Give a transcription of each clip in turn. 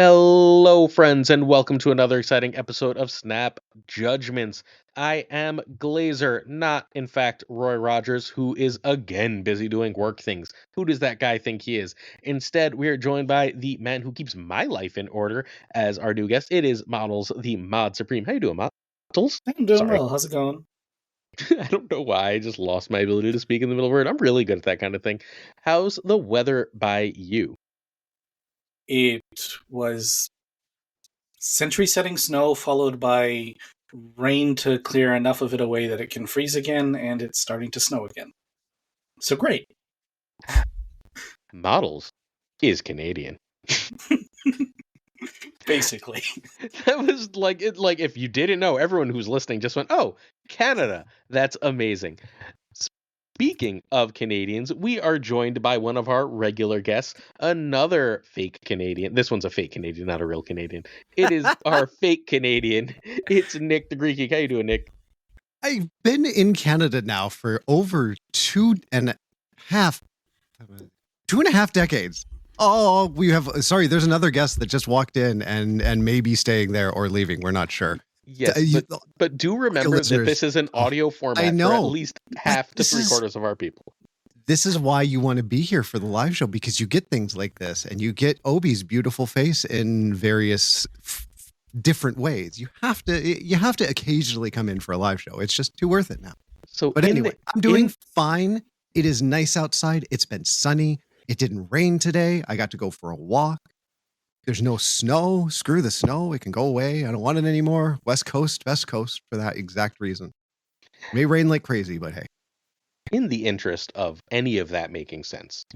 Hello, friends, and welcome to another exciting episode of Snap Judgments. I am Glazer, not, in fact, Roy Rogers, who is again busy doing work things. Who does that guy think he is? Instead, we are joined by the man who keeps my life in order as our new guest. It is Models, the Mod Supreme. How you doing, Models? I'm doing Sorry. well. How's it going? I don't know why I just lost my ability to speak in the middle of a word. I'm really good at that kind of thing. How's the weather by you? It was century setting snow followed by rain to clear enough of it away that it can freeze again, and it's starting to snow again. So great. Models is Canadian. Basically. That was like if you didn't know, everyone who's listening just went, "Oh, Canada. That's amazing." Speaking of Canadians, we are joined by one of our regular guests, another fake Canadian. This one's a fake Canadian, not a real Canadian. It is our fake Canadian. It's Nick the Greek Geek. How you doing, Nick? I've been in Canada now for over 2.5 decades. Oh, there's another guest that just walked in and may be staying there or leaving. We're not sure. Yes, but do remember that this is an audio format I know. for at least half to three-quarters of our people. This is why you want to be here for the live show, because you get things like this and you get Obi's beautiful face in various different ways. You have to occasionally come in for a live show. It's just too worth it now. But anyway, I'm doing fine. It is nice outside. It's been sunny. It didn't rain today. I got to go for a walk. There's no snow. Screw the snow. It can go away. I don't want it anymore. West Coast, Best Coast, for that exact reason. It may rain like crazy, but hey. In the interest of any of that making sense,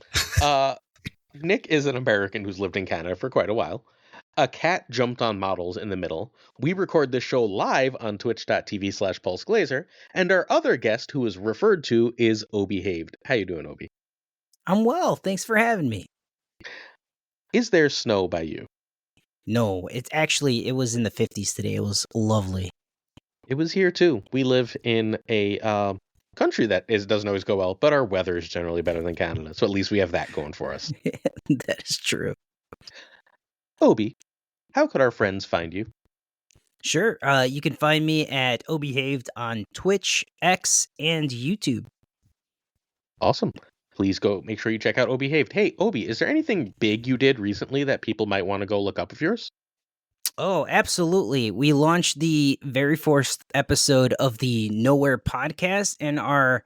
Nick is an American who's lived in Canada for quite a while. A cat jumped on Models in the middle. We record this show live on twitch.tv/PulseGlazer, and our other guest who is referred to is Obi-Haved. How you doing, Obi? I'm well. Thanks for having me. Is there snow by you? No, it was in the 50s today. It was lovely. It was here too. We live in a country that doesn't always go well, but our weather is generally better than Canada, so at least we have that going for us. That is true. Obi, how could our friends find you? Sure. You can find me at Obihaved on Twitch, X, and YouTube. Awesome. Please go make sure you check out Obi-Haved. Hey, Obi, is there anything big you did recently that people might want to go look up of yours? Oh, absolutely. We launched the very first episode of the Nowhere podcast, and our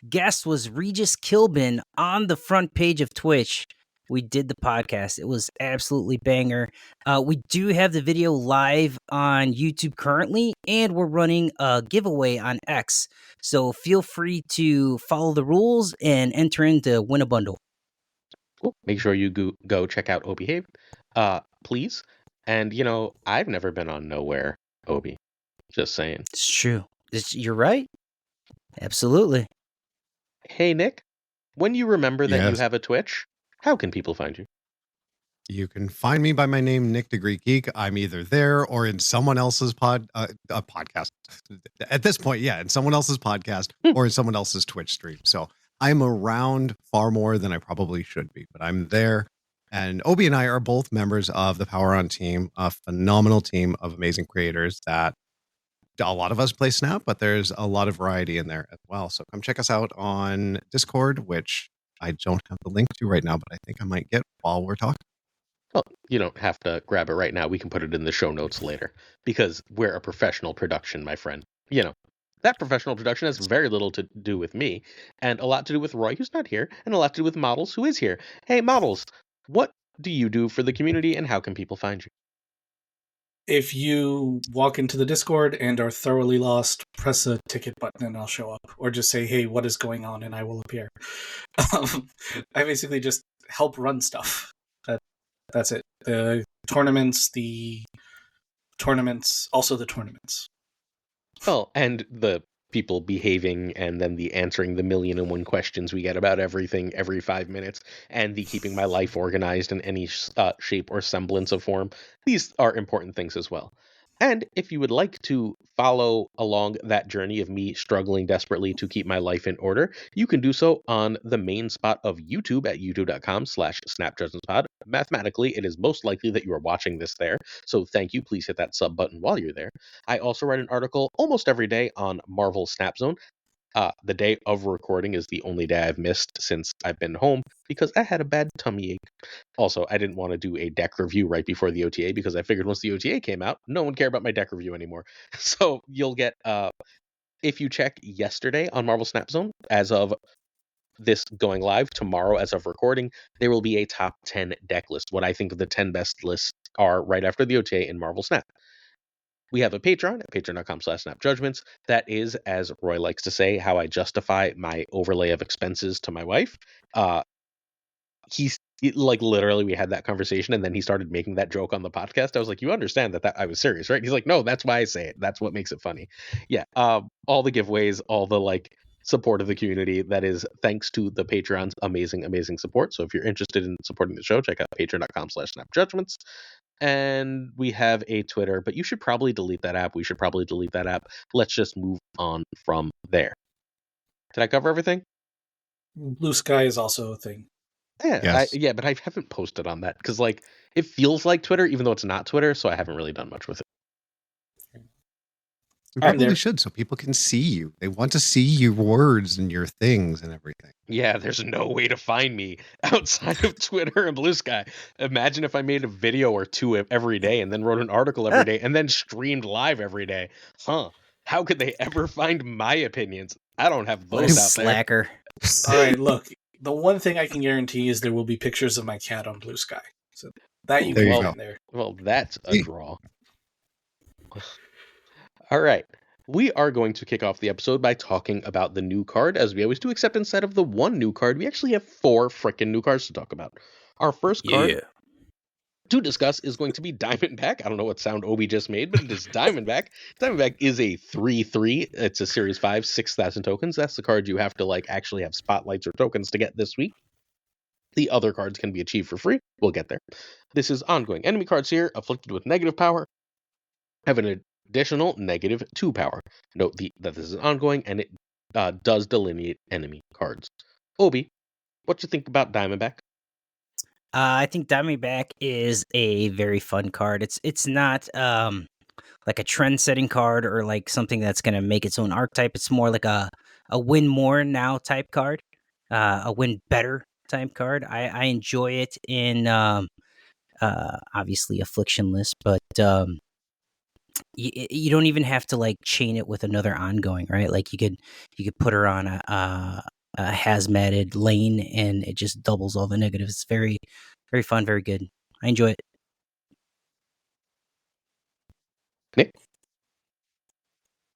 guest was Regis Kilbin on the front page of Twitch. We did the podcast. It was absolutely banger. We do have the video live on YouTube currently, and we're running a giveaway on X. So feel free to follow the rules and enter in to win a bundle. Cool. Make sure you go check out Obi-Haved, please. And, I've never been on Nowhere, Obi. Just saying. It's true. You're right. Absolutely. Hey, Nick, when you remember that you have a Twitch, how can people find you? You can find me by my name, Nick the Greek Geek. I'm either there or in someone else's podcast. At this point, yeah, in someone else's podcast or in someone else's Twitch stream. So I'm around far more than I probably should be, but I'm there. And Obi and I are both members of the Power On team, a phenomenal team of amazing creators that a lot of us play Snap, but there's a lot of variety in there as well. So come check us out on Discord, which I don't have the link to right now, but I think I might get while we're talking. Well, you don't have to grab it right now. We can put it in the show notes later because we're a professional production, my friend. That professional production has very little to do with me and a lot to do with Roy, who's not here, and a lot to do with Models, who is here. Hey, Models, what do you do for the community and how can people find you? If you walk into the Discord and are thoroughly lost, press a ticket button and I'll show up. Or just say, hey, what is going on? And I will appear. I basically just help run stuff. That's it. The tournaments, also the tournaments. Well, and the people behaving and then the answering the 1,000,001 questions we get about everything every 5 minutes and the keeping my life organized in any shape or semblance of form. These are important things as well. And if you would like to follow along that journey of me struggling desperately to keep my life in order, you can do so on the main spot of YouTube at youtube.com/SnapJudgmentsPod, mathematically, it is most likely that you are watching this there. So thank you. Please hit that sub button while you're there. I also write an article almost every day on Marvel Snap Zone. The day of recording is the only day I've missed since I've been home because I had a bad tummy ache. Also, I didn't want to do a deck review right before the OTA because I figured once the OTA came out, no one cared about my deck review anymore. So you'll get, if you check yesterday on Marvel Snap Zone, as of this going live, tomorrow as of recording, there will be a top 10 deck list. What I think the 10 best lists are right after the OTA in Marvel Snap. We have a Patreon at patreon.com/snapjudgments. That is, as Roy likes to say, how I justify my overlay of expenses to my wife. Literally, we had that conversation, and then he started making that joke on the podcast. I was like, you understand that I was serious, right? He's like, no, that's why I say it. That's what makes it funny. Yeah. All the giveaways, all the support of the community, that is thanks to the Patreon's amazing support. So if you're interested in supporting the show, check out patreon.com/snapjudgments. And we have a Twitter, but you should probably delete that app. We should probably delete that app. Let's just move on from there. Did I cover everything? BlueSky is also a thing. Yeah, Yes. but I haven't posted on that because it feels like Twitter, even though it's not Twitter. So I haven't really done much with it. We I'm probably there. should, so people can see you. They want to see your words and your things and everything. Yeah, there's no way to find me outside of Twitter and BlueSky. Imagine if I made a video or two every day and then wrote an article every day and then streamed live every day. How could they ever find my opinions? I don't have What a those out slacker. All right, look. The one thing I can guarantee is there will be pictures of my cat on BlueSky. So that you There can you get go. in there. there. Well, that's a draw. All right. We are going to kick off the episode by talking about the new card, as we always do, except instead of the one new card, we actually have 4 frickin' new cards to talk about. Our first card to discuss is going to be Diamondback. I don't know what sound Obi just made, but it is Diamondback. Diamondback is a 3/3. It's a Series 5, 6,000 tokens. That's the card you have to actually have spotlights or tokens to get this week. The other cards can be achieved for free. We'll get there. This is ongoing. Enemy cards here, afflicted with negative power, have an additional -2 power. Note that this is ongoing, and it does delineate enemy cards. Obi, what you think about Diamondback? I think Diamondback is a very fun card. It's not like a trend-setting card or like something that's going to make its own archetype. It's more like a win more now type card, a win better type card. I enjoy it in obviously afflictionless, but you don't even have to chain it with another ongoing, right? Like you could put her on a hazmated lane and it just doubles all the negatives. It's very, very fun, very good. I enjoy it. Nick?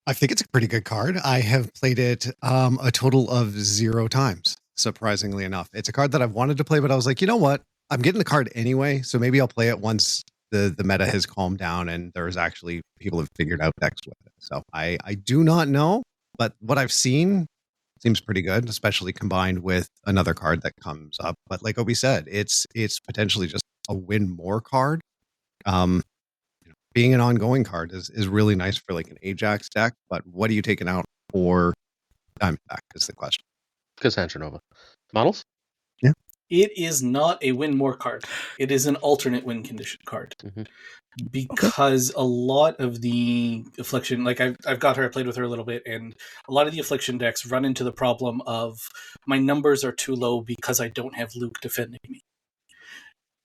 I think it's a pretty good card. I have played it a total of 0 times, surprisingly enough. It's a card that I've wanted to play, but I was like, you know what? I'm getting the card anyway, so maybe I'll play it once the meta has calmed down and there's actually people have figured out decks with it. So I do not know, but what I've seen seems pretty good, especially combined with another card that comes up. But like Obi said, it's potentially just a win more card. Being an ongoing card is really nice for like an Ajax deck, but what are you taking out for Diamondback is the question. Cassandra Nova. Models? Yeah. It is not a win more card. It is an alternate win condition card. Mm-hmm. Because a lot of the affliction, like I've got her, I played with her a little bit, and a lot of the affliction decks run into the problem of my numbers are too low because I don't have Luke defending me.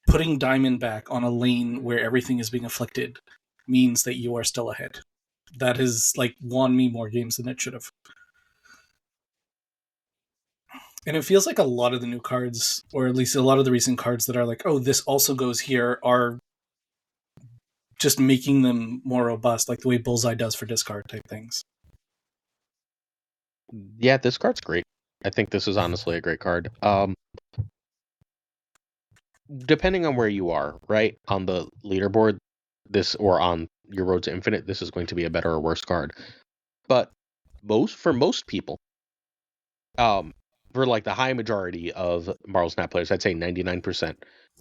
Putting Diamondback on a lane where everything is being afflicted means that you are still ahead. That has won me more games than it should have. And it feels like a lot of the new cards, or at least a lot of the recent cards that are like, oh, this also goes here, are just making them more robust, like the way Bullseye does for discard type things. Yeah, this card's great. I think this is honestly a great card. Depending on where you are, right, on the leaderboard, or on your road to infinite, this is going to be a better or worse card. But for most people, for the high majority of Marvel Snap players, I'd say 99%,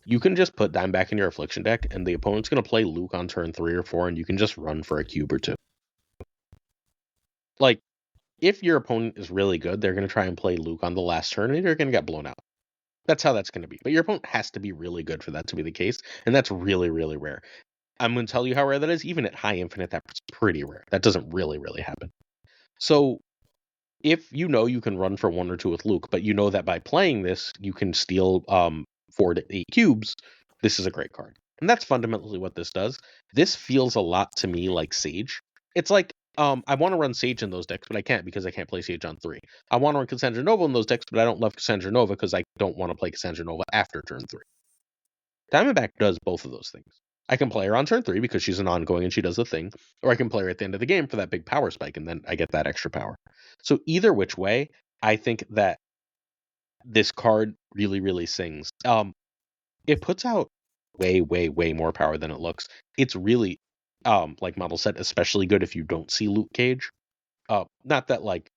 you can just put Diamondback in your affliction deck, and the opponent's going to play Luke on turn 3 or 4, and you can just run for a cube or 2. If your opponent is really good, they're going to try and play Luke on the last turn, and you're going to get blown out. That's how that's going to be. But your opponent has to be really good for that to be the case, and that's really, really rare. I'm going to tell you how rare that is. Even at high infinite, that's pretty rare. That doesn't really, really happen. So if you know you can run for 1 or 2 with Luke, but you know that by playing this, you can steal 4 to 8 cubes, this is a great card. And that's fundamentally what this does. This feels a lot to me like Sage. It's like, I want to run Sage in those decks, but I can't because I can't play Sage on 3. I want to run Cassandra Nova in those decks, but I don't love Cassandra Nova because I don't want to play Cassandra Nova after turn 3. Diamondback does both of those things. I can play her on turn 3 because she's an ongoing and she does the thing, or I can play her at the end of the game for that big power spike, and then I get that extra power. So either which way, I think that this card really, really sings. It puts out way, way, way more power than it looks. It's really, like Model said, especially good if you don't see Luke Cage. Not that like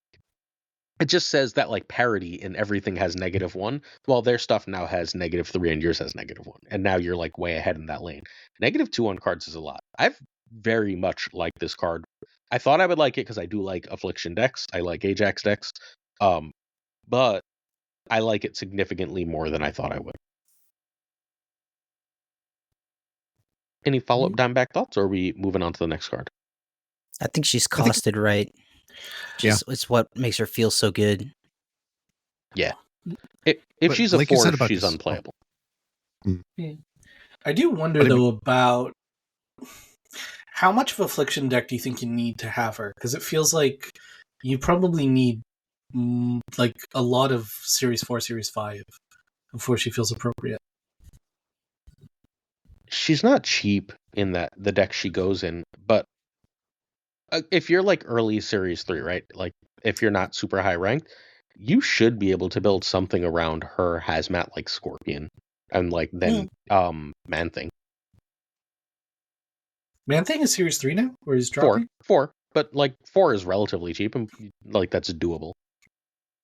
it just says that like parity in everything has -1, while their stuff now has -3 and yours has -1. And now you're like way ahead in that lane. -2 on cards is a lot. I've very much liked this card. I thought I would like it because I do like Affliction decks. I like Ajax decks. But I like it significantly more than I thought I would. Any follow-up Diamondback thoughts, or are we moving on to the next card? I think she's costed right. It's what makes her feel so good. Yeah. If she's a like 4, she's unplayable. I do wonder, though, about how much of Affliction deck do you think you need to have her? Because it feels like you probably need like a lot of Series 4, Series 5 before she feels appropriate. She's not cheap in that the deck she goes in, but if you're like early Series 3, right? Like if you're not super high ranked, you should be able to build something around her hazmat like Scorpion and like then Man-Thing. Man-Thing is Series 3 now? Or is dropping? 4. But like 4 is relatively cheap and like that's doable.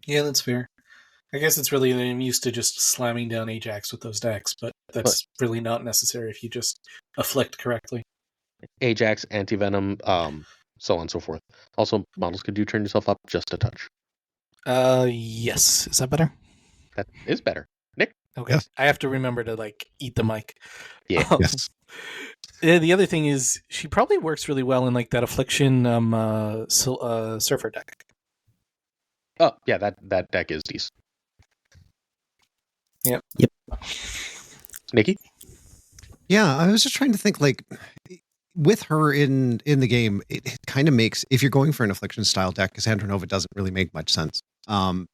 Yeah, that's fair. I guess it's really I'm used to just slamming down Ajax with those decks, but that's really not necessary if you just afflict correctly. Ajax, Anti-Venom, so on and so forth. Also, models, could you turn yourself up just a touch? Yes. Is that better? That is better. Nick? Okay. Yes. I have to remember to like eat the mic. Yeah. Yes. The other thing is she probably works really well in like that Affliction Surfer deck. Oh, yeah, that deck is decent. Yep. Nikki? Yeah, I was just trying to think, like, with her in the game, it kind of makes, if you're going for an Affliction style deck, Cassandra Nova doesn't really make much sense.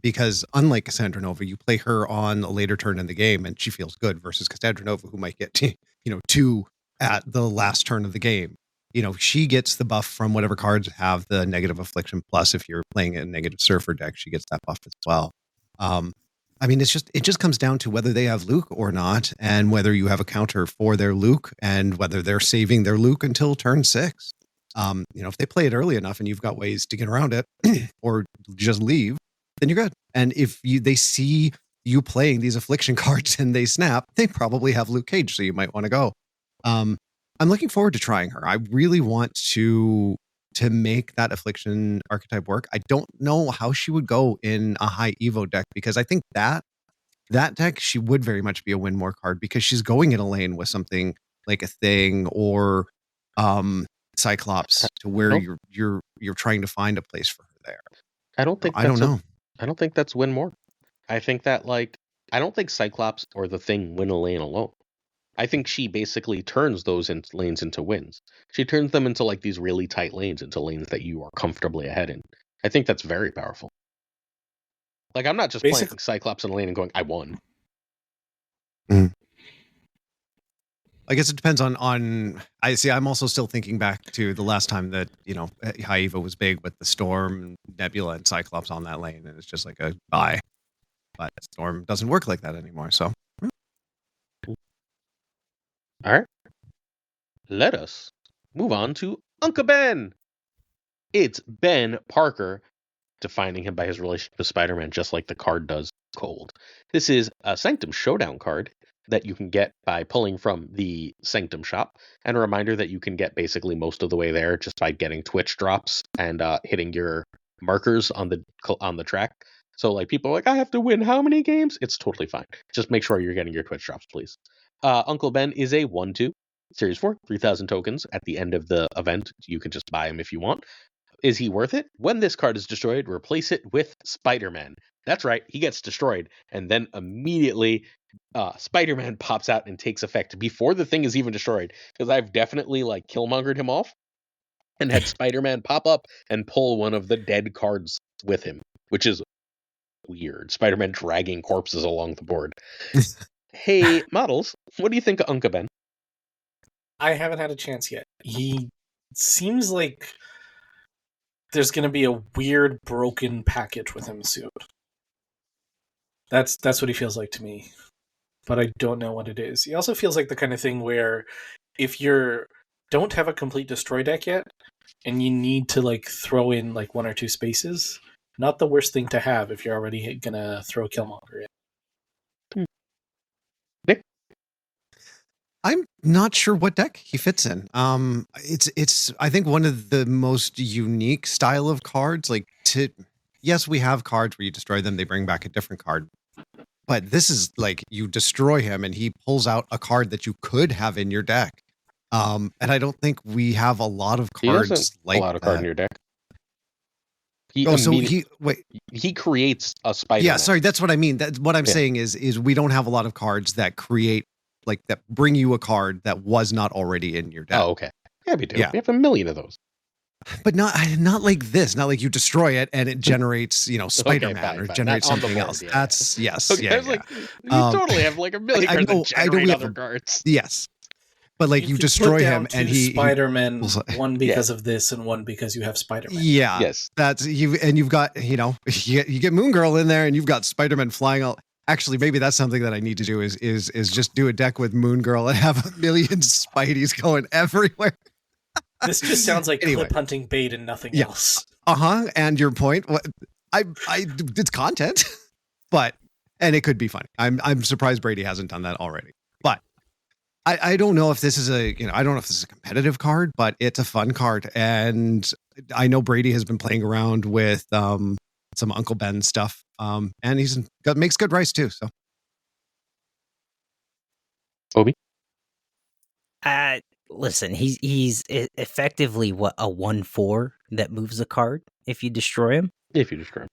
Because unlike Cassandra Nova, you play her on a later turn in the game and she feels good versus Cassandra Nova, who might get 2 at the last turn of the game. She gets the buff from whatever cards have the negative Affliction. Plus, if you're playing a negative Surfer deck, she gets that buff as well. I mean, it just comes down to whether they have Luke or not, and whether you have a counter for their Luke, and whether they're saving their Luke until turn 6. If they play it early enough and you've got ways to get around it, or just leave, then you're good. And if they see you playing these Affliction cards and they snap, they probably have Luke Cage, so you might want to go. I'm looking forward to trying her. I really want to make that Affliction archetype work. I don't know how she would go in a high Evo deck, because I think that deck, she would very much be a win more card, because she's going in a lane with something like a Thing or Cyclops, to where you're trying to find a place for her there. I don't think I don't know. I don't think that's win more. I think that I don't think Cyclops or the Thing win a lane alone. I think she basically turns those lanes into wins. She turns them into like these really tight lanes into lanes that you are comfortably ahead in. I think that's very powerful. Like, I'm not just playing Cyclops in a lane and going, I won. Mm. I guess it depends on I'm also still thinking back to the last time that, High Evo was big with the Storm, Nebula, and Cyclops on that lane, and it's just like a bye. But Storm doesn't work like that anymore, so. All right. Let us move on to Uncle Ben. It's Ben Parker, defining him by his relationship with Spider-Man, just like the card does cold. This is a Sanctum Showdown card that you can get by pulling from the Sanctum shop, and a reminder that you can get basically most of the way there just by getting Twitch drops and hitting your markers on the track. So like people are like, I have to win how many games? It's totally fine. Just make sure you're getting your Twitch drops, please. Uncle Ben is a 1/2. Series 4, 3,000 tokens. At the end of the event, you can just buy him if you want. Is he worth it? When this card is destroyed, replace it with Spider-Man. That's right, he gets destroyed, and then immediately Spider-Man pops out and takes effect before the thing is even destroyed. Because I've definitely like Killmongered him off and had Spider-Man pop up and pull one of the dead cards with him, which is weird. Spider-Man dragging corpses along the board. Hey, models, what do you think of Uncle Ben? I haven't had a chance yet. He seems like there's going to be a weird broken package with him soon. That's what he feels like to me. But I don't know what it is. He also feels like the kind of thing where if you don't have a complete destroy deck yet and you need to like throw in like 1 or 2 spaces, not the worst thing to have if you're already going to throw Killmonger in. Nick? I'm not sure what deck he fits in. It's I think one of the most unique style of cards. Yes, we have cards where you destroy them, they bring back a different card. But this is like you destroy him and he pulls out a card that you could have in your deck. And I don't think we have a lot of cards like a lot of cards in your deck. He creates a Spider-Man. Yeah, sorry, that's what I mean. That's what I'm saying is we don't have a lot of cards that create that bring you a card that was not already in your deck. Oh, okay. Yeah, we do. Yeah. We have a million of those. But not like this. Not like you destroy it and it generates, Spider-Man or generates something else. Yeah. That's yes. Okay, Yeah, I was like, you totally have like a million cards that generate other cards. Yes. But like you destroy him and Spider-Man, one because of this and one because you have Spider-Man. Yeah. Yes. That's you've got, you get Moon Girl in there and you've got Spider-Man flying out. Actually, maybe that's something that I need to do is just do a deck with Moon Girl and have a million Spideys going everywhere. This just sounds like clip hunting bait and nothing else. And your point, it's content, and it could be funny. I'm surprised Brady hasn't done that already. But I don't know if this is I don't know if this is a competitive card, but it's a fun card, and I know Brady has been playing around with some Uncle Ben stuff, and makes good rice too. So, Obi. Listen, he's effectively a 1/4 that moves a card if you destroy him. If you destroy him,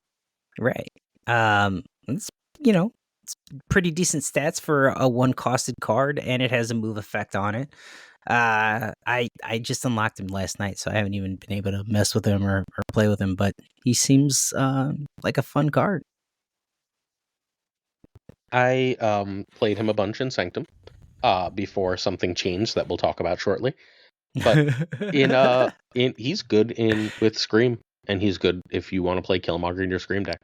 right? It's it's pretty decent stats for a 1-costed card, and it has a move effect on it. I just unlocked him last night, so I haven't even been able to mess with him or play with him. But he seems like a fun card. I played him a bunch in Sanctum. Before something changed that we'll talk about shortly. But he's good with Scream, and he's good if you want to play Killmonger in your Scream deck.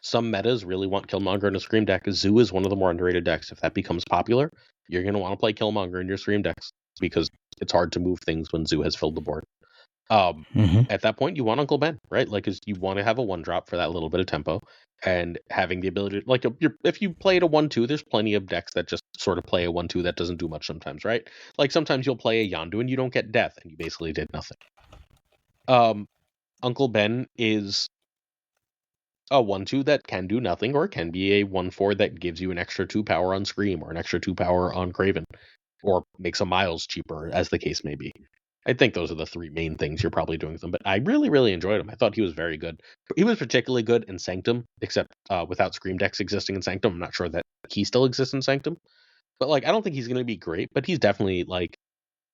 Some metas really want Killmonger in a Scream deck. Zoo is one of the more underrated decks. If that becomes popular, you're going to want to play Killmonger in your Scream decks because it's hard to move things when Zoo has filled the board. At that point, you want Uncle Ben, right? Like, you want to have a 1-drop for that little bit of tempo, and having the ability, like, if you played a 1/2, there's plenty of decks that just sort of play a 1/2 that doesn't do much sometimes, right? Like, sometimes you'll play a Yondu and you don't get death, and you basically did nothing. Uncle Ben is a 1/2 that can do nothing, or it can be a 1/4 that gives you an extra 2 power on Scream, or an extra 2 power on Craven, or makes a Miles cheaper, as the case may be. I think those are the 3 main things you're probably doing with them, but I really, really enjoyed him. I thought he was very good. He was particularly good in Sanctum, except without Scream decks existing in Sanctum. I'm not sure that he still exists in Sanctum. But, like, I don't think he's going to be great, but he's definitely, like,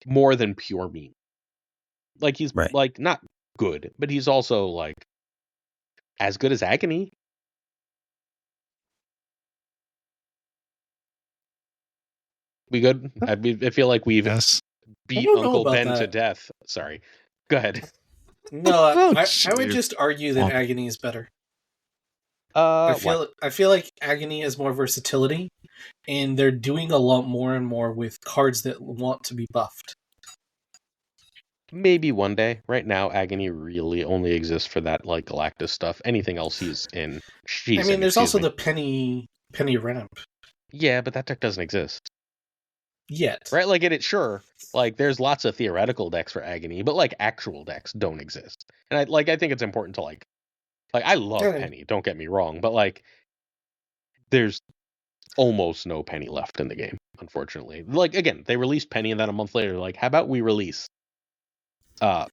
more than pure meme. Like, he's, like, not good, but he's also, like, as good as Agony. We good? I feel like we've beat Uncle Ben to death. Sorry. Go ahead. No, I would just argue that Agony is better. I feel like Agony has more versatility, and they're doing a lot more and more with cards that want to be buffed. Maybe one day. Right now, Agony really only exists for that, like, Galactus stuff. Anything else he's in. There's also the Penny Ramp. Yeah, but that deck doesn't exist. Yet. Right? Like, sure. Like, there's lots of theoretical decks for Agony, but, like, actual decks don't exist. And I think it's important to, like, Like, I love Okay. Penny, don't get me wrong, but like, there's almost no Penny left in the game, unfortunately. Like, again, they released Penny, and then a month later, like, how about we release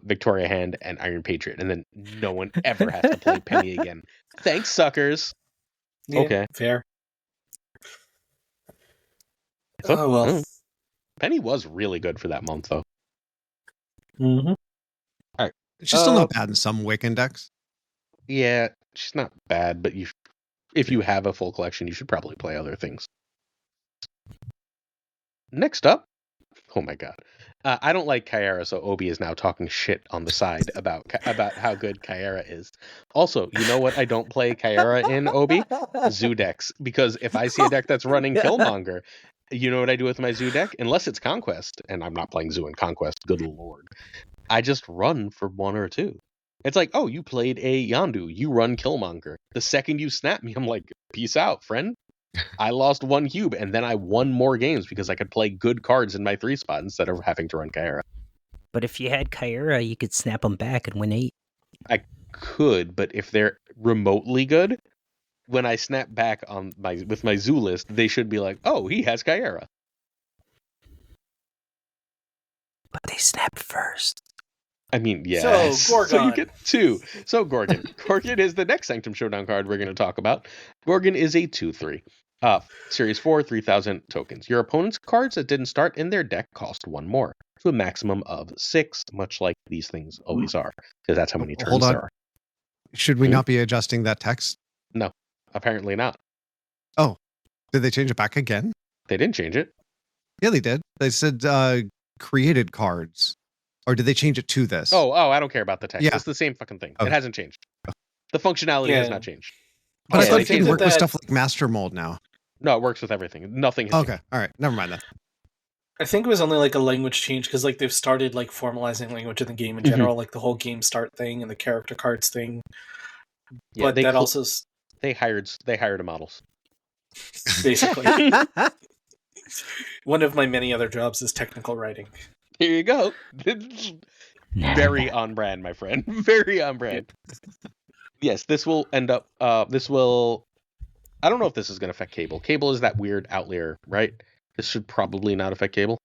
Victoria Hand and Iron Patriot, and then no one ever has to play Penny again. Thanks, suckers. Yeah, Okay. fair. So, Oh well. Penny was really good for that month, though. Mm-hmm. She's still not bad in some Wiccan decks. Yeah, she's not bad, but if you have a full collection, you should probably play other things. Next up, oh my god, I don't like Kyara, so Obi is now talking shit on the side about how good Kyara is. Also, you know what I don't play Kyara in, Obi? Zoo decks, because if I see a deck that's running Killmonger, you know what I do with my Zoo deck? Unless it's Conquest, and I'm not playing Zoo in Conquest, good lord. I just run for 1 or 2. It's like, oh, you played a Yondu, you run Killmonger. The second you snap me, I'm like, peace out, friend. I lost 1 cube, and then I won more games because I could play good cards in my 3 spot instead of having to run Kyara. But if you had Kyra, you could snap them back and win 8. I could, but if they're remotely good, when I snap back on with my Zoo list, they should be like, oh, he has Kyara. But they snap first. I mean, yes. So, Gorgon. So you get 2. So, Gorgon. Gorgon is the next Sanctum Showdown card we're going to talk about. Gorgon is a 2/3. Series 4, 3,000 tokens. Your opponent's cards that didn't start in their deck cost 1 more, to a maximum of 6, much like these things always are, because that's how many turns Hold on. there are. Should we not be adjusting that text? No, apparently not. Oh, did they change it back again? They didn't change it. Yeah, they did. They said created cards. Or did they change it to this? Oh, I don't care about the text. Yeah. It's the same fucking thing. Okay. It hasn't changed. The functionality has not changed. But I Yeah, thought they it could changed work with that- stuff like Master Mold now. No, it works with everything. Nothing has Okay, all right. Never mind that. I think it was only like a language change because like they've started like formalizing language in the game in Mhm. general, like the whole game start thing and the character cards thing. Yeah, But they that cl- also They hired the models. basically one of my many other jobs is technical writing. Here you go. Very on brand, my friend. Very on brand. Yes, this will end up. I don't know if this is going to affect Cable. Cable is that weird outlier, right? This should probably not affect Cable.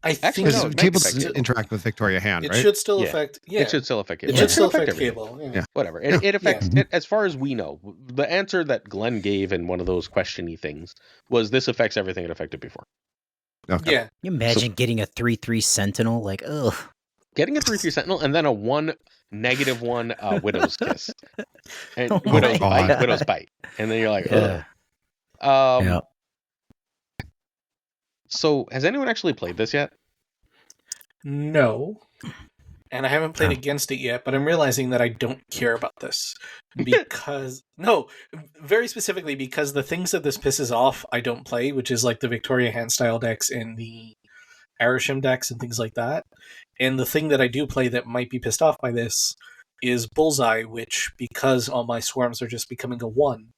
I Actually, think Because no, it might Cable affect doesn't Cable. interact with Victoria Hand, it right? should still Yeah. affect. Yeah, It should still affect Cable. it should It still affect affect everything. Cable. Yeah. Yeah. Whatever. Yeah. It affects it, as far as we know. The answer that Glenn gave in one of those questiony things was this affects everything it affected before. Okay. Yeah. You imagine getting a 3/3 Sentinel? Like, ugh. Getting a 3/3 Sentinel and then a -1 Widow's Kiss. And Oh Widow's my Bite. God. Widow's Bite. And then you're like, Yeah. ugh. Yeah. So, has anyone actually played this yet? No. And I haven't played against it yet, but I'm realizing that I don't care about this. Because, no, very specifically because the things that this pisses off, I don't play, which is like the Victoria Hand style decks and the Arisham decks and things like that. And the thing that I do play that might be pissed off by this is Bullseye, which, because all my swarms are just becoming a 1,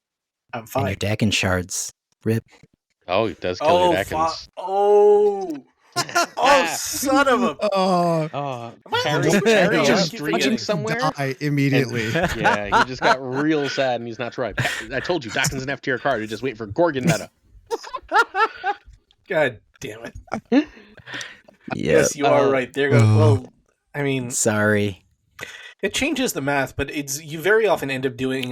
I'm And fine. your Dakin shards. Rip. Oh, it does kill your Dakins. Oh, son of a... Oh, Harry Harry just keep streaming forgetting. somewhere. die immediately. Yeah, he just got real sad and he's not right. I told you, Dakins an F tier card. You're just waiting for Gorgon meta. God damn it. Yeah. Yes, you are right. There goes. Well, I mean, Sorry. it changes the math, but it's you very often end up doing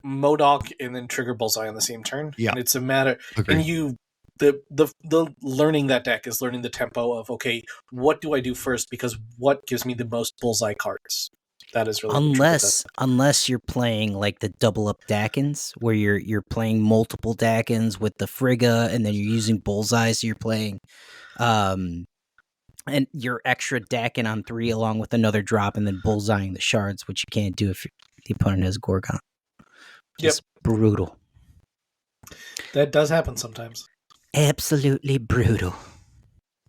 Modok and then trigger Bullseye on the same turn. Yeah. And it's a matter Agreed. and you the learning that deck is learning the tempo of okay, what do I do first because what gives me the most Bullseye cards? That is really the trick with Unless you're playing like the double up Dakins, where you're playing multiple Dakins with the Frigga, and then you're using Bullseye, so you're playing and your extra Dakin on 3 along with another drop, and then bullseyeing the shards, which you can't do if the opponent has Gorgon. Just brutal. that does happen sometimes. Absolutely brutal.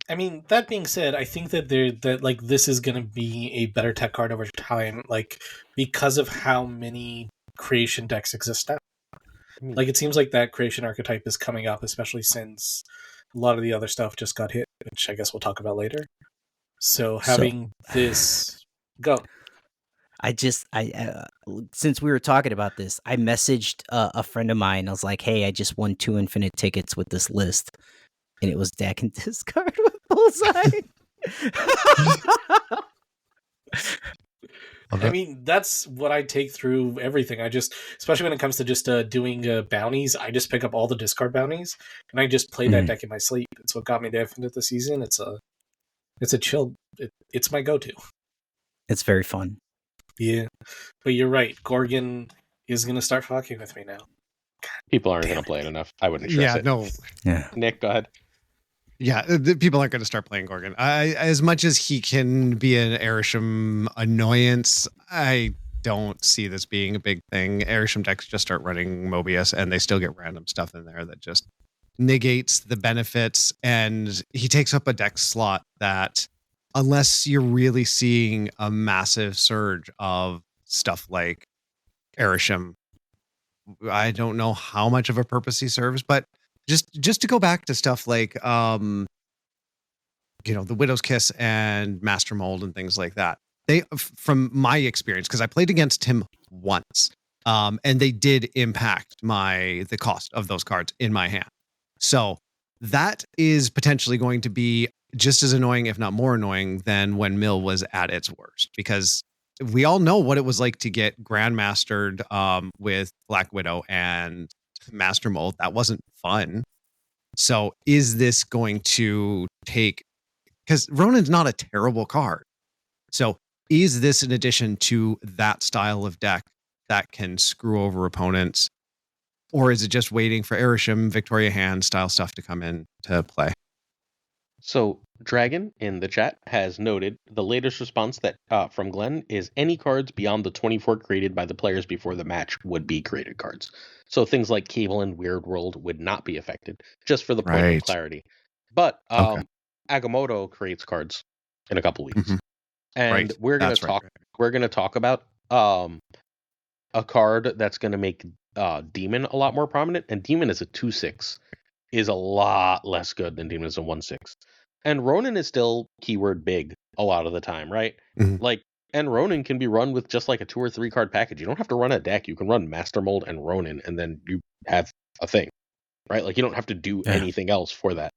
I mean, that being said, I think that like this is going to be a better tech card over time, like because of how many creation decks exist now. Like it seems like that creation archetype is coming up, especially since a lot of the other stuff just got hit, which I guess we'll talk about later. So having this go. Since we were talking about this, I messaged a friend of mine. I was like, "Hey, I just won 2 infinite tickets with this list," and it was deck and discard with bullseye. I mean, that's what I take through everything. Especially when it comes to just doing bounties, I just pick up all the discard bounties and I just play that deck in my sleep. It's what got me to Infinite this season. It's a chill. It's my go-to. It's very fun. Yeah, but you're right. Gorgon is gonna start fucking with me now. People aren't going to play it enough. I wouldn't stress it. No. Yeah. Nick, go ahead. Yeah, the people aren't going to start playing Gorgon. As much as he can be an Airsham annoyance, I don't see this being a big thing. Airsham decks just start running Mobius, and they still get random stuff in there that just negates the benefits. And he takes up a deck slot that, unless you're really seeing a massive surge of stuff like Airsham, I don't know how much of a purpose he serves, but just to go back to stuff like the Widow's Kiss and Master Mold and things like that. They, from my experience, because I played against him once, and they did impact the cost of those cards in my hand. So that is potentially going to be just as annoying, if not more annoying, than when Mill was at its worst, because we all know what it was like to get Grandmastered with Black Widow and Master Mold. That wasn't fun. So is this going to take, because Ronin's not a terrible card, so is this an addition to that style of deck that can screw over opponents, or is it just waiting for Airsham, Victoria Hand style stuff to come in to play? So Dragon in the chat has noted the latest response that from Glenn is any cards beyond the 24 created by the players before the match would be created cards. So things like Cable and Weird World would not be affected, just for the point of clarity. But Agamotto creates cards in a couple weeks, and we're going to talk. We're going to talk about a card that's going to make Demon a lot more prominent, and Demon is a 2/6, is a lot less good than Demon is a 1/6. And Ronin is still keyword big a lot of the time, right? And Ronin can be run with just like a 2 or 3 card package. You don't have to run a deck. You can run Master Mold and Ronin, and then you have a thing, right? Like, you don't have to do anything else for that.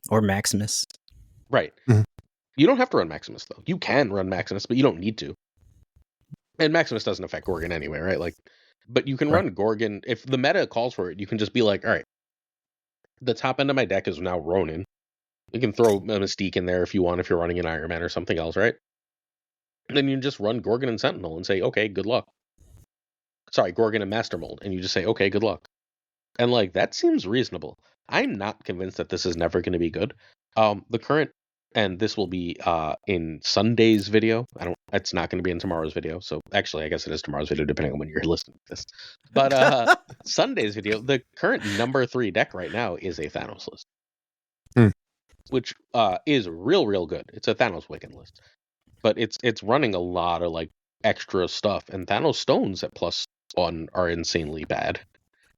Or Maximus. Right. You don't have to run Maximus, though. You can run Maximus, but you don't need to. And Maximus doesn't affect Gorgon anyway, right? Like, but you can run Gorgon. If the meta calls for it, you can just be like, all right, the top end of my deck is now Ronin. You can throw a Mystique in there if you want, if you're running an Iron Man or something else, right? And then you just run Gorgon and Sentinel and say, okay, good luck. Sorry, Gorgon and Master Mold. And you just say, okay, good luck. And like, that seems reasonable. I'm not convinced that this is never going to be good. The current, and this will be in Sunday's video. It's not going to be in tomorrow's video. So actually, I guess it is tomorrow's video, depending on when you're listening to this. But Sunday's video, the current number 3 deck right now is a Thanos list. Which is real good. It's a Thanos Wiccan list. But it's running a lot of like extra stuff, and Thanos Stones at +1 are insanely bad.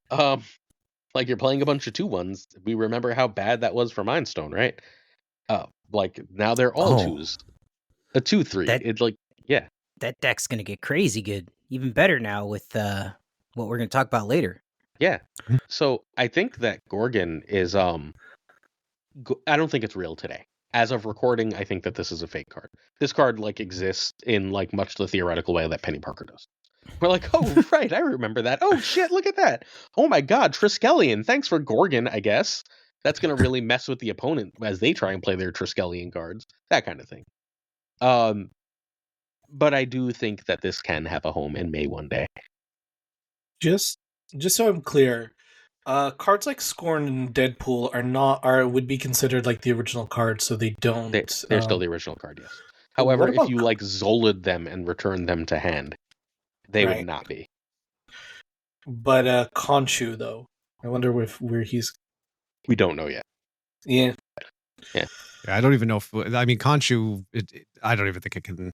Like, you're playing a bunch of 2/1s. We remember how bad that was for Mind Stone, right? Like, now they're all 2s. A 2/3. It's like, yeah. That deck's gonna get crazy good. Even better now with what we're gonna talk about later. Yeah. So I think that Gorgon is I don't think it's real today. As of recording, I think that this is a fake card. This card like exists in like much the theoretical way that Penny Parker does. We're like, oh, right, I remember that. Oh, shit, look at that. Oh, my God, Triskelion. Thanks for Gorgon, I guess. That's going to really mess with the opponent as they try and play their Triskelion cards. That kind of thing. But I do think that this can have a home in May one day. Just so I'm clear, cards like Scorn and Deadpool would be considered like the original card, so they don't. They're still the original card, yes. However, if you like Zolid them and return them to hand, they would not be. But Khonshu, though, I wonder where he's. We don't know yet. Yeah. I don't even know if Khonshu. I don't even think it can.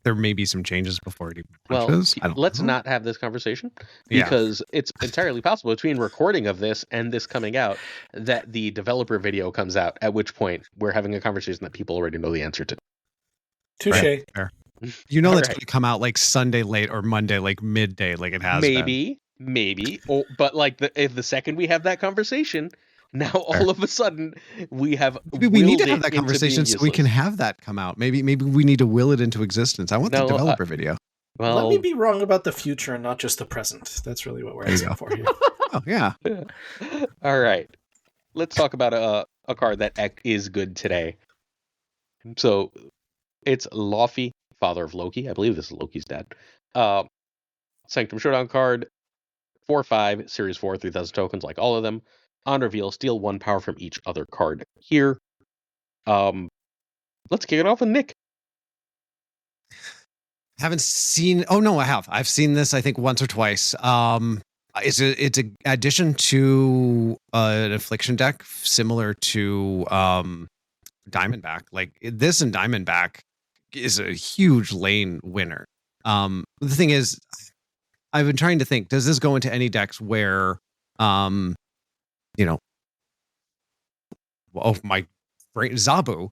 There may be some changes before it even launches. Well, let's not have this conversation, because it's entirely possible between recording of this and this coming out that the developer video comes out, at which point we're having a conversation that people already know the answer to. Touche. Fair. You know All that's right. going to come out like Sunday late or Monday like midday, like it has been. Maybe. Oh, but like if the second we have that conversation, now all of a sudden we have Maybe we need willed to have it that into conversation being so we can useless. have that come out. Maybe we need to will it into existence. I want the No, developer video. well, Let me be wrong about the future and not just the present. That's really what we're There you asking go. for here. Oh yeah. all right. Let's talk about a card that is good today. So it's Laufey, father of Loki. I believe this is Loki's dad. Sanctum Showdown card, 4/5, Series 4, 3,000 tokens, like all of them. On reveal, steal 1 power from each other card here. Let's kick it off with Nick. Haven't seen. Oh no, I have. I've seen this I think once or twice. It's a addition to an affliction deck similar to Diamondback. Like this and Diamondback is a huge lane winner. The thing is, I've been trying to think, does this go into any decks where you know, oh my brain, Zabu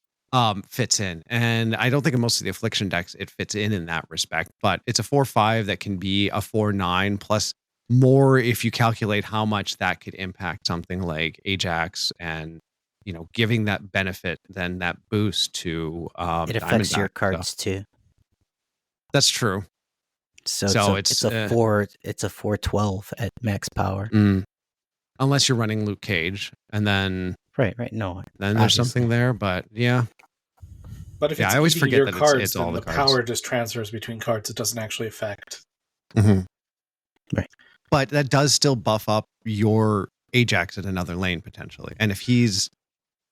fits in, and I don't think in most of the affliction decks it fits in that respect, but it's a 4/5 that can be a 4/9 plus more if you calculate how much that could impact something like Ajax, and giving that benefit, then that boost to It affects your Diamondback. cards too. That's true. So it's a 4/12 at max power. Unless you're running Luke Cage, and then Right. No. then there's something there, but yeah. But if I it's always eating forget your that cards, it's all then the the cards. power just transfers between cards. It doesn't actually affect. Right. But that does still buff up your Ajax at another lane potentially. And if he's,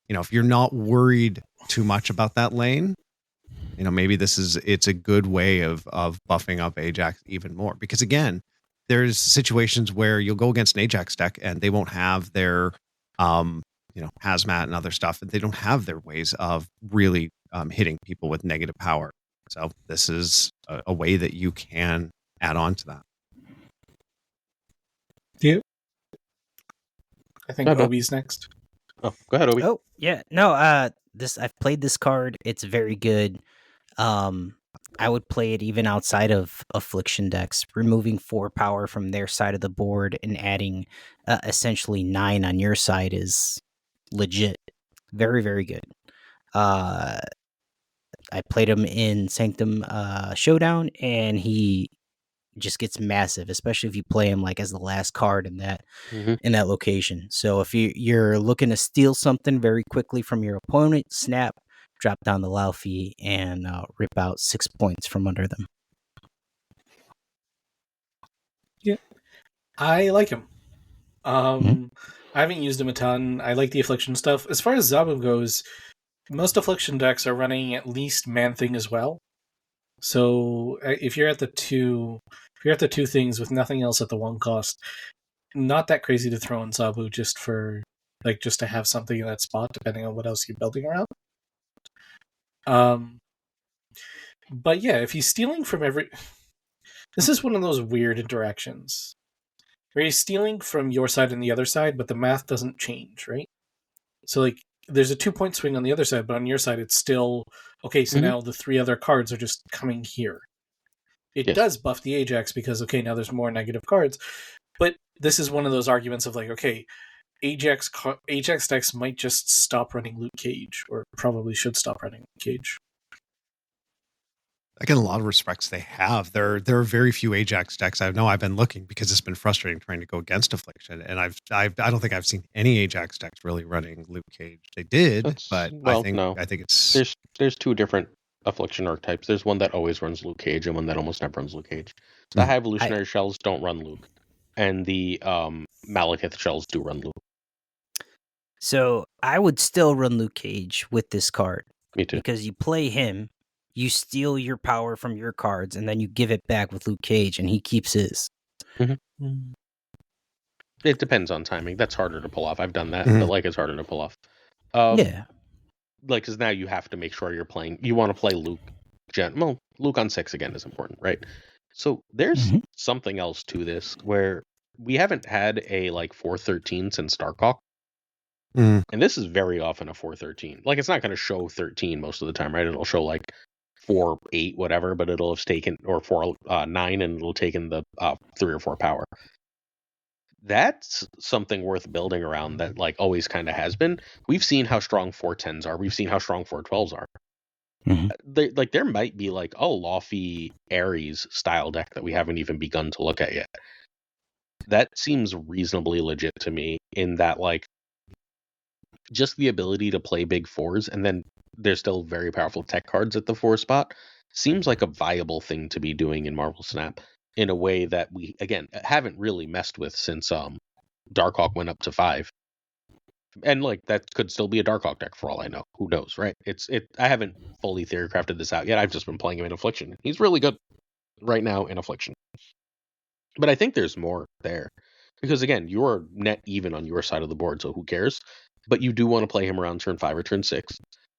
if you're not worried too much about that lane, maybe it's a good way of buffing up Ajax even more. Because again, there's situations where you'll go against an Ajax deck and they won't have their, hazmat and other stuff. And they don't have their ways of really hitting people with negative power. So this is a way that you can add on to that. I think Obi's next. Oh, go ahead, Obi. Oh, yeah. No, I've played this card. It's very good. I would play it even outside of affliction decks, removing 4 power from their side of the board and adding essentially 9 on your side is legit. Very, very good. I played him in Sanctum Showdown, and he just gets massive, especially if you play him like as the last card in that in that location. So if you're looking to steal something very quickly from your opponent, snap, drop down the Laufey, and rip out 6 points from under them. Yeah, I like him. I haven't used him a ton. I like the affliction stuff. As far as Zabu goes, most affliction decks are running at least Man-Thing as well. So if you're at the two things with nothing else at the 1 cost, not that crazy to throw in Zabu just to have something in that spot, depending on what else you're building around. But yeah, if he's stealing from this is one of those weird interactions where he's stealing from your side and the other side, but the math doesn't change, right? So like, there's a 2-point swing on the other side, but on your side it's still okay. So now the 3 other cards are just coming here. It does buff the Ajax because now there's more negative cards, but this is one of those arguments of like, okay, Ajax decks might just stop running Luke Cage, or probably should stop running Luke Cage. Like in a lot of respects, they have. There are very few Ajax decks. I know I've been looking because it's been frustrating trying to go against affliction, and I don't think I've seen any Ajax decks really running Luke Cage. They did, but I think it's there's 2 different affliction archetypes. There's one that always runs Luke Cage and one that almost never runs Luke Cage. The high evolutionary shells don't run Luke, and the Malekith shells do run Luke. So I would still run Luke Cage with this card. Me too. Because you play him, you steal your power from your cards, and then you give it back with Luke Cage, and he keeps his. It depends on timing. That's harder to pull off. I've done that, but it's harder to pull off. Yeah. Because now you have to make sure you're playing. You want to play Luke. Luke on 6 again is important, right? So there's something else to this where we haven't had a 4/13 since Starkhawk. And this is very often a 4/13. It's not going to show 13 most of the time, right? It'll show 4-8, whatever, but it'll have taken, or 4-9, and it'll taken the 3 or 4 power. That's something worth building around that like always kind of has been. We've seen how strong 4-10s are. We've seen how strong 4-12s are. There might be like a Lofty Ares style deck that we haven't even begun to look at yet. That seems reasonably legit to me in that like just the ability to play big 4s and then there's still very powerful tech cards at the 4 spot seems like a viable thing to be doing in Marvel Snap in a way that we, again, haven't really messed with since Darkhawk went up to 5. And like that could still be a Darkhawk deck for all I know. Who knows, right? I haven't fully theory crafted this out yet. I've just been playing him in Affliction. He's really good right now in Affliction. But I think there's more there. Because again, you're net even on your side of the board, so who cares? But you do want to play him around turn 5 or turn 6.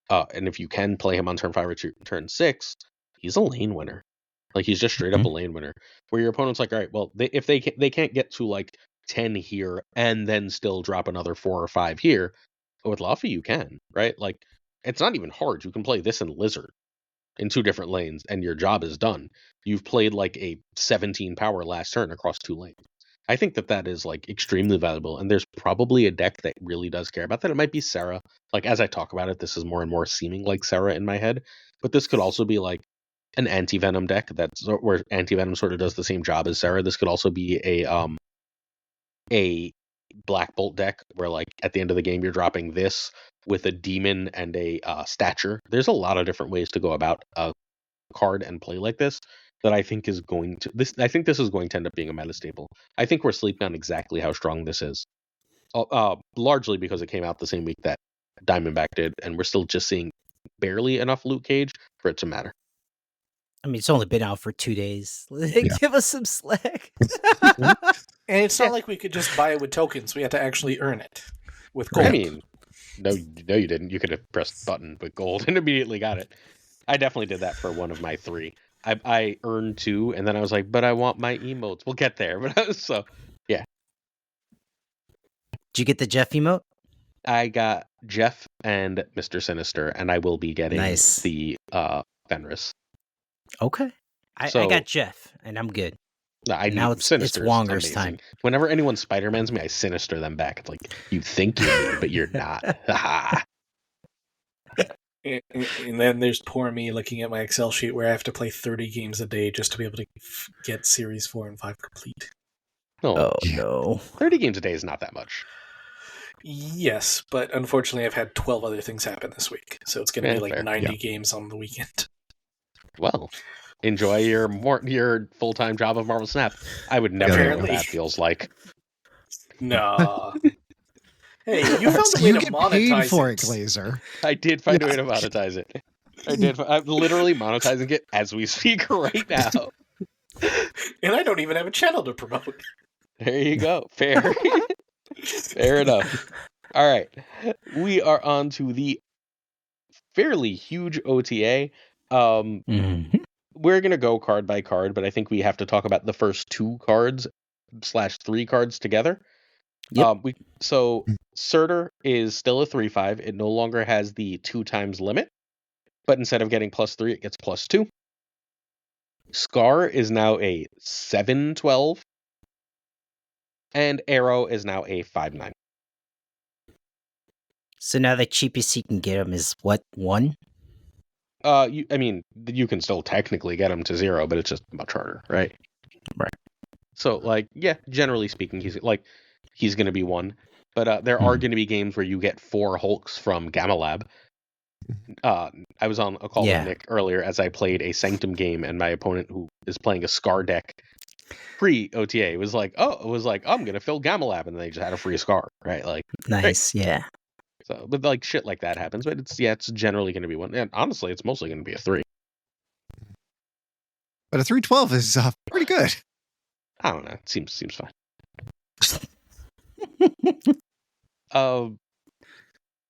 And if you can play him on turn 5 or turn 6, he's a lane winner. Like he's just straight up a lane winner. Where your opponent's like, all right, well, if they can't get to like 10 here and then still drop another 4 or 5 here. But with Luffy, you can, right? Like it's not even hard. You can play this and Lizard in 2 different lanes, and your job is done. You've played like a 17 power last turn across 2 lanes. I think that is like extremely valuable, and there's probably a deck that really does care about that. It might be Sarah. Like as I talk about it, this is more and more seeming like Sarah in my head, but this could also be like an anti-venom deck that's where anti-venom sort of does the same job as Sarah. This could also be a Black Bolt deck where like at the end of the game you're dropping this with a demon and a stature. There's a lot of different ways to go about a card and play like this that I think is going to I think this is going to end up being a meta staple. I think we're sleeping on exactly how strong this is. Largely because it came out the same week that Diamondback did, and we're still just seeing barely enough Luke Cage for it to matter. I mean, it's only been out for 2 days. Give us some slack. And it's not like we could just buy it with tokens. We had to actually earn it with gold. I mean, no, you didn't. You could have pressed button with gold and immediately got it. I definitely did that for one of my 3. I earned 2, and then I was like, but I want my emotes. We'll get there. But so, yeah. Did you get the Jeff emote? I got Jeff and Mr. Sinister, and I will be getting the Fenris. Okay. I got Jeff, and I'm good. I need now it's Wonger's time. Whenever anyone Spider-Mans me, I Sinister them back. It's like, you think you're me, but you're not. And then there's poor me looking at my Excel sheet where I have to play 30 games a day just to be able to get Series 4 and 5 complete. Oh, no. 30 games a day is not that much. Yes, but unfortunately I've had 12 other things happen this week. So it's going to be like 90 games on the weekend. Well, enjoy your full-time job of Marvel Snap. I would never know what that feels like. No. Hey, you found a way to monetize for it, Glazer. I did find a way to monetize it. I'm literally monetizing it as we speak right now. And I don't even have a channel to promote. There you go. Fair. Fair enough. All right. We are on to the fairly huge OTA. We're going to go card by card, but I think we have to talk about the first 2 cards / 3 cards together. Yep. So Surtur is still a 3/5. It no longer has the 2 times limit, but instead of getting +3, it gets +2. Scar is now a 7/12, and Arrow is now a 5/9. So now the cheapest you can get them is what, 1? You can still technically get him to 0, but it's just much harder, right? Right. So, like, yeah, generally speaking, he's going to be 1. But there are going to be games where you get 4 Hulks from Gamma Lab. I was on a call with Nick earlier as I played a Sanctum game, and my opponent, who is playing a Scar deck pre-OTA, was like, I'm going to fill Gamma Lab, and they just had a free Scar, right? Like, nice, great. Yeah. So, but like shit like that happens, but it's generally going to be 1. And honestly, it's mostly going to be a 3. But a 3/12 is pretty good. I don't know. It seems fine. All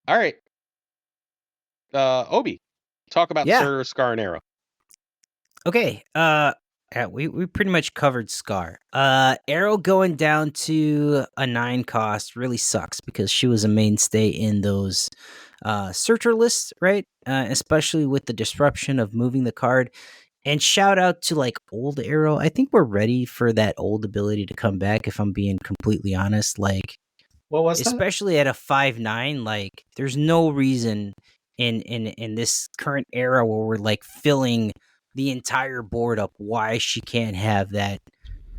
right. Obi, talk about Surtur, Scar, and Arrow. Okay. Yeah, we pretty much covered Scar. Arrow going down to a 9 cost really sucks because she was a mainstay in those searcher lists, right? Especially with the disruption of moving the card. And shout out to like old Arrow. I think we're ready for that old ability to come back. If I'm being completely honest, like What was that? especially at a 5/9, like there's no reason in this current era where we're like filling the entire board up why she can't have that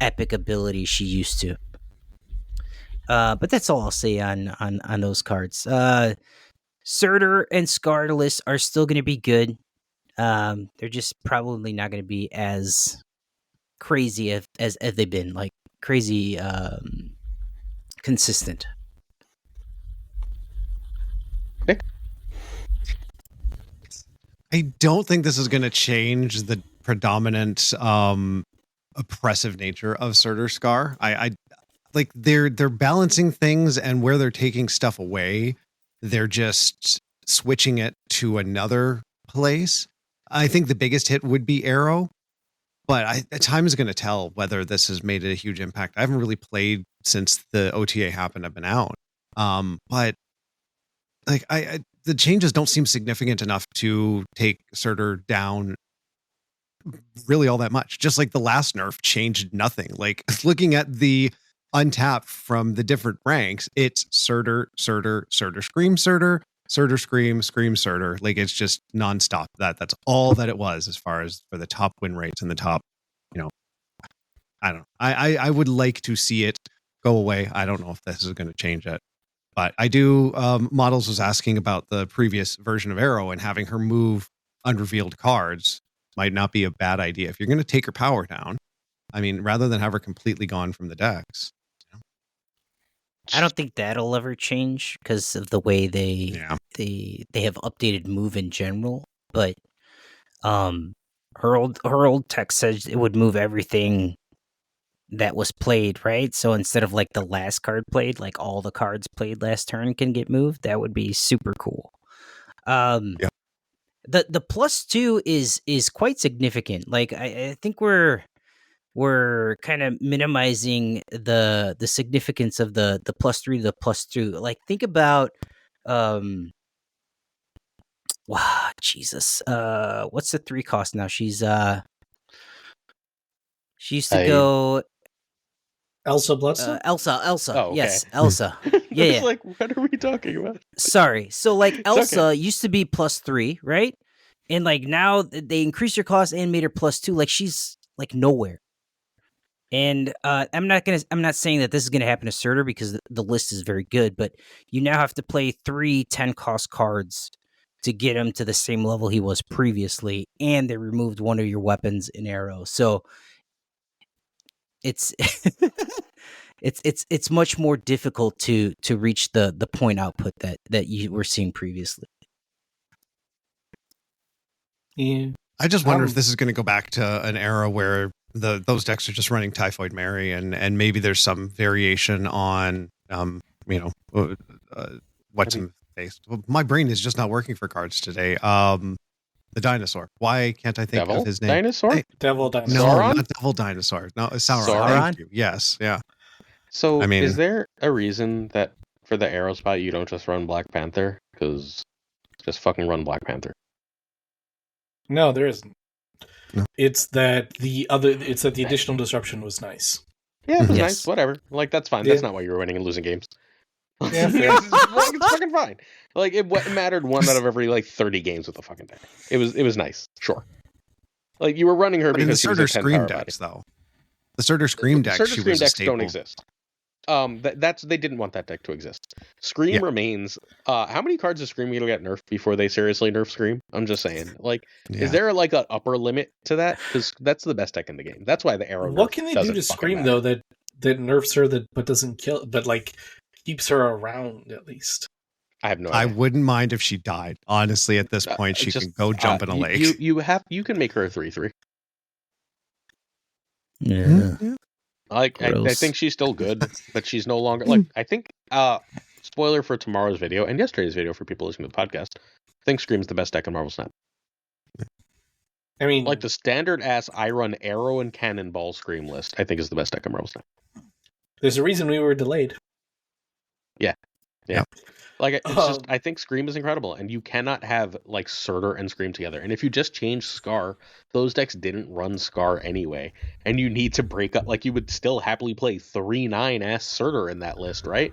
epic ability she used to. But that's all I'll say on those cards. Surtur and Scarless are still going to be good. They're just probably not going to be as crazy as they've been, like crazy consistent. I don't think this is going to change the predominant oppressive nature of Surtur Scar. I like they're balancing things, and where they're taking stuff away, they're just switching it to another place. I think the biggest hit would be Arrow, but time is going to tell whether this has made a huge impact. I haven't really played since the OTA happened. I've been out, but like the changes don't seem significant enough to take Surtur down really all that much. Just like the last nerf changed nothing. Like looking at the untap from the different ranks, it's Surtur, Scream, Surtur, Scream, Surtur. Like it's just nonstop. That's all that it was as far as for the top win rates and the top, I don't know. I would like to see it go away. I don't know if this is going to change it. But I do, Models was asking about the previous version of Arrow, and having her move unrevealed cards might not be a bad idea. If you're going to take her power down, I mean, rather than have her completely gone from the decks. I don't think that'll ever change because of the way they have updated move in general. But her old text says it would move everything that was played, right? So instead of like the last card played, like all the cards played last turn can get moved. That would be super cool. The +2 is quite significant. Like I think we're kind of minimizing the significance of the +3 to the +2. Like think about wow, Jesus. What's the 3 cost now? She used to go Elsa Bloodstone? Elsa. Oh, okay. Yes, Elsa. Yeah, It's like, what are we talking about? Sorry. So like Elsa okay. used to be +3, right? And like now they increased her cost and made her +2. Like she's like nowhere. And I'm not saying that this is gonna happen to Surtur because the list is very good, but you now have to play 3 10-cost cards to get him to the same level he was previously, and they removed one of your weapons in Arrow. So it's it's much more difficult to reach the point output that you were seeing previously. Yeah. I just wonder if this is going to go back to an era where those decks are just running Typhoid Mary, and maybe there's some variation on what's in face. Well, my brain is just not working for cards today. The dinosaur. Why can't I think of his name? Dinosaur? Hey, Devil Dinosaur. no, Sauron? not Devil Dinosaur. No, Sauron. Sauron? Thank you. Yes, yeah. So, I mean- is there a reason that for the Arrow spot you don't just run Black Panther? Because just fucking run Black Panther. No, there isn't. No. It's that the additional disruption was nice. Yeah, it was Yes. nice. Whatever. Like, that's fine. Yeah. That's not why you were winning and losing games. Yeah, fair. it's fucking fine. Like, it mattered 1 out of every, like, 30 games with the fucking deck. It was nice. Sure. Like, you were running her But in the because she was a Surtur 10 Scream power decks, body. though. The Surtur Scream decks, Surtur she Scream was a decks staple. don't exist. They didn't want that deck to exist. Scream Yeah. remains. How many cards does Scream going to get nerfed before they seriously nerf Scream? I'm just saying. Like, Yeah. is there like an upper limit to that? Because that's the best deck in the game. That's why the Arrow. What nerf can they do doesn't to fucking Scream matter. though that nerfs her but doesn't kill, but like keeps her around at least? I have no I idea. wouldn't mind if she died. Honestly, at this point, she Just, can go jump in a lake. You can make her a 3/3. Yeah. Yeah. Like I Gross. think she's still good, but she's no longer like I think. Spoiler for tomorrow's video and yesterday's video for people listening to the podcast. I think Scream's the best deck in Marvel Snap. I mean, Like the standard ass I run arrow and cannonball Scream list, I think is the best deck in Marvel Snap. there's a reason we were delayed. Yeah. Yep. Like it's just, I think Scream is incredible, and you cannot have like Surtur and Scream together. And if you just change Scar, those decks didn't run Scar anyway, and you need to break up. Like you would still happily play 3/9 ass Surtur in that list, right?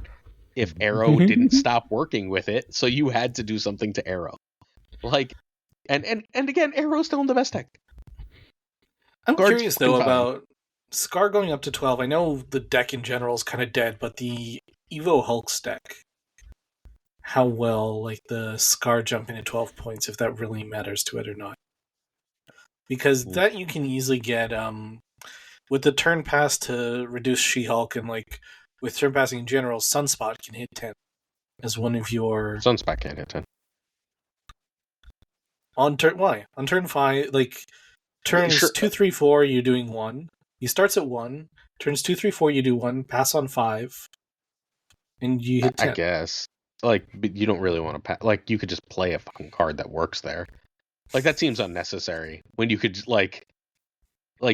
If Arrow didn't stop working with it, so you had to do something to Arrow. Like, and again, Arrow's still in the best deck. I'm Guard's curious though fucking fine. about Scar going up to 12. I know the deck in general is kind of dead, but the Evo Hulk's deck, how well like the Scar jumping to 12 points, if that really matters to it or not. Because that you can easily get with the turn pass to reduce She-Hulk, and like with turn passing in general, Sunspot can hit 10 as one of your Sunspot can't hit 10. on turn. Why on turn 5? Like turns Sure. 2, 3, 4, you're doing 1. He starts at 1. Turns 2, 3, 4, you do 1. Pass on 5, and you hit 10. I guess. Like, but you don't really want to like, you could just play a fucking card that works there. Like, that seems unnecessary when you could like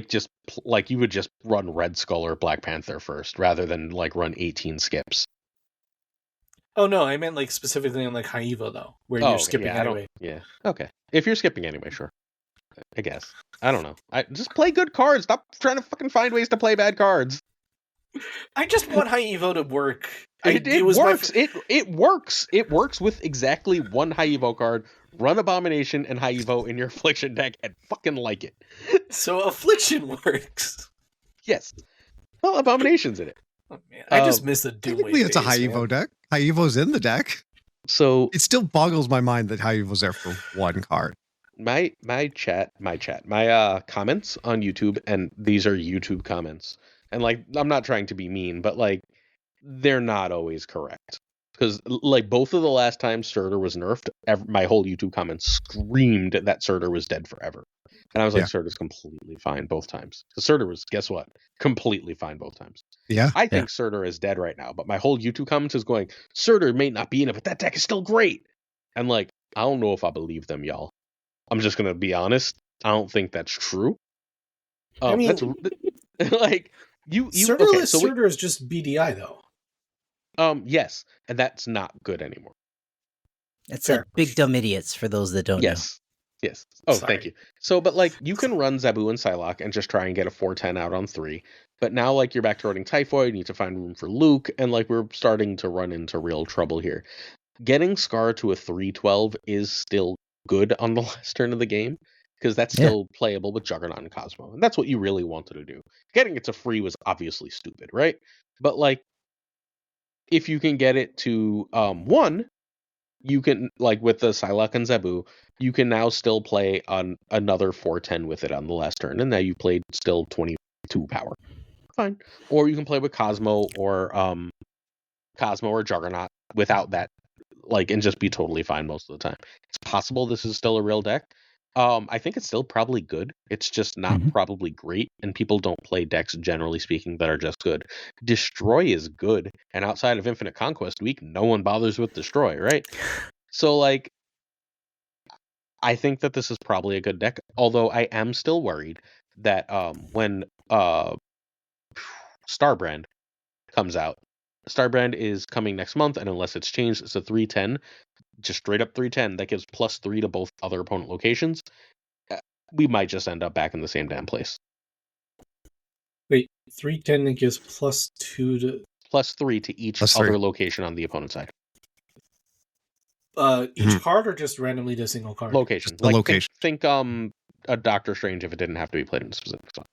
just like you would just run Red Skull or Black Panther first rather than like run 18 skips. Oh no, I meant like specifically on like High Evo though, where you're skipping anyway. Yeah. Okay. If you're skipping anyway, sure. I guess. I don't know. I just play good cards. Stop trying to fucking find ways to play bad cards. I just want High Evo to work. It works. It works. It works with exactly one High Evo card. Run Abomination and High Evo in your Affliction deck and fucking like it. So Affliction works. Yes. Well, Abomination's in it. Oh, man. I just miss the Doom Technically, Wave it's a days, High man. Evo deck. High Evo's in the deck. So It still boggles my mind that High Evo's there for one card. my comments on YouTube, and these are YouTube comments, and like I'm not trying to be mean, but like they're not always correct, because like both of the last times Surtur was nerfed, my whole YouTube comments screamed that Surtur was dead forever, and I was like, Yeah. Surtur's completely fine both times. Because Surtur was, guess what, completely fine both times. Yeah. I think Surtur is dead right now, but my whole YouTube comments is going, Surtur may not be in it, but that deck is still great. And like, I don't know if I believe them, y'all. I'm just gonna be honest. I don't think that's true. I mean, that's like you. Surturless Okay, so Surtur is just BDI though. yes, and that's not good anymore. It's Fair. like Big Dumb Idiots for those that don't know. Yes. Oh, Sorry. thank you. So, but like, you can run Zabu and Psylocke and just try and get a 4/10 out on 3. But now, like, you're back to running Typhoid. You need to find room for Luke, and like, we're starting to run into real trouble here. Getting Scar to a 3/12 is still good on the last turn of the game, because that's still playable with Juggernaut and Cosmo, and that's what you really wanted to do. Getting it to free was obviously stupid, right? But like, if you can get it to 1, you can, like with the Psylocke and Zabu, you can now still play on another 4/10 with it on the last turn, and now you played still 22 power. Fine. Or you can play with Cosmo or Juggernaut without that, like, and just be totally fine most of the time. It's possible this is still a real deck. I think it's still probably good. It's just not probably great, and people don't play decks, generally speaking, that are just good. Destroy is good, and outside of Infinite Conquest Week, no one bothers with Destroy, right? So, like, I think that this is probably a good deck, although I am still worried that when Starbrand comes out, Starbrand is coming next month, and unless it's changed, it's a 3/10, just straight up 3/10 that gives +3 to both other opponent locations. We might just end up back in the same damn place. Wait, 3/10 that gives +2 to +3 to each +3. other location on the opponent's side. each card, or just randomly to single card? Location. Just the location. Think a Doctor Strange if it didn't have to be played in a specific spot.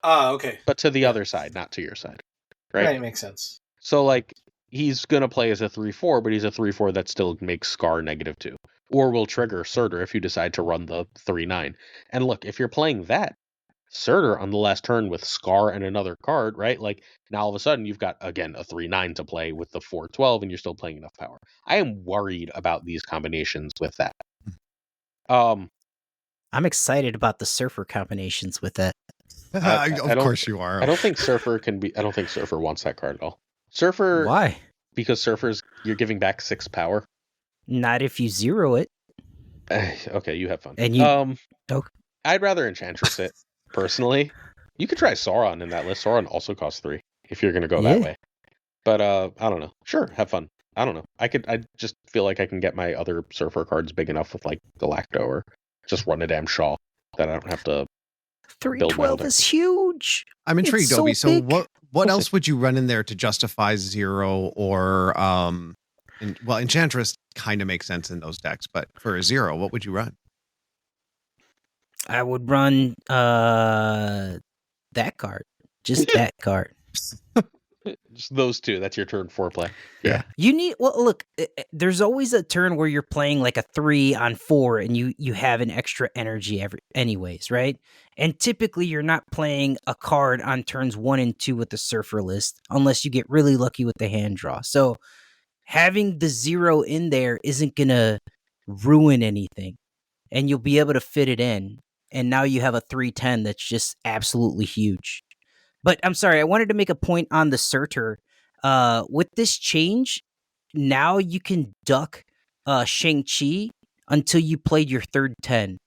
Okay. But to the other side, not to your side. Right? Right, makes sense. So, like, he's going to play as a 3/4, but he's a 3/4 that still makes Scar -2. Or will trigger Surtur if you decide to run the 3/9. And look, if you're playing that, Surtur on the last turn with Scar and another card, right? Like, now all of a sudden you've got, again, a 3/9 to play with the 4/12, and you're still playing enough power. I am worried about these combinations with that. I'm excited about the Surfer combinations with that. Of course you are. I don't think Surfer wants that card at all. Surfer, Why? because Surfer's, you're giving back 6 power. Not if you zero it. Okay, you have fun. And you okay. I'd rather Enchantress it, personally. You could try Sauron in that list. Sauron also costs 3, if you're going to go that Yeah. way. But, I don't know. Sure, have fun. I don't know. I just feel like I can get my other Surfer cards big enough with, like, Galacto, or just run a damn Shaw that I don't have to build my whole 312 deck. is huge. I'm intrigued, It's so Obi. So big. what We'll else see. would you run in there to justify 0 or well, Enchantress kind of makes sense in those decks, but for a 0, what would you run? I would run that card. Just that card. Just those two. That's your turn 4 play. Yeah. You need look, there's always a turn where you're playing like a 3 on 4 and you have an extra energy anyways, right? And typically you're not playing a card on turns 1 and 2 with the Surfer list unless you get really lucky with the hand draw. So having the 0 in there isn't going to ruin anything, and you'll be able to fit it in. And now you have a 310 that's just absolutely huge. But I'm sorry, I wanted to make a point on the Surtur. With this change, now you can duck Shang-Chi until you played your third 10.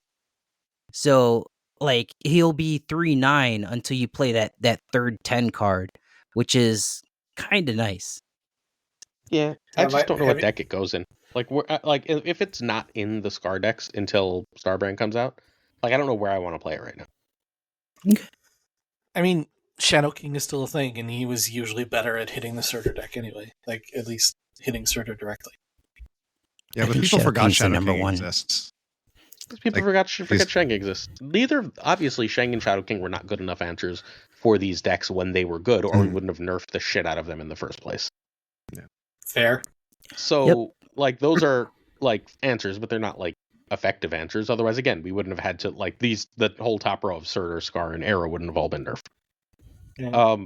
So, like, he'll be 3-9 until you play that third 10 card, which is kind of nice. Yeah, I Have just I- don't know have what you- deck it goes in. Like, if it's not in the Scar decks until Starbrand comes out, like, I don't know where I want to play it right now. I mean, Shadow King is still a thing, and he was usually better at hitting the Surtur deck anyway. Like, at least hitting Surtur directly. Yeah, I but think people Shadow forgot King's the Shadow number King one. exists. People Like, forget Shang exists. Obviously, Shang and Shadow King were not good enough answers for these decks when they were good, or we wouldn't have nerfed the shit out of them in the first place. Fair. So, like, those are, like, answers, but they're not, like, effective answers. Otherwise, again, we wouldn't have had to, like, the whole top row of Surtur, Scar, and Arrow wouldn't have all been nerfed. Yeah.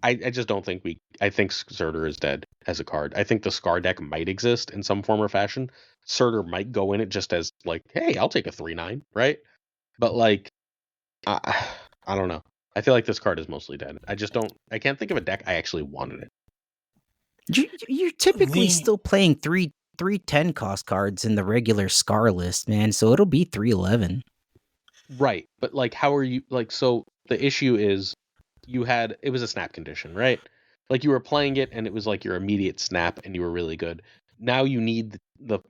I just don't think I think Surtur is dead as a card. I think the Scar deck might exist in some form or fashion. Surtur might go in it just as, like, hey, I'll take a 3/9, right? But, like, I don't know. I feel like this card is mostly dead. I can't think of a deck I actually wanted it. You're typically The- still playing 310 cost cards in the regular Scar list, man. So it'll be 311. Right, but, like, how are you, like, so the issue is it was a snap condition, right? Like, you were playing it and it was like your immediate snap and you were really good. Now you need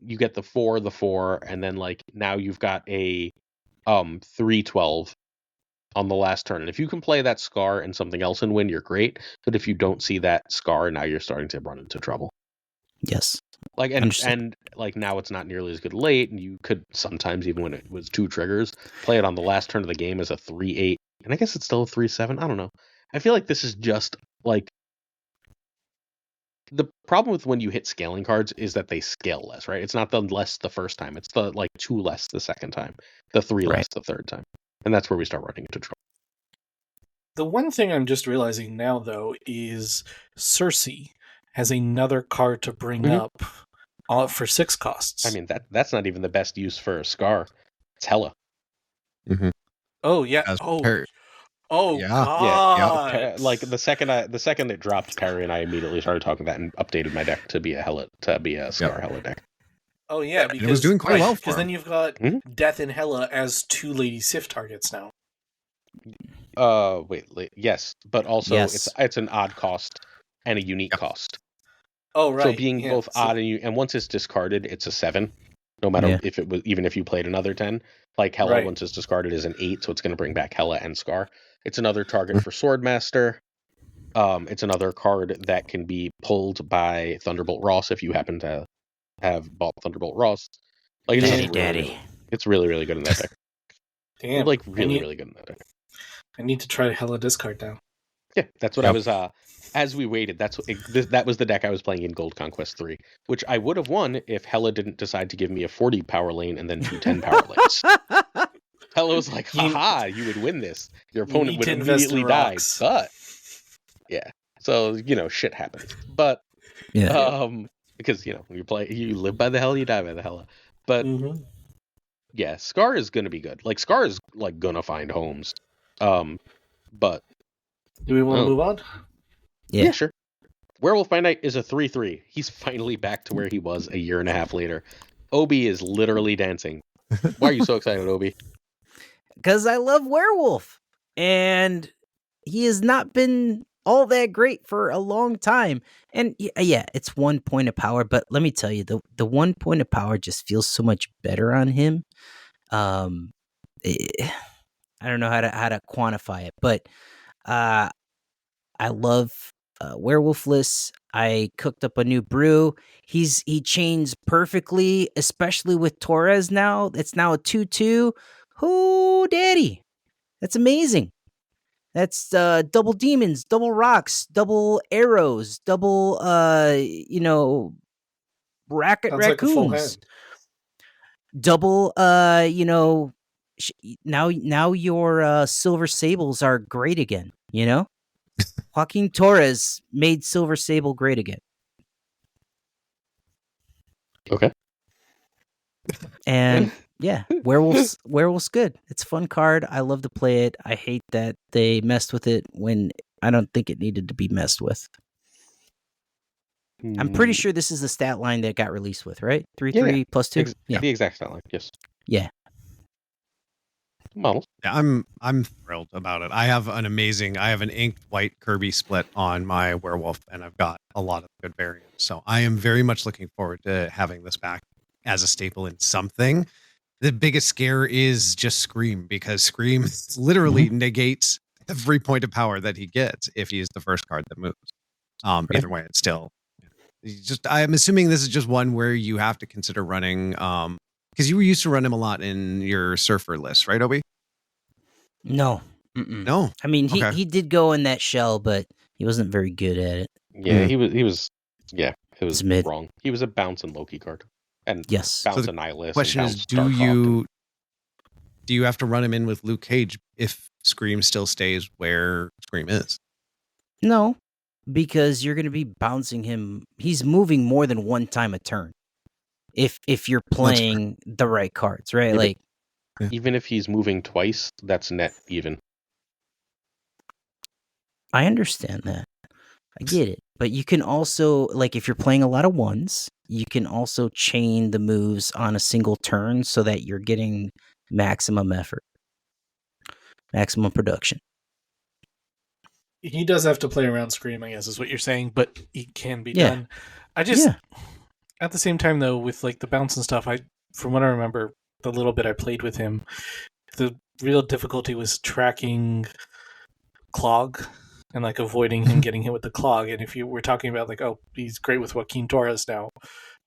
you get the 4, and then, like, now you've got a 312 on the last turn. And if you can play that Scar and something else and win, you're great. But if you don't see that Scar, now you're starting to run into trouble. Yes. Like, Understood. and like, now it's not nearly as good late, and you could sometimes, even when it was 2 triggers, play it on the last turn of the game as a 3/8, and I guess it's still a 3/7. I don't know. I feel like this is just, like, the problem with when you hit scaling cards is that they scale less, right? It's not the less the first time; it's the, like, 2 less the second time, the 3 Right. less the third time, and that's where we start running into trouble. The one thing I'm just realizing now, though, is Cersei has another card to bring Mhm. up for 6 costs. I mean, that's not even the best use for a Scar. It's Hela. oh yeah, As oh yeah. god, Like, the second it dropped Perry, and I immediately started talking that and updated my deck to be a Scar Hela deck. oh yeah, And because it was doing quite well for because then him. you've got Mhm. Death and Hela as 2 Lady Sif targets now. Yes, but also Yes. it's an odd cost and a unique cost. Oh right, So being yeah, both so- odd and once it's discarded, it's a 7. No matter Yeah. if it was, even if you played another 10, like Hela, Right. once it's discarded, is an 8, so it's going to bring back Hela and Scar. It's another target for Swordmaster. It's another card that can be pulled by Thunderbolt Ross if you happen to have bought Thunderbolt Ross. Like, it's Daddy, just daddy. it's really, really good in that deck. Damn, Like, I really, need, really good in that deck. I need to try Hela discard now. Yeah, that's what I Yep. was. As we waited, that was the deck I was playing in Gold Conquest 3, which I would have won if Hela didn't decide to give me a 40 power lane and then 2 10 power lanes. Hela was like, haha, you would win this. Your You opponent need would to invest in immediately die. rocks. But, yeah. So, shit happens. But, Yeah. because, you live by the Hela, you die by the Hela. But, Mhm. yeah, Scar is going to be good. Like, Scar is, like, going to find homes. But, Do we want to Oh. move on? yeah, sure. Werewolf by Night is a 3/3. He's finally back to where he was a year and a half later. Obi is literally dancing. Why are you so excited, Obi? Because I love Werewolf. And he has not been all that great for a long time. And yeah, it's 1 point of power, but let me tell you, the 1 point of power just feels so much better on him. I don't know how to quantify it, but I love Werewolfless. I cooked up a new brew. He chains perfectly, especially with Torres now. It's now a 2/2. Who daddy? That's amazing. That's double demons, double rocks, double arrows, double racket Sounds like a full raccoons. hand. Double now your silver sables are great again, you know? Joaquin Torres made Silver Sable great again. Okay. And yeah, Werewolf's good. It's a fun card. I love to play it. I hate that they messed with it when I don't think it needed to be messed with. I'm pretty sure this is the stat line that got released with, right? 3/3 plus 2. The exact stat line. Yes. Yeah. Models. Yeah, I'm thrilled about it. I have an inked white Kirby split on my werewolf, and I've got a lot of good variants. So I am very much looking forward to having this back as a staple in something. The biggest scare is just Scream, because Scream literally negates every point of power that he gets if he is the first card that moves. Either way, it's still I'm assuming this is just one where you have to consider running because you were used to run him a lot in your surfer list, right, Obi? No. No. I mean, he did go in that shell, but he wasn't very good at it. Yeah, he was. Yeah, it was mid. wrong. He was a bounce and Loki card, and yes, bounce so and Nihilist. Question is, do you have to run him in with Luke Cage if Scream still stays where Scream is? No, because you're going to be bouncing him. He's moving more than one time a turn. If you're playing the right cards, right? Yeah, even if he's moving twice, that's net even. I understand that. I get it. But you can also, if you're playing a lot of ones, you can also chain the moves on a single turn so that you're getting maximum effort, maximum production. He does have to play around Scream, I guess, is what you're saying, but it can be done. I just, at the same time, though, with the bounce and stuff, from what I remember, the little bit I played with him, the real difficulty was tracking Clog and avoiding him getting hit with the Clog. And if you were talking about he's great with Joaquin Torres now,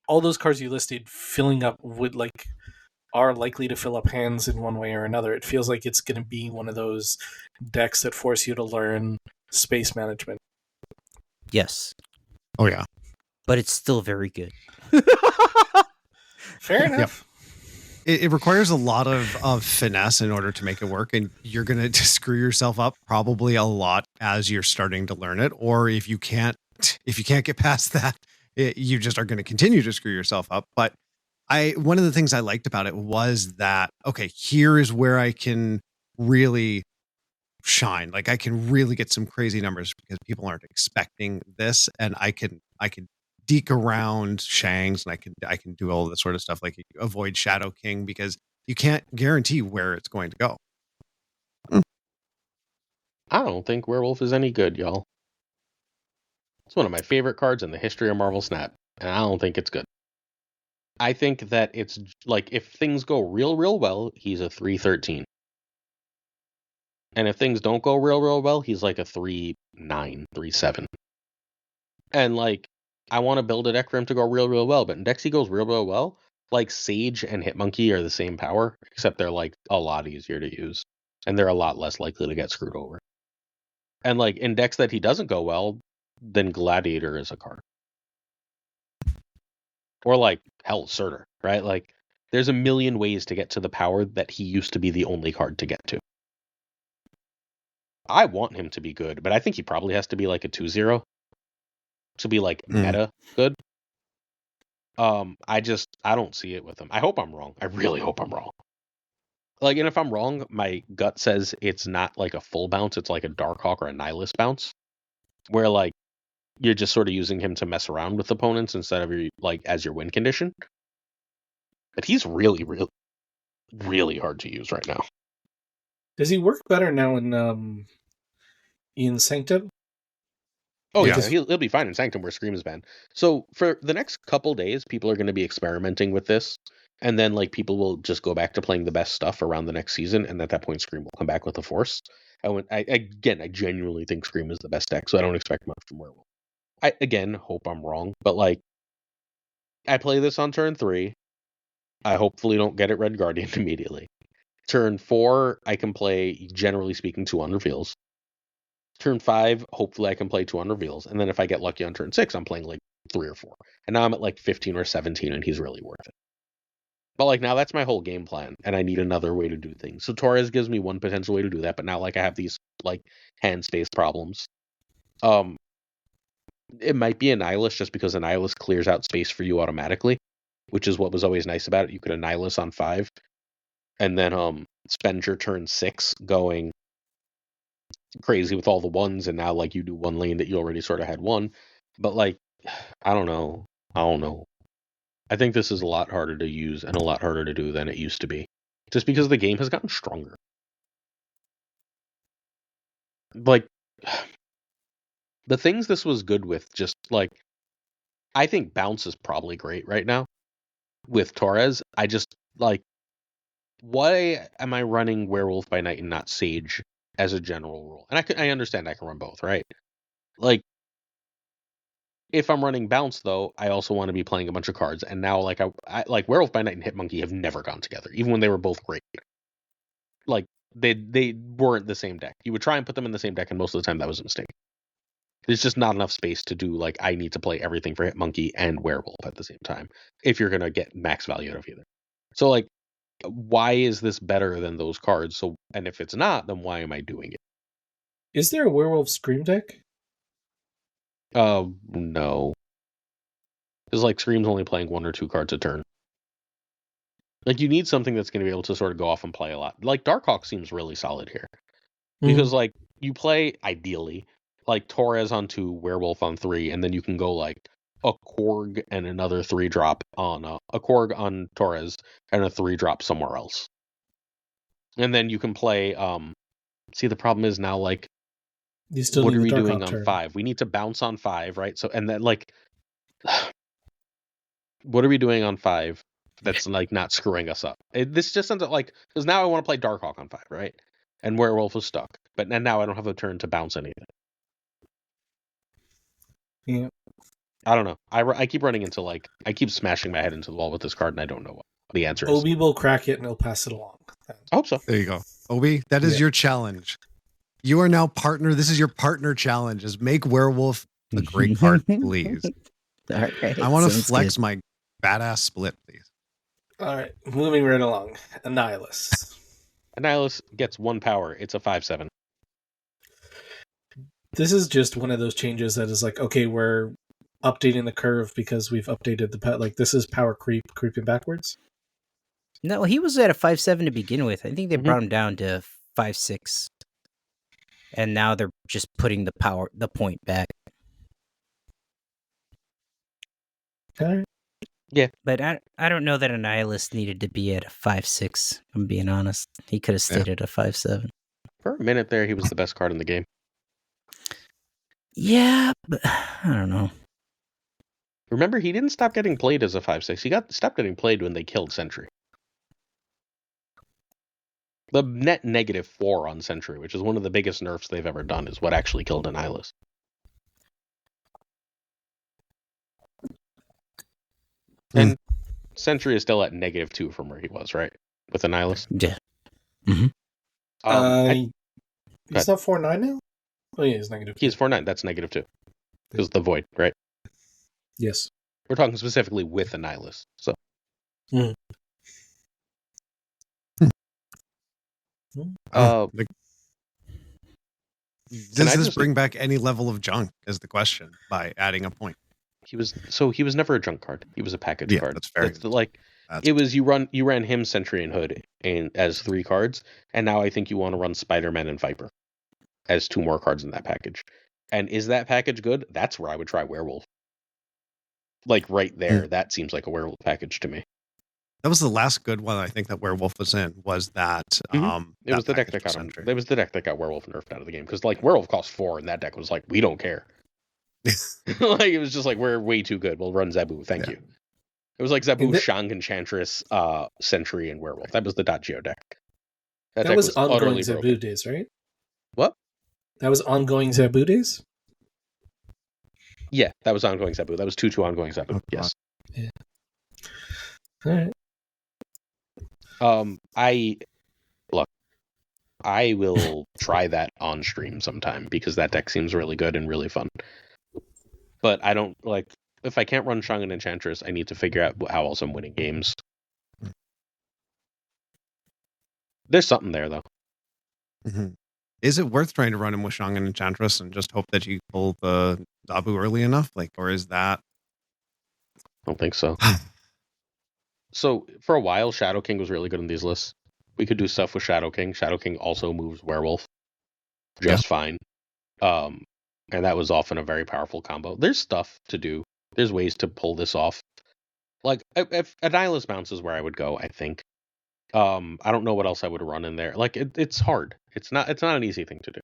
all those cards you listed filling up would are likely to fill up hands in one way or another. It feels like it's going to be one of those decks that force you to learn space management. Yes. Oh yeah. But it's still very good. Fair enough. Yep. It requires a lot of finesse in order to make it work, and you're going to screw yourself up probably a lot as you're starting to learn it. Or if you can't get past that, you just are going to continue to screw yourself up. But one of the things I liked about it was that, okay, here is where I can really shine. I can really get some crazy numbers because people aren't expecting this, and I can deke around Shangs, and I can do all this sort of stuff, avoid Shadow King, because you can't guarantee where it's going to go. I don't think Werewolf is any good, y'all. It's one of my favorite cards in the history of Marvel Snap, and I don't think it's good. I think that it's if things go real well, he's a 3/13. And if things don't go real well, he's a 3/9, 3/7. And I want to build a deck for him to go real well, but in decks he goes real well, Sage and Hitmonkey are the same power, except they're a lot easier to use, and they're a lot less likely to get screwed over. And in decks that he doesn't go well, then Gladiator is a card. Or hell, Surtur, right? There's a million ways to get to the power that he used to be the only card to get to. I want him to be good, but I think he probably has to be a 2/0 to be meta good. I don't see it with him. I hope I'm wrong. I really hope I'm wrong. And if I'm wrong, my gut says it's not a full bounce, it's a Darkhawk or a Nihilist bounce, where you're just sort of using him to mess around with opponents instead of your as your win condition. But he's really, really, really hard to use right now. Does he work better now in Sanctum? Oh Yeah. yeah, he'll be fine in Sanctum where Scream is banned. So for the next couple days, people are going to be experimenting with this, and then like people will just go back to playing the best stuff around the next season, and at that point, Scream will come back with the Force. I genuinely think Scream is the best deck, so I don't expect much from Werewolf. I again hope I'm wrong, but like I play this on turn 3. I hopefully don't get it Red Guardian immediately. Turn 4, I can play, generally speaking, 2 on reveals. Turn 5, hopefully I can play 2 on reveals. And then if I get lucky on turn 6, I'm playing like 3 or 4. And now I'm at like 15 or 17, and he's really worth it. But like now that's my whole game plan, and I need another way to do things. So Torres gives me one potential way to do that, but now like I have these like hand space problems. It might be Annihilus just because Annihilus clears out space for you automatically, which is what was always nice about it. You could Annihilus on 5, and then spend your turn 6 going crazy with all the ones, and now like you do one lane that you already sort of had won. But like, I don't know. I think this is a lot harder to use and a lot harder to do than it used to be, just because the game has gotten stronger. Like, the things this was good with, just like, I think bounce is probably great right now with Torres. I just like, why am I running Werewolf by Night and not Sage as a general rule? And I understand I can run both, right? Like, if I'm running bounce though, I also want to be playing a bunch of cards. And now like I like Werewolf by Night and Hitmonkey have never gone together, even when they were both great. Like they weren't the same deck. You would try and put them in the same deck, and most of the time that was a mistake. There's just not enough space to do like I need to play everything for Hitmonkey and Werewolf at the same time if you're gonna get max value out of either. So like, why is this better than those cards? So, and if it's not, then why am I doing it? Is there a Werewolf Scream deck? No. Because like Scream's only playing 1 or 2 cards a turn. Like you need something that's going to be able to sort of go off and play a lot. Like Darkhawk seems really solid here. Because like you play ideally like Torres on 2, Werewolf on 3, and then you can go like a Korg and another 3-drop on a Korg on Torres and a 3-drop somewhere else. And then you can play see the problem is now like what are we doing on 5? We need to bounce on 5, right? So and then like what are we doing on 5 that's like not screwing us up? This just ends up like, because now I want to play Darkhawk on 5, right? And Werewolf is stuck, but now I don't have a turn to bounce anything. Yeah, I don't know. I keep running into like I keep smashing my head into the wall with this card, and I don't know what the answer is. Obi will crack it and he'll pass it along. I hope so. There you go. Obi, that is your challenge. You are now partner. This is your partner challenge. Is make Werewolf a great card, please. All right. I want to flex my badass split, please. All right, moving right along. Annihilus. Annihilus gets 1 power. It's a 5/7. This is just one of those changes that is like, okay, we're updating the curve because we've updated the like this is power creeping backwards. No, he was at a 5/7 to begin with. I think they brought him down to 5/6. And now they're just putting the point back. All right. Yeah. But I don't know that Annihilus needed to be at a 5/6, I'm being honest. He could have stayed at a 5/7. For a minute there, he was the best card in the game. Yeah, but I don't know. Remember, he didn't stop getting played as a 5/6. He stopped getting played when they killed Sentry. The net -4 on Sentry, which is one of the biggest nerfs they've ever done, is what actually killed Annihilus. And Sentry is still at -2 from where he was, right? With Annihilus? Yeah. He's not 4/9 now? Oh, yeah, he's -2. He's 4/9. That's -2. Because the Void, right? Yes. We're talking specifically with Annihilus. So. Does this bring back any level of junk is the question by adding a point? He was never a junk card. He was a package card. That's fair. You ran him, Sentry, and Hood as 3 cards, and now I think you want to run Spider-Man and Viper as 2 more cards in that package. And is that package good? That's where I would try Werewolf. Like right there, that seems like a Werewolf package to me. That was the last good one I think that Werewolf was in. Was that It was the deck that got him. It was the deck that got Werewolf nerfed out of the game because like Werewolf cost 4, and that deck was like, we don't care. Like it was just like, we're way too good. We'll run Zabu. Thank you. It was like Zabu, Shang, Enchantress, Sentry, and Werewolf. That was the .geo deck. That deck was ongoing utterly Zabu broken. days, right? What? That was ongoing Zabu days? Yeah, that was ongoing Zabu. That was 2/2 ongoing Zabu. Yes. Yeah. All right. I will try that on stream sometime because that deck seems really good and really fun. But I don't like, if I can't run Shang and Enchantress, I need to figure out how else I'm winning games. There's something there though. Mm-hmm. Is it worth trying to run him with Shang and Enchantress and just hope that you pull the Zabu early enough? Like, or is that? I don't think so. So for a while, Shadow King was really good in these lists. We could do stuff with Shadow King. Shadow King also moves Werewolf just fine. And that was often a very powerful combo. There's stuff to do. There's ways to pull this off. Like, if Annihilus Bounce is where I would go, I think. I don't know what else I would run in there. Like, it's hard. It's not an easy thing to do.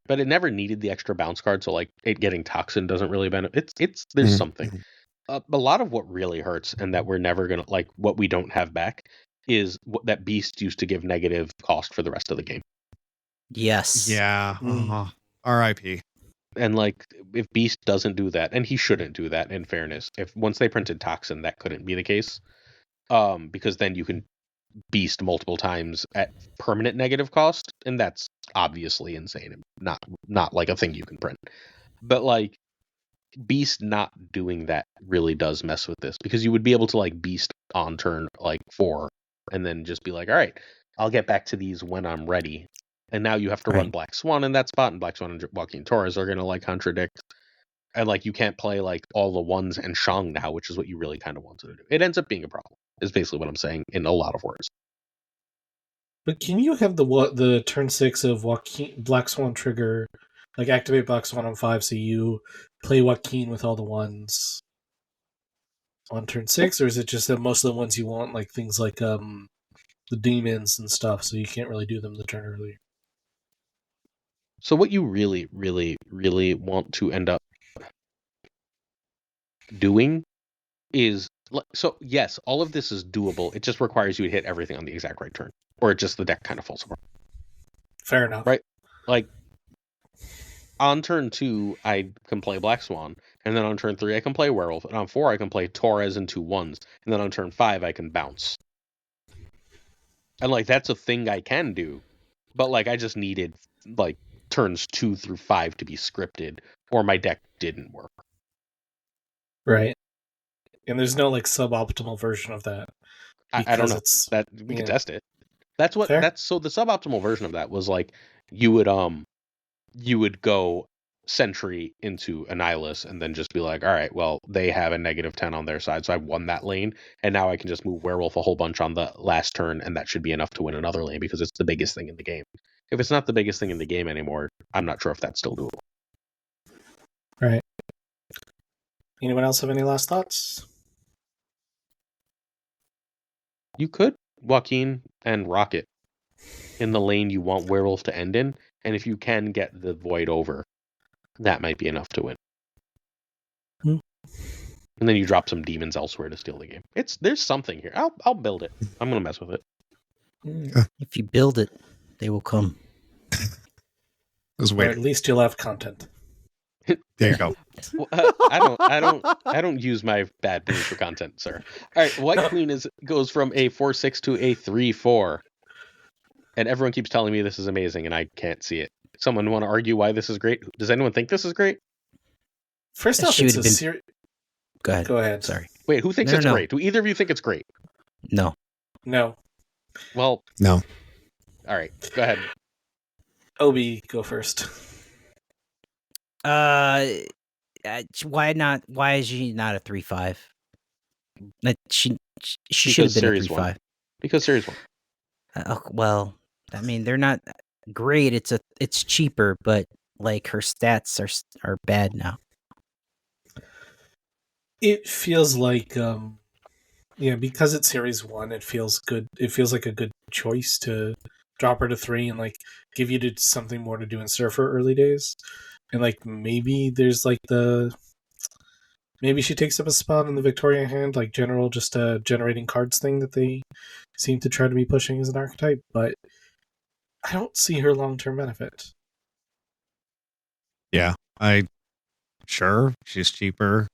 But it never needed the extra bounce card, so like it getting Toxin doesn't really benefit. There's something. A lot of what really hurts, and that we're never gonna like, what we don't have back, is that Beast used to give negative cost for the rest of the game. Yes. Yeah. R.I.P. And like, if Beast doesn't do that, and he shouldn't do that, in fairness, if once they printed Toxin, that couldn't be the case, because then you can Beast multiple times at permanent negative cost, and that's obviously insane and not like a thing you can print. But like, Beast not doing that really does mess with this, because you would be able to like Beast on turn like 4 and then just be like, all right, I'll get back to these when I'm ready. And now you have to run Black Swan in that spot, and Black Swan and Joaquin Torres are going to like contradict. And like, you can't play like all the ones and Shang now, which is what you really kind of wanted to do. It ends up being a problem, is basically what I'm saying in a lot of words. But can you have the turn 6 of Black Swan trigger, like activate Black Swan on 5, so you play Joaquin with all the ones on turn 6, or is it just that most of the ones you want, like things like the demons and stuff, so you can't really do them the turn earlier? So what you really, really, really want to end up doing is, so yes, all of this is doable. It just requires you to hit everything on the exact right turn, or just the deck kind of falls apart. Fair enough. Right? Like, on turn 2, I can play Black Swan, and then on turn 3, I can play Werewolf, and on 4, I can play Torres and 2 1s, and then on turn 5, I can bounce. And like, that's a thing I can do, but like, I just needed like turns 2 through 5 to be scripted, or my deck didn't work. Right. And there's no like suboptimal version of that. I don't know. That we can test it. So the suboptimal version of that was like, you would go Sentry into Annihilus and then just be like, all right, well, they have a -10 on their side, so I won that lane, and now I can just move Werewolf a whole bunch on the last turn, and that should be enough to win another lane, because it's the biggest thing in the game. If it's not the biggest thing in the game anymore, I'm not sure if that's still doable. Right. Anyone else have any last thoughts? You could Joaquin and Rocket in the lane you want Werewolf to end in, and if you can get the Void over, that might be enough to win. And then you drop some demons elsewhere to steal the game. There's something here. I'll build it. I'm gonna mess with it. If you build it, they will come. Or at least you'll have content. There you go. Well, I don't use my bad news for content, sir. All right, White Queen goes from a 4/6 to a 3/4, and everyone keeps telling me this is amazing, and I can't see it. Someone want to argue why this is great? Does anyone think this is great? First off, it's a series. Go ahead. Sorry. Wait, who thinks it's great? Do either of you think it's great? No. Well, no. All right, go ahead. Obi, go first. Why not? Why is she not a 3/5? She should have been a 3/5. Because Series 1. Well, I mean, they're not great. It's cheaper, but like, her stats are bad now. It feels like Yeah, because it's Series 1, it feels good. It feels like a good choice to drop her to 3 and like give you something more to do in Surfer early days. And like maybe there's like maybe she takes up a spot in the Victoria hand, like general just generating cards thing that they seem to try to be pushing as an archetype, but I don't see her long-term benefit. Yeah, sure, she's cheaper.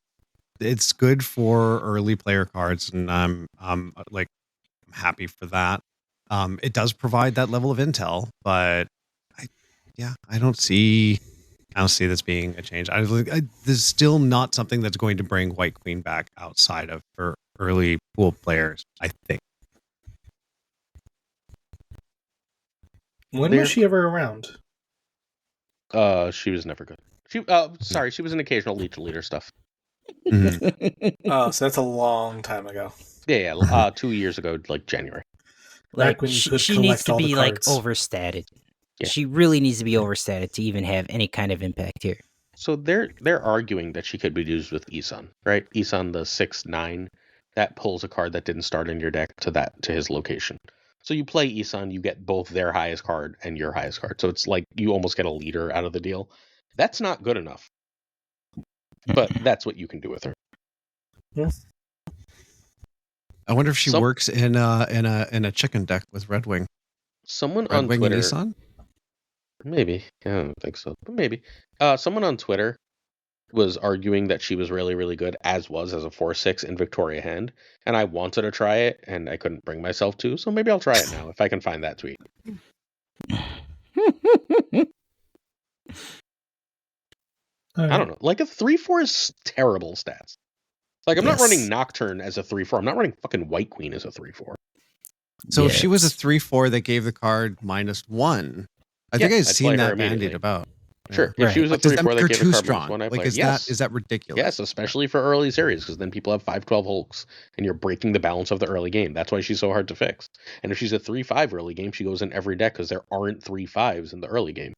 It's good for early player cards, and I'm like happy for that. It does provide that level of intel, but I don't see this being a change. There's still not something that's going to bring White Queen back outside of her early pool players, I think. When was she ever around? She was never good. She was an occasional leader stuff. Oh, so that's a long time ago. Yeah. 2 years ago, like January. Like when you she needs to be like overstated. Yeah. She really needs to be overstated to even have any kind of impact here. So they're arguing that she could be used with Isan, right? Isan the 6/9 that pulls a card that didn't start in your deck to his location. So you play Isan, you get both their highest card and your highest card. So it's like you almost get a leader out of the deal. That's not good enough. But that's what you can do with her. Yes. I wonder if she works in a chicken deck with Red Wing. Someone Red on Wing Twitter. And Isan? Maybe. I don't think so. But maybe. Someone on Twitter was arguing that she was really, really good, as a 4/6 in Victoria hand. And I wanted to try it, and I couldn't bring myself to. So maybe I'll try it now if I can find that tweet. I don't know. Like a 3/4 is terrible stats. Like I'm not running Nocturne as a 3/4. I'm not running fucking White Queen as a 3/4. So if she was a 3/4 that gave the card -1, I think I've seen that bandied about. Sure. If she was a 3/4 that gave the card strong. -1, I like play. Is that ridiculous? Yes, especially for early series, because then people have 5/12 Hulks, and you're breaking the balance of the early game. That's why she's so hard to fix. And if she's a 3/5 early game, she goes in every deck because there aren't 3/5s in the early game.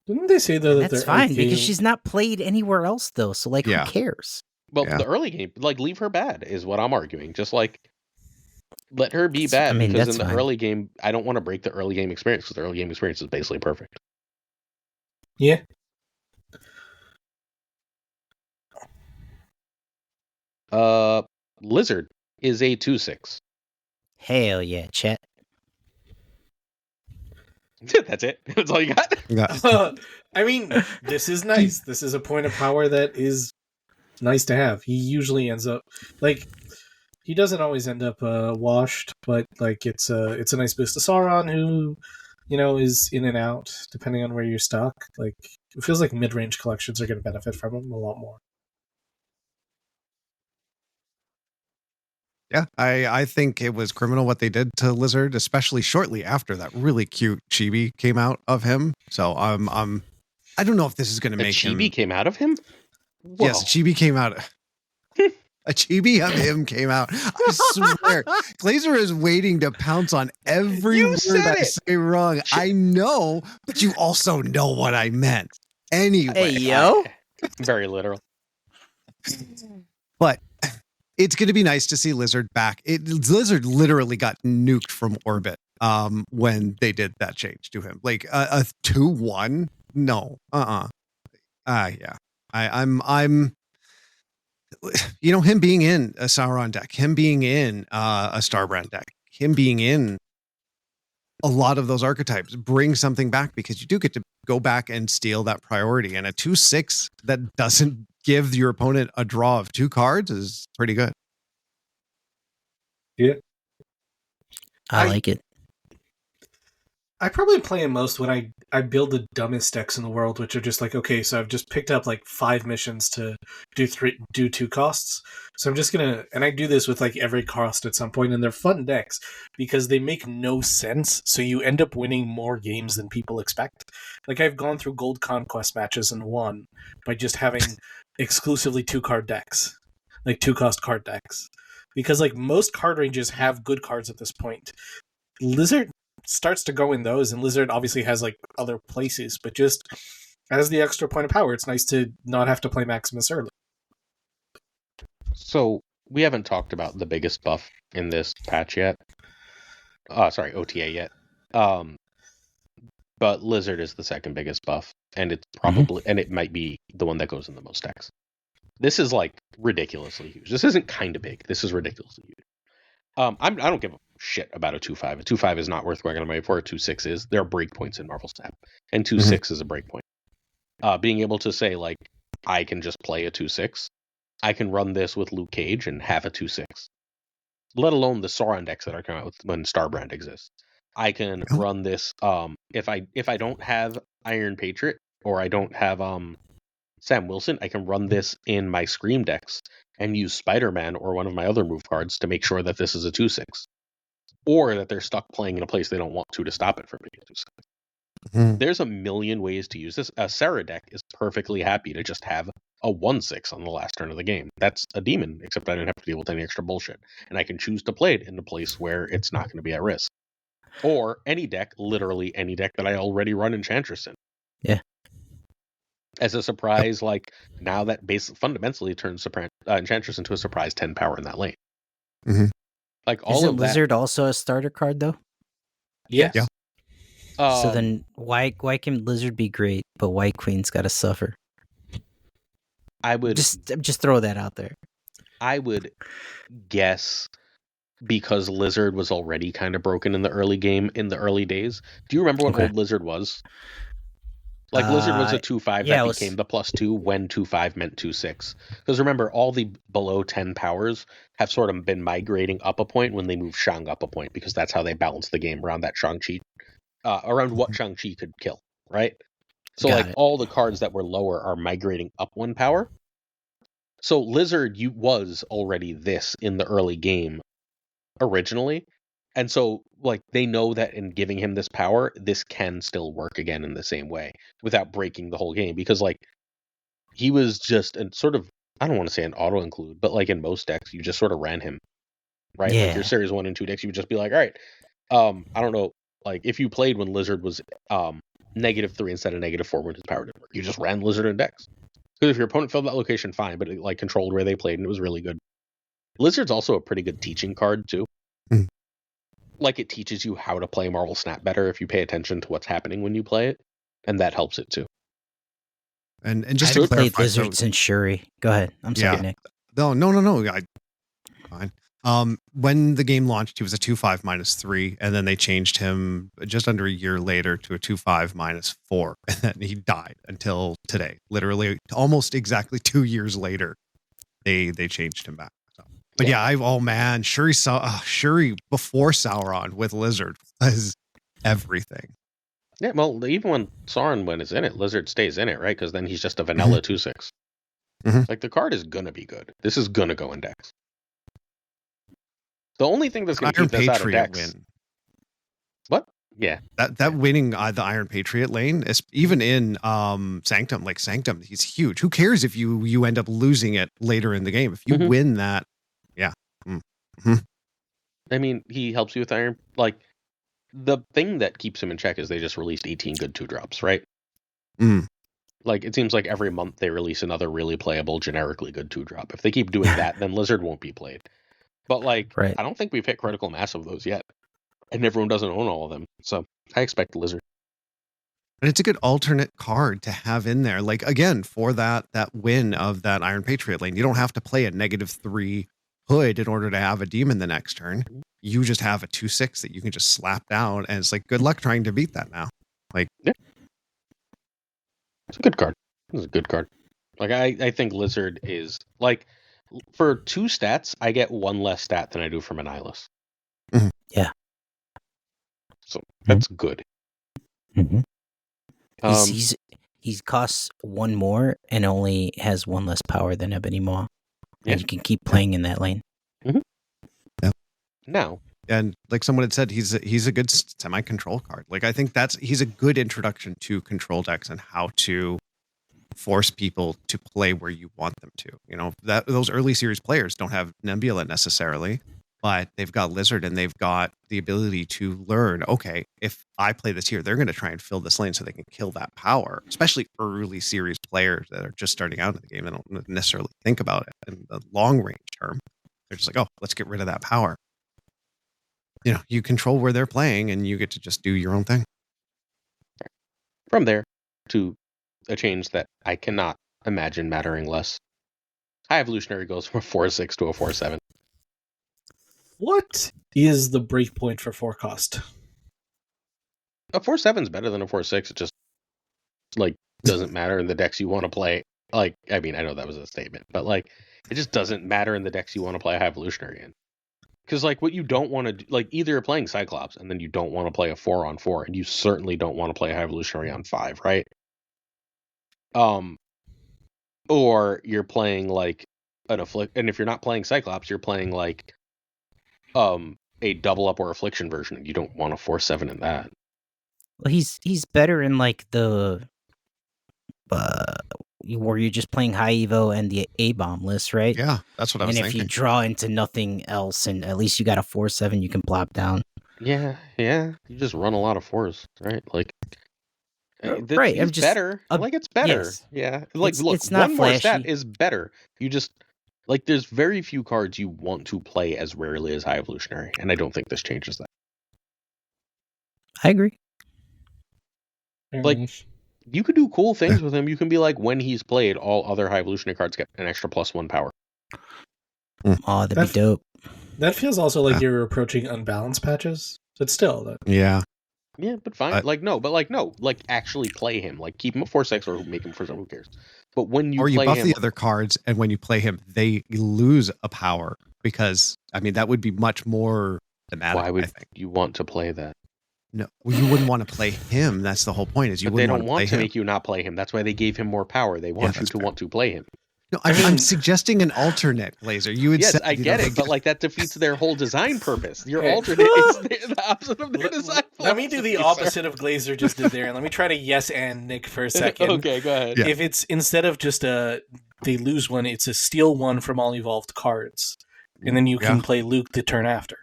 Didn't they say though that's fine because she's not played anywhere else though? So like, who cares? Well, the early game, like leave her bad is what I'm arguing. Just like let her be bad because in the early game, I don't want to break the early game experience because the early game experience is basically perfect. Yeah. Lizard is a 2/6. Hell yeah, chat. That's it. That's all you got? I mean, this is nice. This is a point of power that is nice to have. He usually ends up he doesn't always end up washed, but like it's a nice boost to Sauron, who is in and out depending on where you're stuck. Like it feels like mid-range collections are going to benefit from him a lot more. Yeah, I think it was criminal what they did to Lizard, especially shortly after that really cute chibi came out of him. So I don't know if this is going to make chibi came out of him. Whoa. Yes, a chibi came out. A chibi of him came out. I swear, Glazer is waiting to pounce on every word I say wrong. I know, but you also know what I meant. Anyway, hey yo, very literal. But it's going to be nice to see Lizard back. Lizard literally got nuked from orbit when they did that change to him. Like a 2/1? No. Yeah. I'm him being in a Sauron deck, him being in a Starbrand deck, him being in a lot of those archetypes bring something back because you do get to go back and steal that priority. And a 2/6 that doesn't give your opponent a draw of 2 cards is pretty good. Yeah. I like it. I probably play him most when I build the dumbest decks in the world, which are just like, okay, so I've just picked up like 5 missions to do 2 costs. So I'm just gonna, and I do this with like every cost at some point, and they're fun decks because they make no sense. So you end up winning more games than people expect. Like I've gone through Gold Conquest matches and won by just having exclusively 2-card decks, like 2-cost card decks, because like most card ranges have good cards at this point. Lizard starts to go in those, and Lizard obviously has like other places, but just as the extra point of power, it's nice to not have to play Maximus early. So we haven't talked about the biggest buff in this patch yet. Sorry, OTA yet. But Lizard is the second biggest buff, and it's probably and it might be the one that goes in the most decks. This is like ridiculously huge. This isn't kind of big. This is ridiculously huge. I don't give a shit about a 2/5. A 2/5 is not worth going on my for. A 2/6 is. There are breakpoints in Marvel Snap, and 2/6 is a breakpoint. Being able to say like I can just play a 2/6, I can run this with Luke Cage and have a 2/6. Let alone the Sauron decks that are coming out with when Starbrand exists. I can run this if I don't have Iron Patriot or I don't have Sam Wilson, I can run this in my Scream decks and use Spider-Man or one of my other move cards to make sure that this is a 2/6. Or that they're stuck playing in a place they don't want to stop it from being a 2/6. There's a million ways to use this. A Sarah deck is perfectly happy to just have a 1/6 on the last turn of the game. That's a demon, except I don't have to deal with any extra bullshit. And I can choose to play it in a place where it's not going to be at risk. Or any deck, literally any deck that I already run Enchantress in. Yeah. As a surprise, like now that fundamentally turns Enchantress into a surprise 10 power in that lane. Like all Isn't of that. Lizard also a starter card though? Yes. Yeah. So then why can Lizard be great, but White Queen's got to suffer? I would just throw that out there. I would guess because Lizard was already kind of broken in the early game in the early days. Do you remember what old Lizard was? Like Lizard was a 2/5 that became the +2 when 2/5 meant 2/6. Because remember, all the below 10 powers have sort of been migrating up a point when they move Shang up a point, because that's how they balance the game around that Shang-Chi, around what Shang-Chi could kill, right? So all the cards that were lower are migrating up 1 power. So Lizard was already this in the early game originally. And so, like, they know that in giving him this power, this can still work again in the same way without breaking the whole game. Because, like, he was just a sort of, I don't want to say an auto-include, but, like, in most decks, you just sort of ran him, right? Yeah. Like, your Series 1 and 2 decks, you would just be like, all right, I don't know, like, if you played when Lizard was -3 instead of -4 when his power didn't work, you just ran Lizard in decks. Because if your opponent filled that location, fine, but it, like, controlled where they played, and it was really good. Lizard's also a pretty good teaching card, too. Like, it teaches you how to play Marvel Snap better if you pay attention to what's happening when you play it, and that helps it too. And just I to clarify, played Lizard since Shuri. Go ahead. I'm sorry, Nick. No. Fine. When the game launched, he was a 2/5 -3, and then they changed him just under a year later to a 2/5 -4, and then he died until today. Literally, almost exactly 2 years later, they changed him back. So. But Shuri before Sauron with Lizard was everything. Yeah, well, even when Sauron is in it, Lizard stays in it, right? Because then he's just a vanilla 2/6. Like, the card is gonna be good. This is gonna go in decks. The only thing that's gonna keep this out of decks. Win. What? Yeah, that winning the Iron Patriot lane, is even in Sanctum, like Sanctum, he's huge. Who cares if you end up losing it later in the game? If you win that, yeah. I mean, he helps you with Iron. Like, the thing that keeps him in check is they just released 18 good 2-drops, right? Like, it seems like every month they release another really playable, generically good 2-drop. If they keep doing that, then Lizard won't be played. But, like, I don't think we've hit critical mass of those yet. And everyone doesn't own all of them. So, I expect Lizard. And it's a good alternate card to have in there. Like, again, for that win of that Iron Patriot lane, you don't have to play a -3 Hood in order to have a demon the next turn. You just have a 2/6 that you can just slap down, and it's like, good luck trying to beat that now. Like, yeah. It's a good card. It's a good card. Like, I think Lizard is, like, for 2 stats, I get 1 less stat than I do from an Nihilus. Yeah. So, that's good. He costs 1 more and only has 1 less power than Ebony Maw. And you can keep playing in that lane. Yeah. Now. And like someone had said, he's a good semi-control card. Like, I think he's a good introduction to control decks and how to force people to play where you want them to. You know, that those early series players don't have Nebula necessarily, but they've got Lizard and they've got the ability to learn, okay, if I play this here, they're going to try and fill this lane so they can kill that power, especially early series players that are just starting out in the game and don't necessarily think about it in the long range term. They're just like, oh, let's get rid of that power. You know, you control where they're playing and you get to just do your own thing. From there to a change that I cannot imagine mattering less. High Evolutionary goes from a 4-6 to a 4-7. What is the break point for 4 cost? A 4-7 is better than a 4-6. It just, like, doesn't matter in the decks you want to play. Like, I mean, I know that was a statement, but, like, it just doesn't matter in the decks you want to play High Evolutionary in. Because, like, what you don't want to do, like, either you're playing Cyclops and then you don't want to play a 4-on-4, and you certainly don't want to play High Evolutionary on 5, right? Or you're playing, like, an Afflict, and if you're not playing Cyclops, you're playing, like, a double up or Affliction version, and you don't want a 4-7 in that. Well, he's better in like the where you're just playing high evo and the A bomb list, right? Yeah, that's what I was and if thinking. you draw into nothing else, and at least you got a 4-7 you can plop down. Yeah. You just run a lot of 4s, right? Like, right, it's just better. Like, it's better. yes. Yeah. Like, look, it's not one more stat flashy. is better. You just, like, there's very few cards you want to play as rarely as High Evolutionary, and I don't think this changes that. I agree. Like, you could do cool things with him. You can be like, when he's played, all other High Evolutionary cards get an extra +1 power. Oh, that'd be dope. That feels also like you're approaching unbalanced patches, but still. Yeah. Yeah, but fine. No. Like, actually play him. Like, keep him at 4-6 or make him 4-7. Who cares? But when you or you play buff him, the other cards, and when you play him, they lose a power, because I mean that would be much more thematic. why would I think. you want to play that? No, well, you wouldn't want to play him. That's the whole point. Is you But they wouldn't don't want want to to make you not play him. That's why they gave him more power. They want you that's to fair. want to play him. No, I'm suggesting an alternate Glazer. You would Yes, say, I get it, but like that defeats their whole design purpose. Your alternate is the opposite of their design. Let me do the opposite of Glazer just did there, and let me try to yes and Nick for a second. Okay, go ahead. Yeah. If it's instead of just they lose one, it's a steal one from all evolved cards, and then you can play Luke the turn after.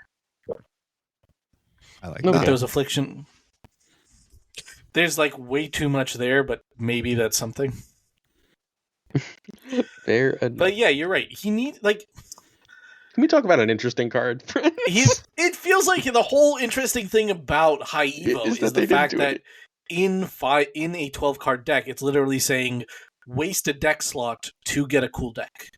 I like With that. those affliction. There's like way too much there, but maybe that's something. But yeah, you're right. He needs like. Can we talk about an interesting card? It feels like the whole interesting thing about High Evo is the fact that in a 12 card deck, it's literally saying waste a deck slot to get a cool deck.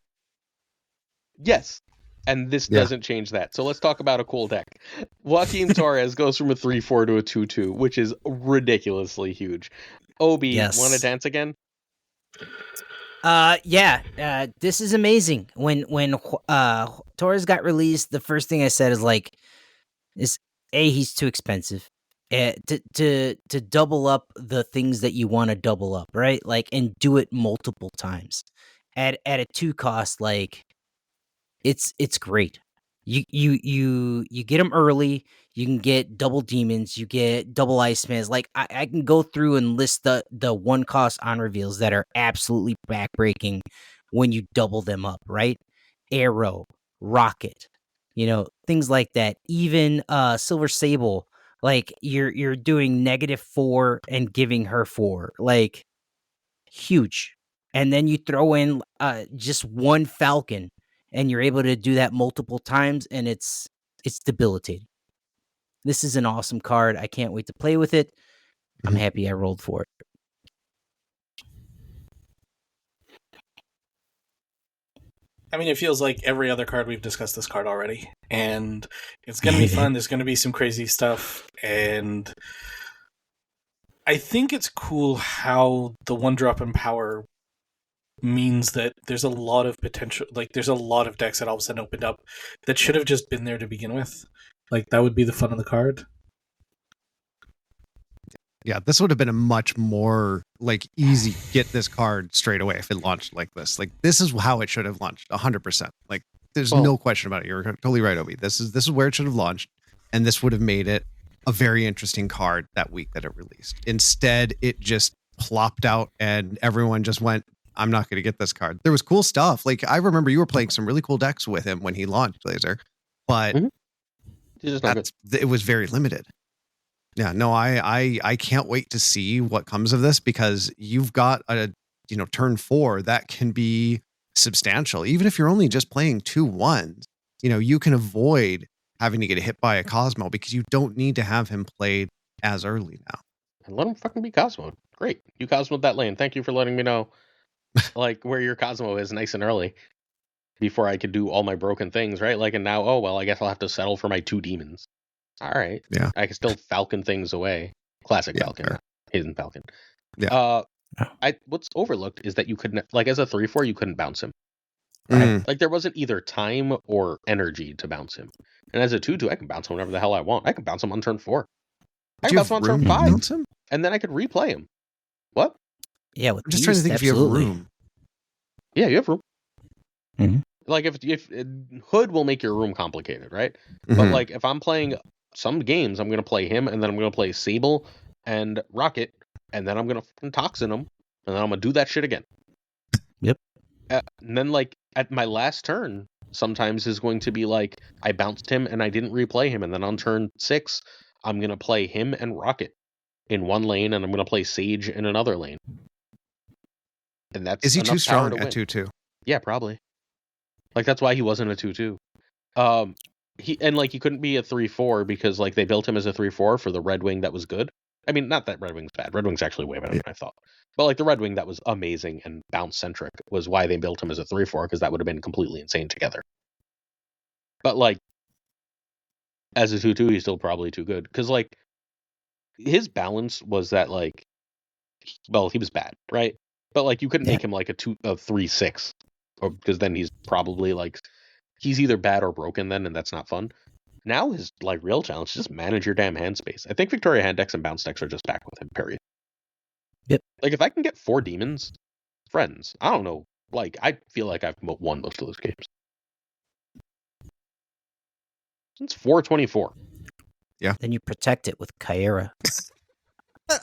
Yes. And this doesn't change that. So let's talk about a cool deck. Joaquin Torres goes from a 3-4 to a 2-2, which is ridiculously huge. Obi, want to dance again? This is amazing. When Torres got released, the first thing I said is he's too expensive. To double up the things that you want to double up, right? Like, and do it multiple times at a 2 cost. Like, it's great. You get them early. You can get double demons. You get double Icemans. Like, I can go through and list the 1 cost on reveals that are absolutely backbreaking when you double them up, right? Arrow, Rocket, things like that. Even Silver Sable, like you're doing -4 and giving her 4, like huge. And then you throw in just 1 Falcon, and you're able to do that multiple times, and it's debilitating. This is an awesome card. I can't wait to play with it. I'm happy I rolled for it. I mean, it feels like every other card we've discussed this card already, and it's going to be fun. There's going to be some crazy stuff, and I think it's cool how the 1-drop in power means that there's a lot of potential. Like, there's a lot of decks that all of a sudden opened up that should have just been there to begin with. Like, that would be the fun of the card. Yeah, this would have been a much more easy get this card straight away if it launched like this. Like, this is how it should have launched 100%. Like, there's no question about it. You're totally right, Obi. This is where it should have launched, and this would have made it a very interesting card that week that it released. Instead, it just plopped out and everyone just went, I'm not going to get this card. There was cool stuff. Like, I remember you were playing some really cool decks with him when he launched Glazer, but it was very limited. Yeah, no, I can't wait to see what comes of this, because you've got a turn 4 that can be substantial, even if you're only just playing 2 1s. you can avoid having to get hit by a Cosmo because you don't need to have him played as early now. And let him fucking be Cosmo. Great. You Cosmoed that lane. Thank you for letting me know like where your Cosmo is nice and early before I could do all my broken things, right? Like, and now, oh, well, I guess I'll have to settle for my 2 demons. All right. Yeah. I can still Falcon things away. Classic Falcon, fair. not Hidden Falcon. Yeah. What's overlooked is that you couldn't, like, as a 3/4, you couldn't bounce him. Mm. Like, there wasn't either time or energy to bounce him. And as a 2/2, I can bounce him whenever the hell I want. I can bounce him on turn 4. I Do can you bounce have him on turn room to 5. bounce him? And then I could replay him. What? Yeah, with I'm just trying to think if you have room. Yeah, you have room. Mhm. Like, if Hood will make your room complicated, right? But, Mhm. like, if I'm playing some games, I'm going to play him, and then I'm going to play Sable and Rocket, and then I'm going to fucking Toxin him, and then I'm going to do that shit again. Yep. And then, like, at my last turn, sometimes is going to be like, I bounced him, and I didn't replay him, and then on turn 6, I'm going to play him and Rocket in one lane, and I'm going to play Sage in another lane. And that's Is he enough too strong power to at win. 2/2? Yeah, probably. Like, that's why he wasn't a 2/2. He couldn't be a 3/4 because, like, they built him as a 3/4 for the Red Wing that was good. I mean, not that Red Wing's bad. Red Wing's actually way better than I thought. But, like, the Red Wing that was amazing and bounce-centric was why they built him as a 3/4, because that would have been completely insane together. But, like, as a 2/2, he's still probably too good. Because, like, his balance was that, like, well, he was bad, right? But, like, you couldn't make him, like, a 3/6. Or because then he's probably, like, he's either bad or broken then, and that's not fun. Now his, like, real challenge is just manage your damn hand space. I think Victoria hand decks and bounce decks are just back with him, period. Yep. Like, if I can get 4 demons, friends, I don't know. Like, I feel like I've won most of those games. It's 4/24. Yeah. Then you protect it with Kyera.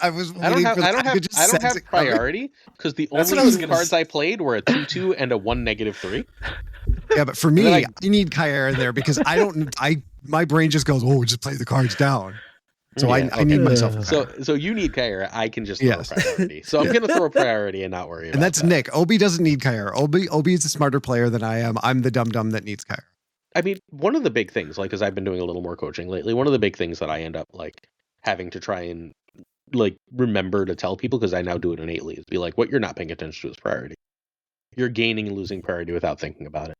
I was I don't waiting have for that. could just sense have it coming. priority because the That's only what I was 2 gonna cards I played were a 2/2 and a 1 -3. Yeah, but for then me, I- I need Kyera in there because my brain just goes, oh, just play the cards down. So Yeah, I need myself a So Kyera. you need Kyra. I can just throw Yes. a priority. So I'm gonna throw a priority and not worry about And that's that. Nick. Obi doesn't need Kyera. Obi is a smarter player than I am. I'm the dum-dum that needs Kyera. I mean, one of the big things, like, because I've been doing a little more coaching lately, one of the big things that I end up, like, having to try and, like, remember to tell people, because I now do it innately, is be like, what you're not paying attention to is priority. You're gaining and losing priority without thinking about it.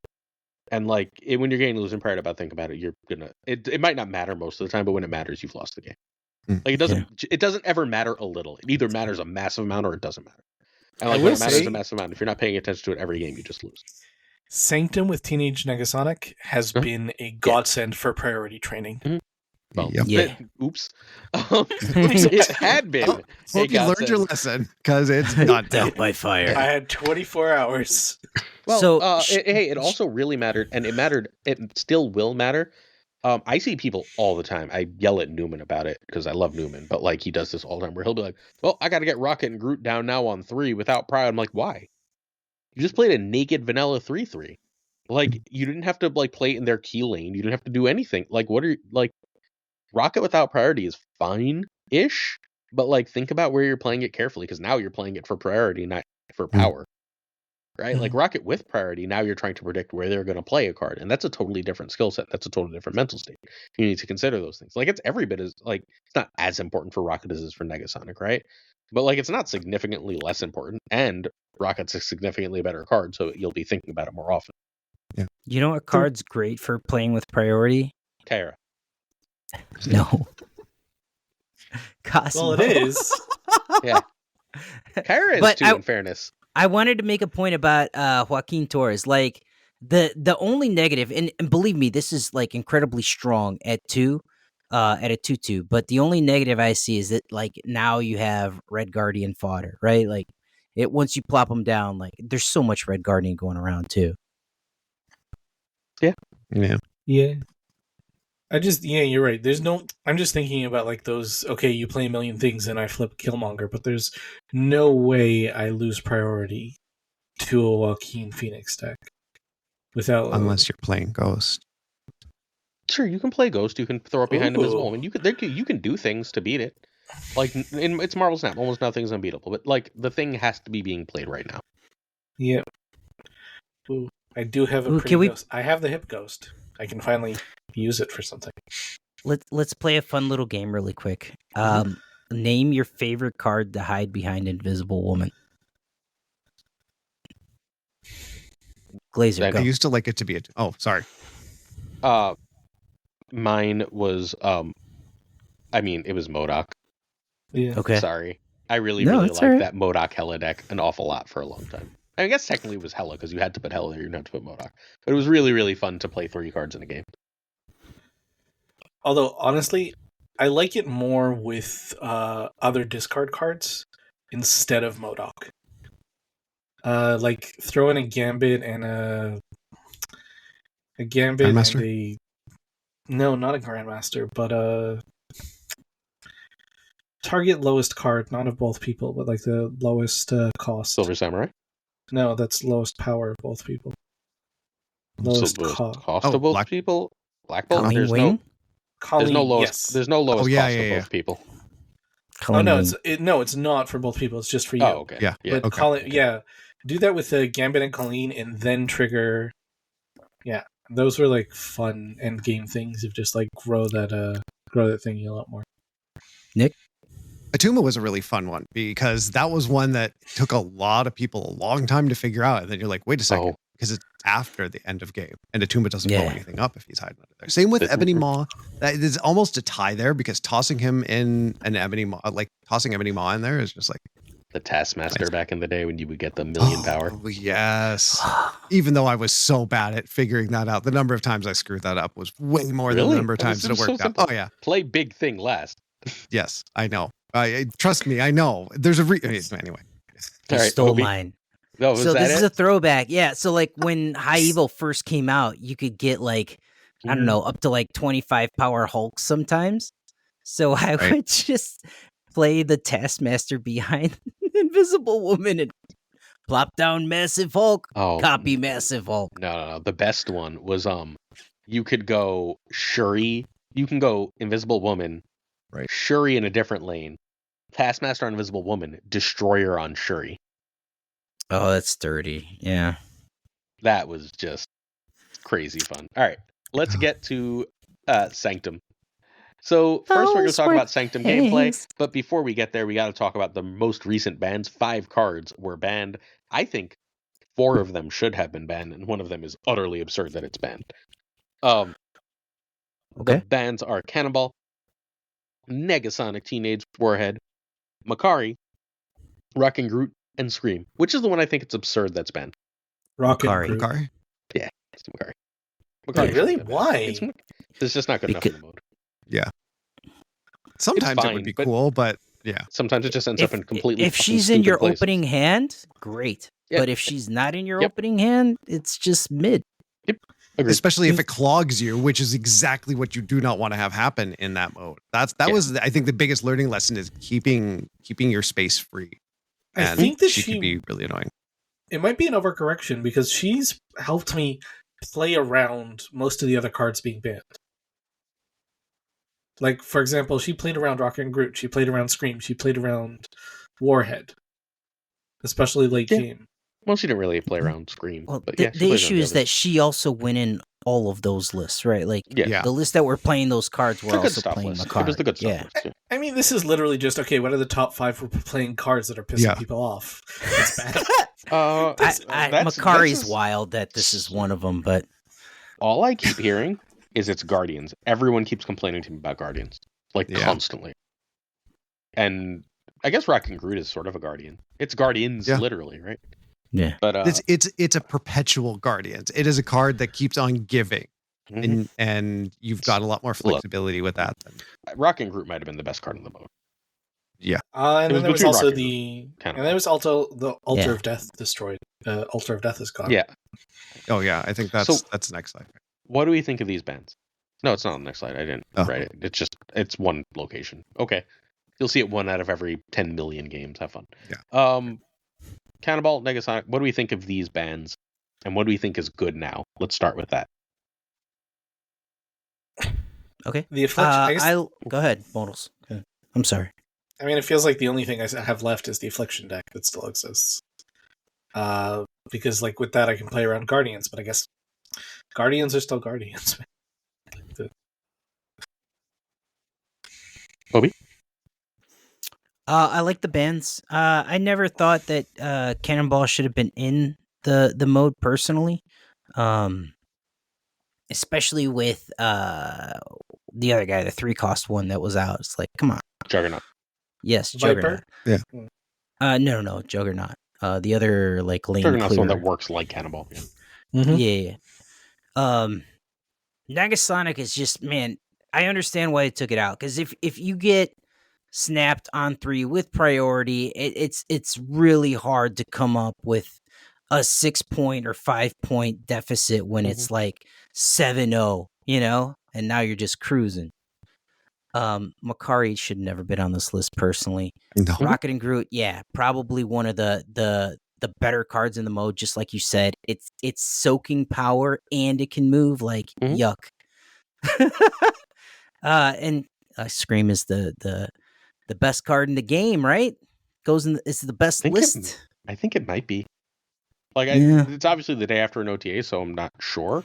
And, like, when you're gaining and losing priority about thinking about it, you're gonna, it might not matter most of the time, but when it matters, you've lost the game. Like, it doesn't ever matter a little. It either matters a massive amount or it doesn't matter. And, like, I when will it matters say- a massive amount, if you're not paying attention to it every game, you just lose. Sanctum with Teenage Negasonic has been a godsend for priority training. Well, Yeah. Oops. It had been. Oh, hope you learned your lesson because it's not Death by fire. I had 24 hours. Well, So- it also really mattered, and it mattered. It still will matter. I see people all the time. I yell at Newman about it because I love Newman, but, like, he does this all the time where he'll be like, "Well, I got to get Rocket and Groot down now on 3 without pride." I'm like, "Why? You just played a naked vanilla 3/3. Like, you didn't have to, like, play it in their key lane. You didn't have to do anything. Like, what are you, like, Rocket without priority is fine-ish, but, like, think about where you're playing it carefully, because now you're playing it for priority, not for power." Right? Like, Rocket with priority, now you're trying to predict where they're going to play a card, and that's a totally different skill set. That's a totally different mental state. You need to consider those things. Like, it's every bit as, like, it's not as important for Rocket as it is for Negasonic, right? But, like, it's not significantly less important, and Rocket's a significantly better card, so you'll be thinking about it more often. You know what card's great for playing with priority? Kyra. No. Cosmo. Well, it is. Yeah. Kyra is But too, in fairness. I wanted to make a point about Joaquin Torres. Like, the only negative, and believe me, this is, like, incredibly strong at 2, at a 2/2. But the only negative I see is that, like, now you have Red Guardian fodder, right? Like, once you plop them down, like, there's so much Red Guardian going around too. Yeah. Yeah. You're right. I'm just thinking about, like, those, okay, you play a million things and I flip Killmonger, but there's no way I lose priority to a Joaquin Phoenix deck without. Unless you're playing Ghost. Sure, you can play Ghost. You can throw it behind Invisible. Ooh. I mean, you can do things to beat it. Like, it's Marvel Snap. Almost nothing's unbeatable. But, like, the thing has to be being played right now. Yeah. Ooh, I do have a Ooh, pretty can we- ghost. I have the hip ghost. I can finally use it for something. Let's play a fun little game really quick. Name your favorite card to hide behind Invisible Woman. Glazer, I go. used to like it to be oh, sorry. Mine was it was MODOK. Yeah. Okay. Sorry. I really No, liked it's all right. that MODOK Hella deck an awful lot for a long time. I guess technically it was Hella because you had to put Hella there, you didn't have to put MODOK. But it was really, really fun to play 3 cards in a game. Although, honestly, I like it more with other discard cards instead of MODOK. Like, throw in a Gambit and a Gambit Grandmaster? and a... No, not a Grandmaster, but a... Target lowest card, not of both people, but like the lowest cost. Silver Samurai? No, that's lowest power of both people. Lowest cost. Cost Oh, of both Black- people? Black Bolt? Colleen There's Wing? no lowest. Yes. There's no lowest yeah, cost yeah, of yeah. both people. Oh Colleen no, Wing. it's not for both people. It's just for you. Oh, okay. Yeah, Yeah. But okay. yeah, do that with the Gambit and Colleen, and then trigger. Yeah, those were like fun end game things. Of just like grow that thingy a lot more. Nick? Atuma was a really fun one because that was one that took a lot of people a long time to figure out. And then you're like, wait a second, Oh. because it's after the end of game. And Atuma doesn't blow Yeah. anything up if he's hiding under there. Same with Ebony Maw. That is almost a tie there because tossing him in an Ebony Maw, like tossing Ebony Maw in there is just like The Taskmaster back in the day when you would get the million power. Oh, yes. Even though I was so bad at figuring that out, the number of times I screwed that up was way more than the Really? number of That was times that it so worked out. simple. Oh, yeah. Play big thing last. Yes, I know. Trust me, I know. There's a anyway. You All right, stole Obi. mine. Oh, was So that this is it? a throwback. Yeah. So like when High Evil first came out, you could get like, I don't know, up to like 25 power Hulks sometimes. So I Right. would just play the Taskmaster behind Invisible Woman and plop down Massive Hulk, Oh, copy Massive Hulk. no. The best one was you could go Shuri. You can go Invisible Woman, Right. Shuri in a different lane, Taskmaster on Invisible Woman, Destroyer on Shuri. Oh, that's dirty. Yeah. That was just crazy fun. All right, let's get to Sanctum. So first we're going to talk about Sanctum gameplay, but before we get there, we got to talk about the most recent bans. 5 cards were banned. I think 4 of them should have been banned, and one of them is utterly absurd that it's banned. The Okay. bans are Cannonball, Negasonic Teenage Warhead, Makari, Rockin' Groot, and Scream, which is the one I think it's absurd that's banned. Rocket Makari. Groot. Makari? Yeah, it's Makari. Wait, really? shouldn't have been. Why? It's just not good enough in the mode. Sometimes it fine, would be but- cool, but yeah. Sometimes it just ends up in completely if fucking she's in stupid your places. opening hand, great. Yeah. But if she's not in your Yep. opening hand, it's just mid. Agreed. Especially if it clogs you, which is exactly what you do not want to have happen in that mode. That Yeah. was, I think, the biggest learning lesson is keeping your space free. I And think that she could be really annoying. It might be an overcorrection because she's helped me play around most of the other cards being banned. Like, for example, she played around Rocket and Groot, she played around Scream, she played around Warhead. Especially late Yeah. game. Well, she didn't really play around Scream. Well, but the, yeah, she the plays issue around is that she also went in all of those lists, right? Like Yeah. Yeah. the list that we're playing those cards It's were a good also stuff playing list. Makari. It was the good stuff Yeah. list. Yeah. I mean, this is literally just, okay, what are the top 5 for playing cards that are pissing Yeah. people off? It's bad. Makari's wild that this is one of them, but All I keep hearing is it's Guardians. Everyone keeps complaining to me about Guardians, like Yeah. constantly. And I guess Rockin' Groot is sort of a Guardian. It's Guardians, Yeah. literally, right? yeah. But It's a perpetual Guardians. It is a card that keeps on giving, mhm. and you've got a lot more flexibility with that. Rockin' Groot might have been the best card in the mode. And It then was there was between also Rocket the... Kind of. And there was also the Altar Yeah. of Death destroyed. Altar of Death is gone. Yeah. Oh yeah, I think that's the next slide. What do we think of these bands? No, it's not on the next slide. I didn't Oh. write it. It's one location. Okay. You'll see it 1 out of every 10 million games. Have fun. Yeah. Cannonball, Negasonic, what do we think of these bands? And what do we think is good now? Let's start with that. Okay. The Affliction... I guess, I'll go ahead, Modals. Okay. I'm sorry. I mean, it feels like the only thing I have left is the Affliction deck that still exists. Because, like, with that, I can play around Guardians, but I guess Guardians are still Guardians. Bobby? I like the bands. I never thought that Cannonball should have been in the mode personally, especially with the other guy, the 3-cost one that was out. It's like, come on, Juggernaut. yes, Viper? Juggernaut. Yeah. No, Juggernaut. The other like lane Juggernaut's the one clearer. that works like Cannonball. Yeah. Mm-hmm. Yeah. Negasonic is just, man, I understand why they took it out, because if you get snapped on 3 with priority, it's really hard to come up with a 6-point or 5-point deficit when it's like 7-0, and now you're just cruising. Makari should never been on this list personally. No. Rocket and Groot, yeah, probably one of the better cards in the mode, just like you said. It's soaking power and it can move like yuck. And Scream is the best card in the game, right? It's the best list. I think it might be. Like, Yeah. it's obviously the day after an OTA, so I'm not sure.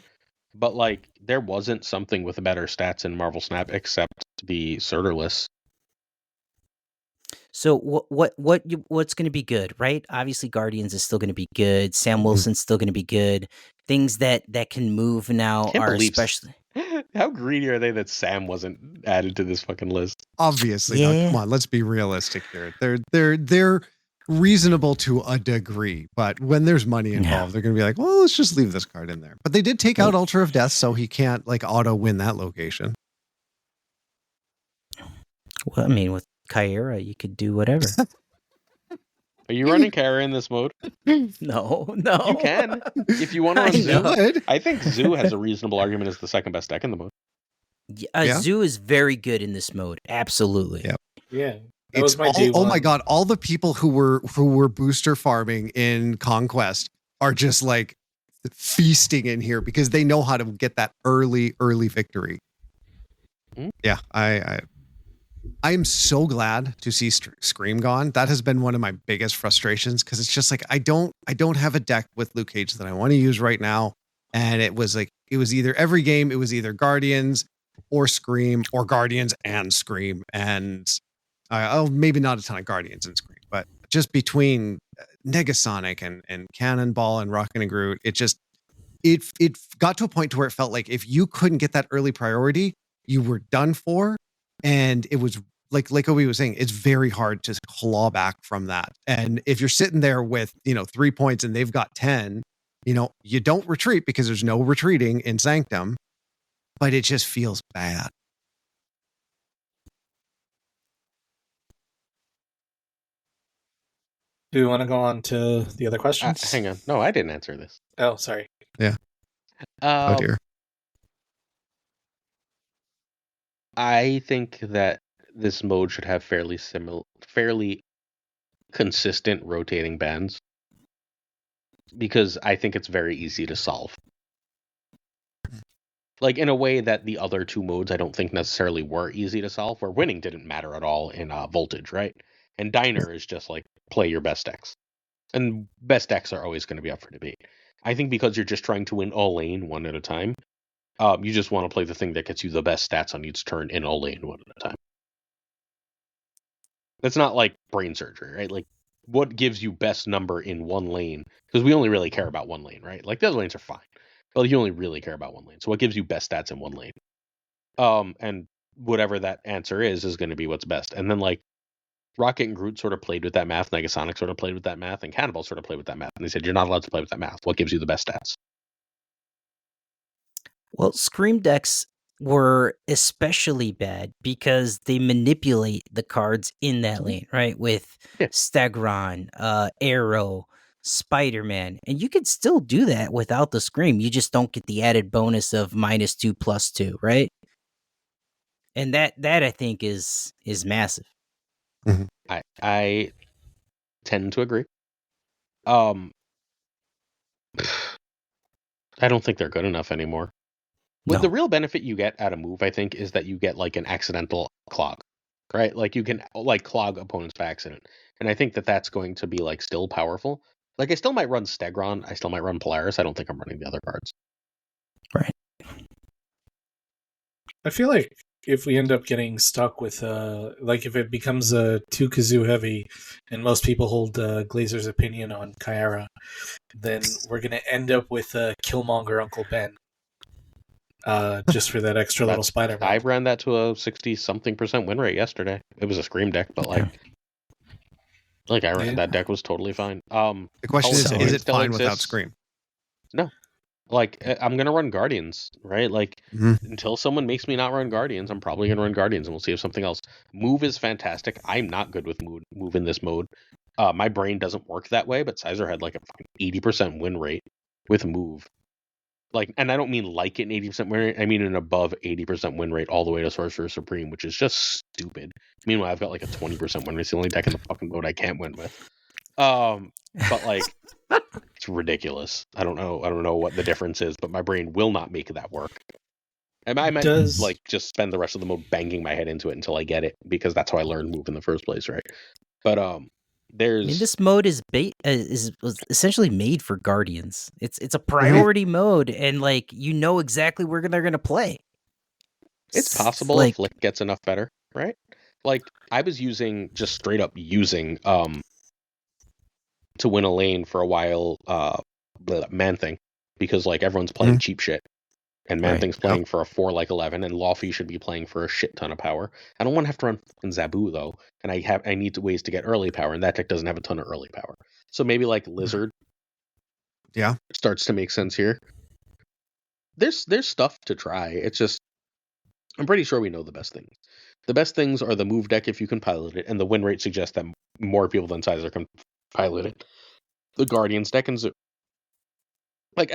But like, there wasn't something with better stats in Marvel Snap except the Surturless. So what's going to be good, right? Obviously, Guardians is still going to be good. Sam Wilson's still going to be good. Things that can move now Can't are believe especially. How greedy are they that Sam wasn't added to this fucking list? Obviously, Yeah. now, come on, let's be realistic here. They're reasonable to a degree, but when there's money involved, they're going to be like, well, let's just leave this card in there. But they did take out Altar of Death, so he can't like auto win that location. Well, I mean, with Kyra, you could do whatever. Are you running Kara in this mode? No. You can. If you want to run Zoo. I think Zoo has a reasonable argument as the second best deck in the mode. Zoo is very good in this mode. Absolutely. Yeah. Yeah. It's oh my god, all the people who were booster farming in Conquest are just like feasting in here because they know how to get that early victory. Yeah, I am so glad to see Scream gone. That has been one of my biggest frustrations because it's just like I don't have a deck with Luke Cage that I want to use right now. And it was either every game, it was either Guardians or Scream or Guardians and Scream. And maybe not a ton of Guardians and Scream, but just between Negasonic and Cannonball and Rocket and Groot, it got to a point to where it felt like if you couldn't get that early priority, you were done for. And it was like Obi was saying, it's very hard to claw back from that. And if you're sitting there with, 3 points and they've got 10, you don't retreat because there's no retreating in Sanctum, but it just feels bad. Do you want to go on to the other questions? Hang on. No, I didn't answer this. Oh, sorry. Yeah. Oh dear. I think that this mode should have fairly consistent rotating bans because I think it's very easy to solve. Like in a way that the other two modes I don't think necessarily were easy to solve, where winning didn't matter at all in Voltage, right? And Diner is just like play your best decks. And best decks are always going to be up for debate. I think because you're just trying to win all lane one at a time, you just want to play the thing that gets you the best stats on each turn in all lane one at a time. That's not like brain surgery, right? Like what gives you best number in one lane? Because we only really care about one lane, right? Like the other lanes are fine. But you only really care about one lane. So what gives you best stats in one lane? And whatever that answer is going to be what's best. And then like Rocket and Groot sort of played with that math, Negasonic sort of played with that math, and Cannonball sort of played with that math. And they said, you're not allowed to play with that math. What gives you the best stats? Well, Scream decks were especially bad because they manipulate the cards in that lane, right? With Stegron, Arrow, Spider-Man. And you could still do that without the Scream. You just don't get the added bonus of -2/+2, right? And that I think is massive. Mm-hmm. I tend to agree. I don't think they're good enough anymore. No. The real benefit you get out of move, I think, is that you get like an accidental clog, right? Like you can like clog opponents by accident, and I think that that's going to be like still powerful. Like I still might run Stegron, I still might run Polaris. I don't think I'm running the other cards. Right. I feel like if we end up getting stuck with, like if it becomes too kazoo heavy, and most people hold Glazer's opinion on Kyara, then we're going to end up with Killmonger Uncle Ben. Just for that extra little Spider-Man. I ran that to a 60-something% win rate yesterday. It was a Scream deck, but that deck was totally fine. The question is it fine without Scream? No. Like, I'm going to run Guardians, right? Like, until someone makes me not run Guardians, I'm probably going to run Guardians, and we'll see if something else. Move is fantastic. I'm not good with move in this mode. My brain doesn't work that way, but Sizer had like a fucking 80% win rate with move. Like, and I don't mean like an 80% win rate, I mean an above 80% win rate all the way to Sorcerer Supreme, which is just stupid. Meanwhile, I've got like a 20% win rate. It's the only deck in the fucking mode I can't win with. But like, it's ridiculous. I don't know what the difference is, but my brain will not make that work. And I might just spend the rest of the mode banging my head into it until I get it, because that's how I learned move in the first place, right? But this mode was essentially made for Guardians. It's a priority mode, and like exactly where they're gonna play. It's possible if Flick gets enough better, right? Like, I was just straight up using to win a lane for a while, Man-Thing, because like everyone's playing cheap shit, and Man-Thing's playing for a 4-11, and Laufey should be playing for a shit ton of power. I don't want to have to run fucking Zabu though, and I need ways to get early power, and that deck doesn't have a ton of early power. So maybe like Lizard, starts to make sense here. There's stuff to try. It's just, I'm pretty sure we know the best things. The best things are the move deck if you can pilot it, and the win rate suggests that more people than Sizer can pilot it. The Guardians deck and my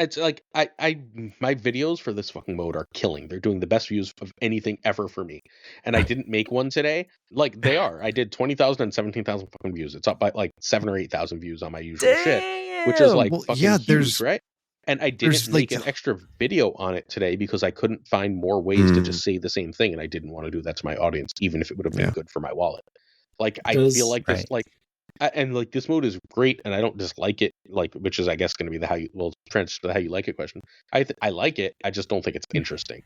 videos for this fucking mode are killing. They're doing the best views of anything ever for me. And I didn't make one today. Like, they are. I did 20,000 and 17,000 fucking views. It's up by like 7,000 or 8,000 views on my usual shit, which is like huge, right? And I didn't make an extra video on it today because I couldn't find more ways to just say the same thing, and I didn't want to do that to my audience, even if it would have been good for my wallet. Like, I feel like this, and like, this mode is great, and I don't dislike it, like, which is, I guess, going to be the how you like it question. I like it. I just don't think it's interesting.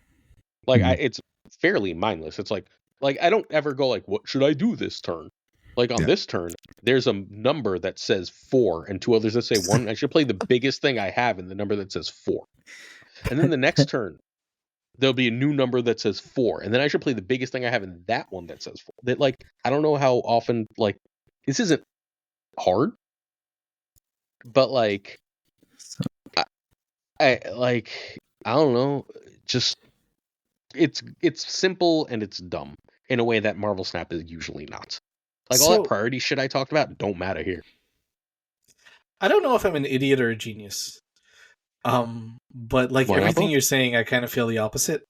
Like, it's fairly mindless. It's like I don't ever go like, what should I do this turn? Like, on this turn, there's a number that says 4 and 2 others that say 1. I should play the biggest thing I have in the number that says 4. And then the next turn, there'll be a new number that says 4. And then I should play the biggest thing I have in that one that says 4. That, like, I don't know how often, like, this isn't hard, but like, I don't know, just it's simple and it's dumb in a way that Marvel Snap is usually not. Like, all that priority shit I talked about don't matter here. I don't know if I'm an idiot or a genius. But like everything you're saying, I kind of feel the opposite.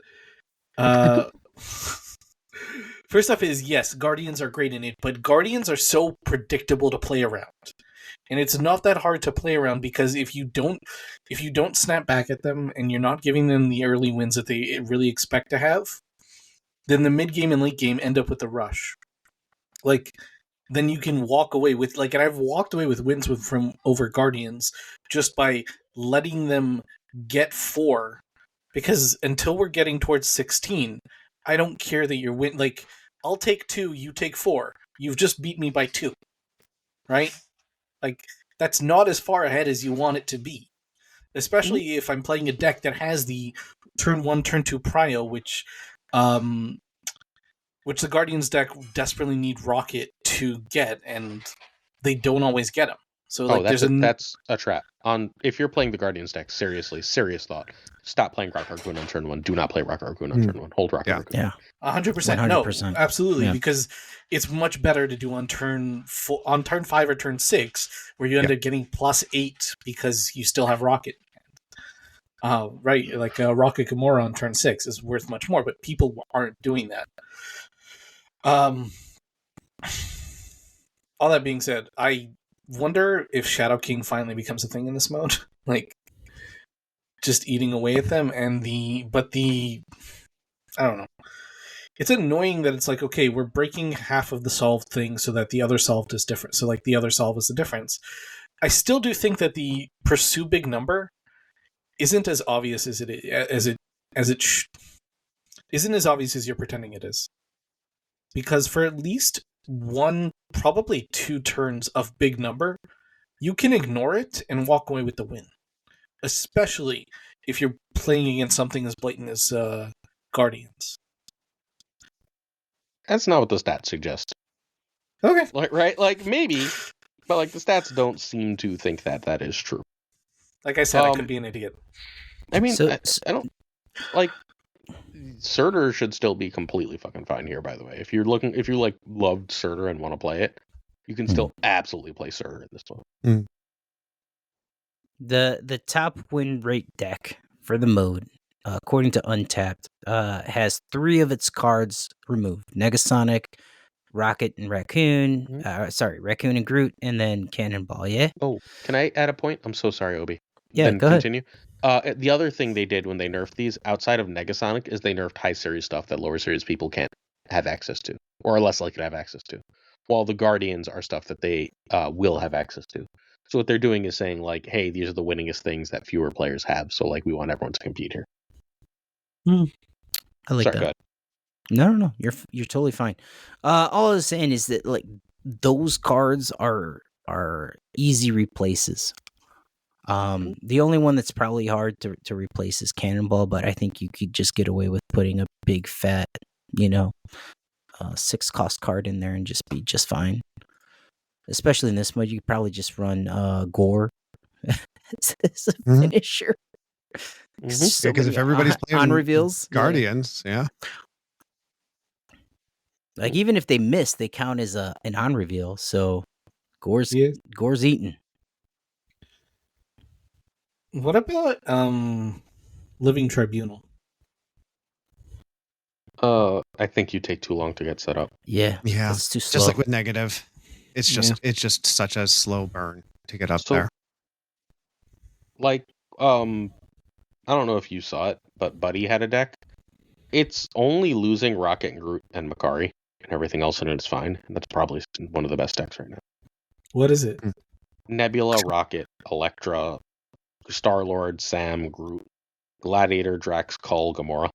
First off is, yes, Guardians are great in it, but Guardians are so predictable to play around. And it's not that hard to play around, because if you don't snap back at them and you're not giving them the early wins that they really expect to have, then the mid game and late game end up with the rush. Like, then you can walk away with, like, and I've walked away with wins from over Guardians just by letting them get 4, because until we're getting towards 16, I don't care that you're like, I'll take 2, you take 4. You've just beat me by 2, right? Like, that's not as far ahead as you want it to be, especially if I'm playing a deck that has the turn 1, turn 2 prio, which the Guardians deck desperately need Rocket to get, and they don't always get them. So like, that's a trap. If you're playing the Guardians deck, seriously, serious thought. Stop playing Rock Raccoon on turn 1. Do not play Rock Raccoon on turn 1. Hold Rock Raccoon. Yeah. 100%. No, absolutely, because it's much better to do on turn 5 or turn 6, where you end up getting +8 because you still have Rocket. Right, like Rocket Gamora on turn 6 is worth much more, but people aren't doing that. All that being said, I wonder if Shadow King finally becomes a thing in this mode. Like, just eating away at them, and I don't know. It's annoying that it's like, okay, we're breaking half of the solved thing so that the other solved is different. So like, the other solve is the difference. I still do think that the pursue big number isn't as obvious as isn't as obvious as you're pretending it is. Because for at least one, probably 2 turns of big number, you can ignore it and walk away with the win. Especially if you're playing against something as blatant as Guardians. That's not what the stats suggest. Okay. Like, right? Like, maybe, but like the stats don't seem to think that is true. Like I said, I could be an idiot. I mean, So- I don't like Surtur should still be completely fucking fine here. By the way, if you like loved Surtur and want to play it, you can still absolutely play Surtur in this one. The top win rate deck for the mode, according to Untapped, has 3 of its cards removed: Negasonic, Rocket and Raccoon. Raccoon and Groot, and then Cannonball. Yeah. Oh, can I add a point? I'm so sorry, Obi. Yeah, Then go ahead. continue. The other thing they did when they nerfed these, outside of Negasonic, is they nerfed high series stuff that lower series people can't have access to, or are less likely to have access to. While the Guardians are stuff that they will have access to. So what they're doing is saying, like, hey, these are the winningest things that fewer players have, so like we want everyone to compete here. I like Sorry, that. go ahead. No, you're totally fine. All I was saying is that like those cards are easy replaces. The only one that's probably hard to replace is Cannonball, but I think you could just get away with putting a big fat, 6 cost card in there and just be just fine. Especially in this mode, you could probably just run Gore as a finisher. Because if everybody's playing on reveals, Guardians, yeah. Like even if they miss, they count as an on reveal. So Gore's eaten. What about Living Tribunal? I think you take too long to get set up. Yeah, Yeah. it's too slow. Just like with negative, it's just such a slow burn to get up there. Like, I don't know if you saw it, but Buddy had a deck. It's only losing Rocket and Groot and Makari, and everything else in it is fine. And that's probably one of the best decks right now. What is it? Nebula, Rocket, Elektra, Star-Lord, Sam, Groot, Gladiator, Drax, Cull, Gamora.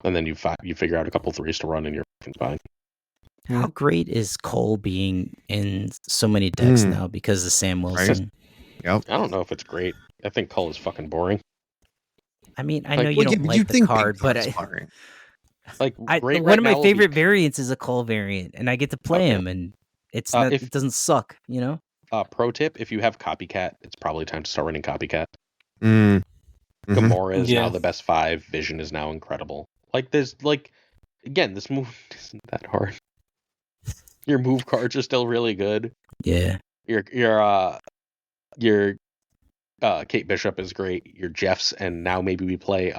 And then you figure out a couple 3s to run and you're fucking fine. How great is Cole being in so many decks now because of Sam Wilson? Right? Yep. I don't know if it's great. I think Cull is fucking boring. I mean, I know you don't like the card, but one of my favorite variants is a Cole variant, and I get to play him, and it doesn't suck, Pro tip: if you have Copycat, it's probably time to start running Copycat. Gamora is now the best 5. Vision is now incredible. Like there's again, this move isn't that hard. Your move cards are still really good. Yeah. Your Kate Bishop is great. Your Jeffs, and now maybe we play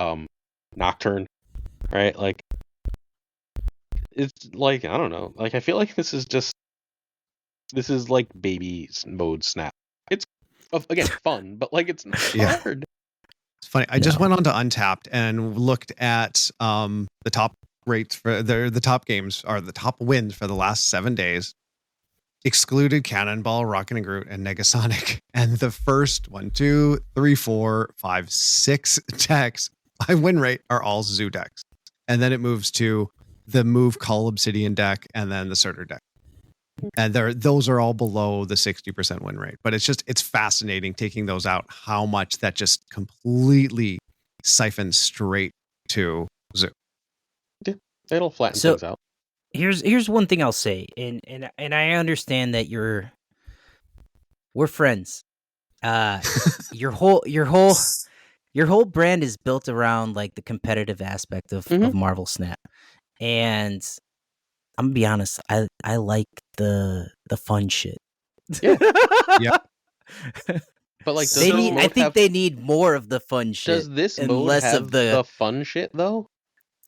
Nocturne, right? Like it's like I don't know. Like I feel like this is like baby mode Snap. It's again fun, but like it's not hard. It's funny. I just went on to Untapped and looked at the top rates for the top games or the top wins for the last 7 days. Excluded Cannonball, Rocket and Groot, and Negasonic. And the first 1, 2, 3, 4, 5, 6 decks by win rate are all Zoo decks. And then it moves to the Move Call Obsidian deck and then the Surtur deck. And those are all below the 60% win rate. But it's fascinating taking those out, how much that just completely siphons straight to Zoo. Yeah, it'll flatten things out. Here's one thing I'll say, and I understand that we're friends. Your whole brand is built around like the competitive aspect of Marvel Snap, and I'm gonna be honest, I like the fun shit. Yeah. But like, I think they need more of the fun shit. Does this and mode less have of the fun shit though?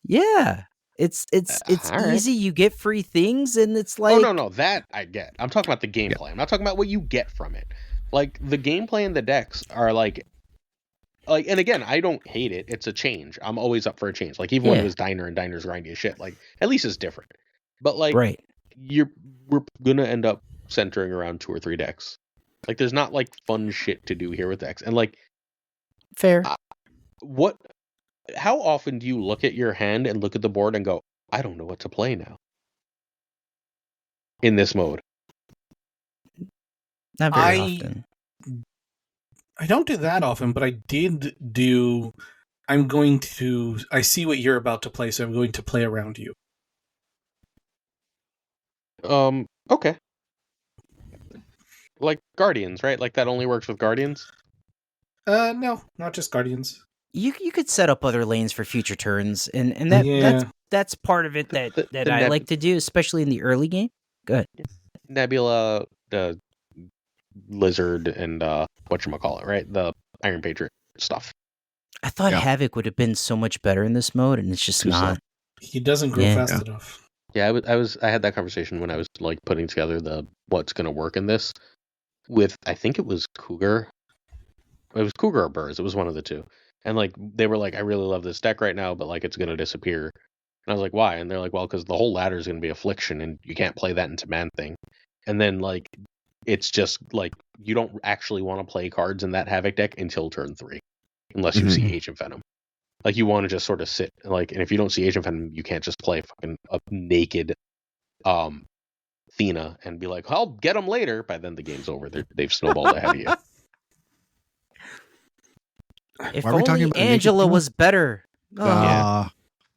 Yeah. It's right. easy. You get free things, and it's like no, that I get. I'm talking about the gameplay. I'm not talking about what you get from it. Like the gameplay and the decks are like, and again, I don't hate it. It's a change. I'm always up for a change. Like even when it was Diner and Diner's grindy as shit. Like at least it's different. But like, we're gonna end up centering around 2 or 3 decks. Like there's not like fun shit to do here with decks, and like Fair. What? How often do you look at your hand and look at the board and go, I don't know what to play now in this mode? Not very often. I don't do that often, but I did do. I see what you're about to play, so I'm going to play around you. Okay. Like Guardians, right? Like that only works with Guardians? No, not just Guardians. You could set up other lanes for future turns, and that's part of it that I like to do, especially in the early game. Go ahead. Nebula, the Lizard, and whatchamacallit, right? The Iron Patriot stuff. I thought Havoc would have been so much better in this mode, and it's just not. He doesn't grow fast enough. Yeah, I had that conversation when I was like putting together the what's going to work in this with, I think it was Cougar. It was Cougar or Burrs. It was one of the two. And like they were like, I really love this deck right now, but like it's going to disappear. And I was like, why? And they're like, well, because the whole ladder is going to be Affliction, and you can't play that into Man-Thing. And then like it's just like you don't actually want to play cards in that Havoc deck until turn 3, unless you see Agent Venom. Like you want to just sort of sit like, and if you don't see Agent Venom, you can't just play fucking a naked Thena and be like, I'll get them later. By then the game's over. They've snowballed ahead of you. If only Angela was better. Yeah.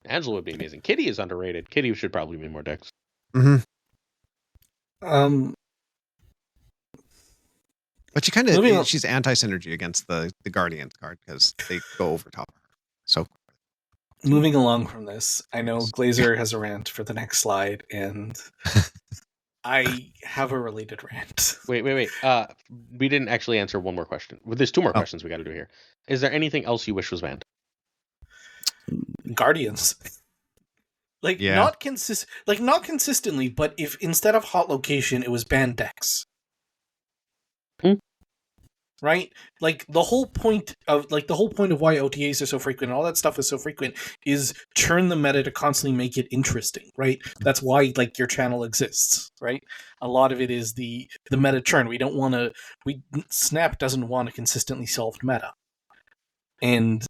Angela would be amazing. Kitty is underrated. Kitty should probably be more decks. But she kind of she's anti-synergy against the Guardians card because they go over top of her. So moving along from this, I know Glazer has a rant for the next slide, and I have a related rant. Wait. We didn't actually answer one more question. Well, there's 2 more questions we got to do here. Is there anything else you wish was banned? Guardians. Not consistently, but if instead of hot location, it was banned decks. Right? Like the whole point of why OTAs are so frequent and all that stuff is so frequent is turn the meta to constantly make it interesting, right? That's why like your channel exists, right? A lot of it is the meta churn. Snap doesn't want a consistently solved meta. And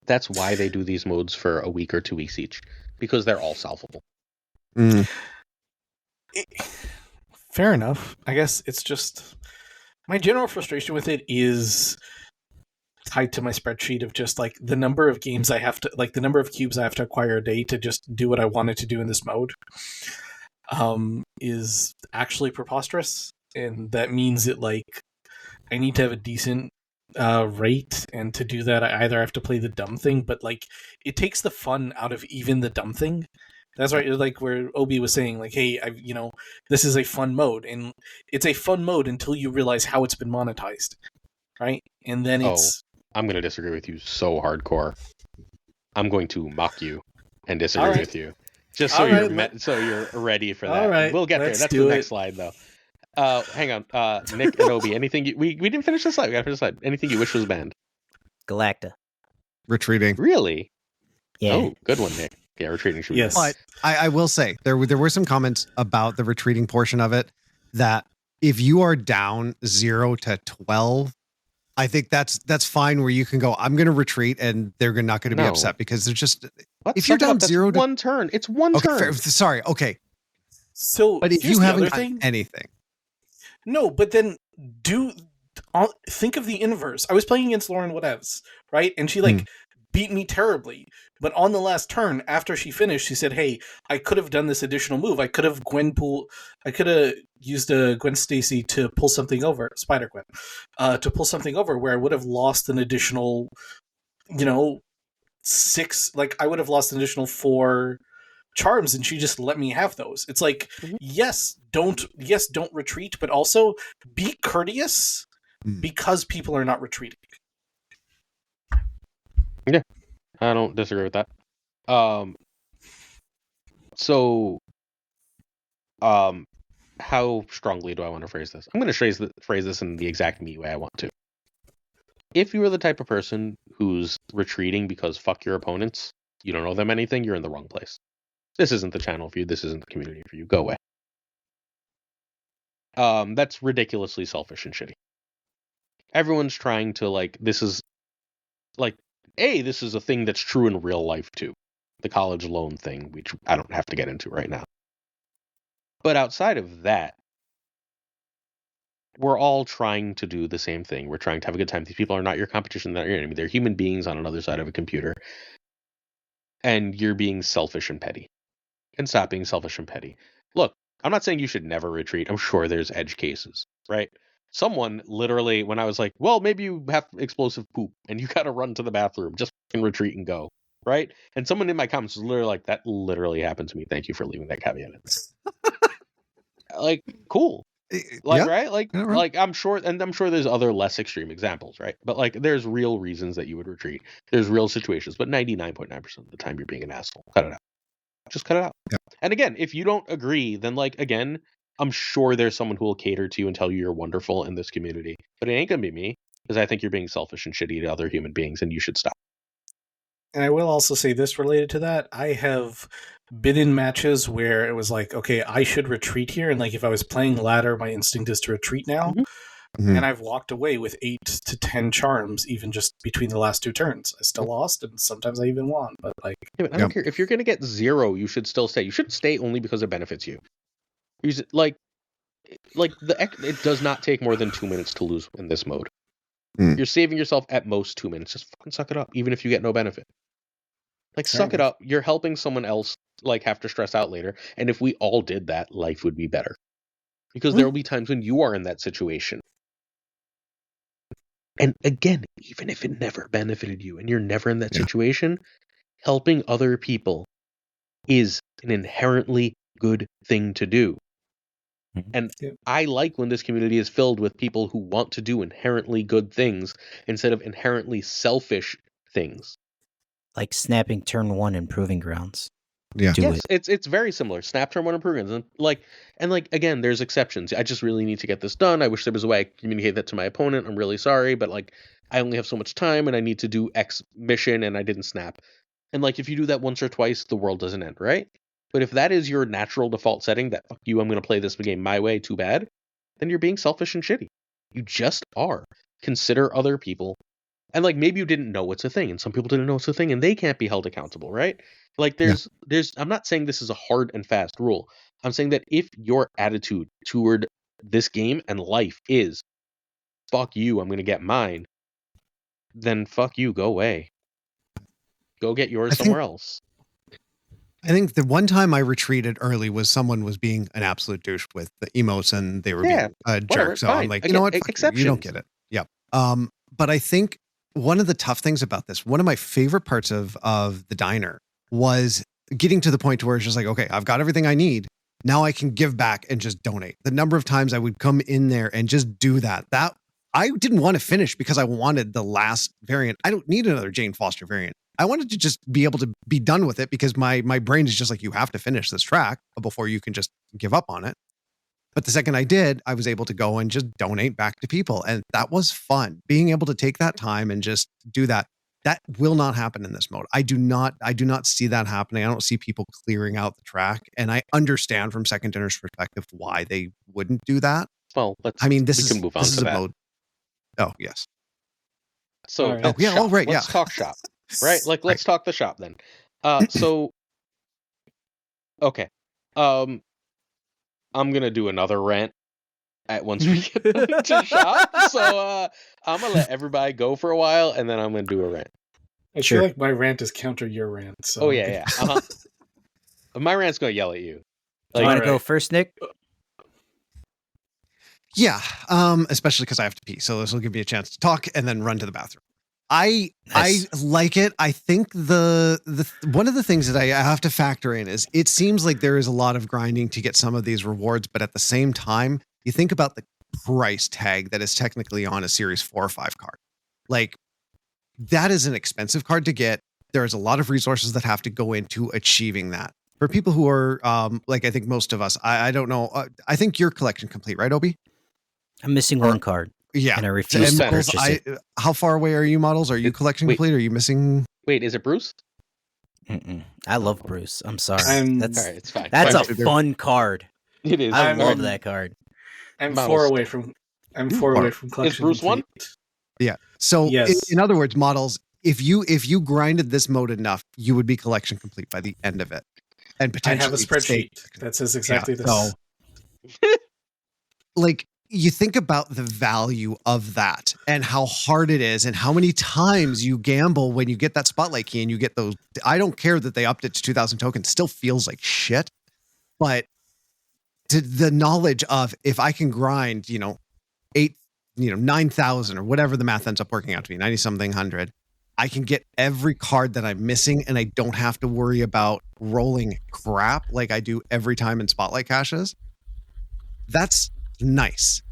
that's why they do these modes for a week or 2 weeks each, because they're all solvable. Fair enough. I guess it's just my general frustration with it is tied to my spreadsheet of just like the number of games I have to, like the number of cubes I have to acquire a day to just do what I wanted to do in this mode, is actually preposterous. And that means that like I need to have a decent rate, and to do that I either have to play the dumb thing, but like it takes the fun out of even the dumb thing. That's right, like where Obi was saying, like, hey, this is a fun mode, and it's a fun mode until you realize how it's been monetized, right? And then I'm going to disagree with you so hardcore. I'm going to mock you and disagree with you, just so you're ready for that. All right, we'll get there. That's the next slide, though. Hang on, Nick and Obi. Anything we didn't finish this slide. We got to finish this slide. Anything you wish was banned? Galacta. Retreating. Really? Yeah. Oh, good one, Nick. Yeah, retreating should be. Yes. But I will say there were some comments about the retreating portion of it that if you are down 0 to 12, I think that's fine where you can go, I'm going to retreat, and they're not going to be upset because they're just if you're down 0 to 1 turn, it's 1 turn. Sorry. Okay. So, but if you haven't done anything, no, but then think of the inverse. I was playing against Lauren Whatevs, right? And she beat me terribly. But on the last turn, after she finished, she said, hey, I could have done this additional move. I could have used a Gwen Stacy to pull something over, Spider-Gwen, to pull something over where I would have lost an additional, 6, like I would have lost an additional 4 charms, and she just let me have those. It's like, yes, don't retreat, but also be courteous because people are not retreating. Yeah, I don't disagree with that. How strongly do I want to phrase this? I'm going to phrase this in the exact me way I want to. If you are the type of person who's retreating because fuck your opponents, you don't owe them anything, you're in the wrong place. This isn't the channel for you. This isn't the community for you. Go away. That's ridiculously selfish and shitty. Everyone's trying to this is this is a thing that's true in real life too. The college loan thing, which I don't have to get into right now. But outside of that, we're all trying to do the same thing. We're trying to have a good time. These people are not your competition, they're not your enemy. They're human beings on another side of a computer. And you're being selfish and petty. And stop being selfish and petty. Look, I'm not saying you should never retreat. I'm sure there's edge cases, right? Someone literally, when I was like, well, maybe you have explosive poop and you gotta run to the bathroom, just fucking retreat and go, right? And someone in my comments was literally like, that literally happened to me. Thank you for leaving that caveat in there. Cool. Right? I'm sure there's other less extreme examples, right? But there's real reasons that you would retreat. There's real situations, but 99.9% of the time you're being an asshole. Cut it out. Just cut it out. Yeah. And again, if you don't agree, then again, I'm sure there's someone who will cater to you and tell you you're wonderful in this community. But it ain't gonna be me, because I think you're being selfish and shitty to other human beings, and you should stop. And I will also say this related to that. I have been in matches where it was like, okay, I should retreat here. And if I was playing ladder, my instinct is to retreat now. Mm-hmm. And I've walked away with 8 to 10 charms, even just between the last 2 turns. I still lost, and sometimes I even won. But I don't care. If you're gonna get 0, you should still stay. You shouldn't stay only because it benefits you. It does not take more than 2 minutes to lose in this mode. You're saving yourself at most 2 minutes. Just fucking suck it up, even if you get no benefit. Suck it up. You're helping someone else have to stress out later. And if we all did that, life would be better. Because there will be times when you are in that situation. And again, even if it never benefited you and you're never in that situation, helping other people is an inherently good thing to do. And I like when this community is filled with people who want to do inherently good things instead of inherently selfish things. Like snapping turn 1 in Proving Grounds. Yeah. It's very similar. Snap turn 1 improvements. And again, there's exceptions. I just really need to get this done. I wish there was a way I could communicate that to my opponent. I'm really sorry, but I only have so much time and I need to do X mission and I didn't snap. And if you do that once or twice, the world doesn't end, right? But if that is your natural default setting, that fuck you, I'm going to play this game my way, too bad, then you're being selfish and shitty. You just are. Consider other people. And maybe you didn't know it's a thing, and some people didn't know it's a thing, and they can't be held accountable, right? There's I'm not saying this is a hard and fast rule. I'm saying that if your attitude toward this game and life is, fuck you, I'm going to get mine, then fuck you, go away. Go get yours somewhere else. I think the one time I retreated early was someone was being an absolute douche with the emotes and they were being a jerk. So fine. I'm like, Again, you know what? exceptions. You don't get it. Yeah. But I think one of the tough things about this, one of my favorite parts of the diner was getting to the point where it's just like, okay, I've got everything I need. Now I can give back and just donate. The number of times I would come in there and just do that I didn't want to finish because I wanted the last variant. I don't need another Jane Foster variant. I wanted to just be able to be done with it because my brain is just like, you have to finish this track before you can just give up on it. But the second I did, I was able to go and just donate back to people. And that was fun. Being able to take that time and just do that. That will not happen in this mode. I do not see that happening. I don't see people clearing out the track. And I understand from Second Dinner's perspective why they wouldn't do that. Well, we can move on to that. Mode. Oh, yes. So, let's talk shop. Right? Let's talk the shop then. Okay. I'm gonna do another rant once we get to shop. So I'm gonna let everybody go for a while, and then I'm gonna do a rant. I feel like my rant is counter your rant. So yeah. My rant's gonna yell at you. You want to go first, Nick? Yeah, especially because I have to pee. So this will give me a chance to talk and then run to the bathroom. I like it. I think the one of the things that I have to factor in is it seems like there is a lot of grinding to get some of these rewards, but at the same time, you think about the price tag that is technically on a Series 4 or 5 card. That is an expensive card to get. There's a lot of resources that have to go into achieving that. For people who are I think most of us, I don't know. I think your collection complete, right, Obi? I'm missing one card. Yeah. And I refuse to purchase it. How far away are you, Models? Are you collection complete? Are you missing? Wait, is it Bruce? I love Bruce. I'm sorry. All right, it's fine. That's a fun card. It is. I love that card. I'm 4 away from collection. Is Bruce complete. Yeah. So Yes. in other words, models, if you grinded this mode enough, you would be collection complete by the end of it, and I have a potentially spreadsheet that says exactly this. So, like, you think about the value of that and how hard it is and how many times you gamble when you get that spotlight key and you get those. I don't care that they upped it to 2,000 tokens, still feels like shit. But to the knowledge of, if I can grind, 9,000 or whatever the math ends up working out to be, 90 something hundred, I can get every card that I'm missing and I don't have to worry about rolling crap like I do every time in spotlight caches. That's nice.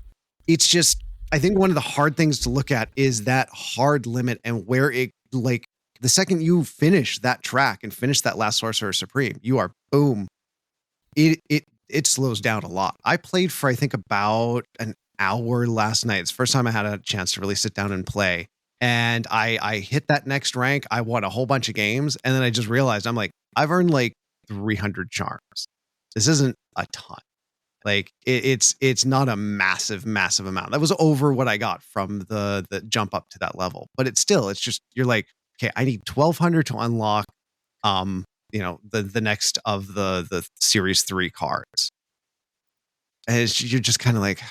It's just, I think one of the hard things to look at is that hard limit and where it, like, the second you finish that track and finish that last Sorcerer Supreme, you are boom. It slows down a lot. I played for, I think, about an hour last night. It's the first time I had a chance to really sit down and play. And I hit that next rank. I won a whole bunch of games. And then I just realized, I'm like, I've earned like 300 charms. This isn't a ton. Like, it's not a massive amount. That was over what I got from the jump up to that level. But it's just, you're like, okay, I need 1,200 to unlock the next of the series 3 cards. And you're just kind of like,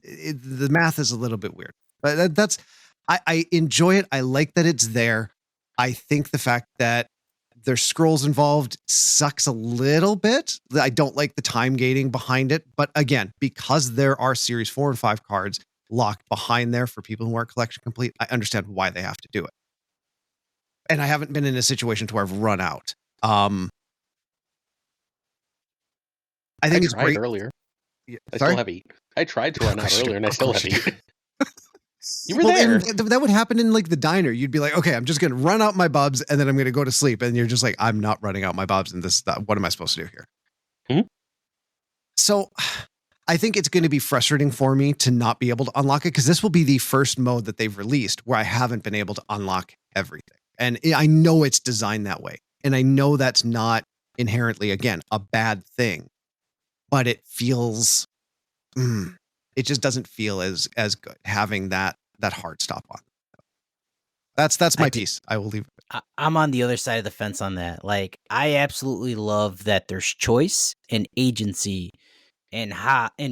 the math is a little bit weird, but that's, I enjoy it. I like that it's there. I think the fact that there's scrolls involved sucks a little bit. I don't like the time gating behind it, but again, because there are series 4 and 5 cards locked behind there for people who aren't collection complete, I understand why they have to do it. And I haven't been in a situation to where I've run out. I think it's great. Earlier. Yeah, I still have 8. I tried to run out earlier, and I still have 8. You were there. That would happen in like the diner. You'd be like, okay, I'm just going to run out my bubs, and then I'm going to go to sleep. And you're just like, I'm not running out my bubs, and what am I supposed to do here? So I think it's going to be frustrating for me to not be able to unlock it, because this will be the first mode that they've released where I haven't been able to unlock everything. And I know it's designed that way. And I know that's not inherently, again, a bad thing. But it feels, it just doesn't feel as good having that hard stop on. That's my piece. I will leave it. I'm on the other side of the fence on that. Like, I absolutely love that there's choice and agency and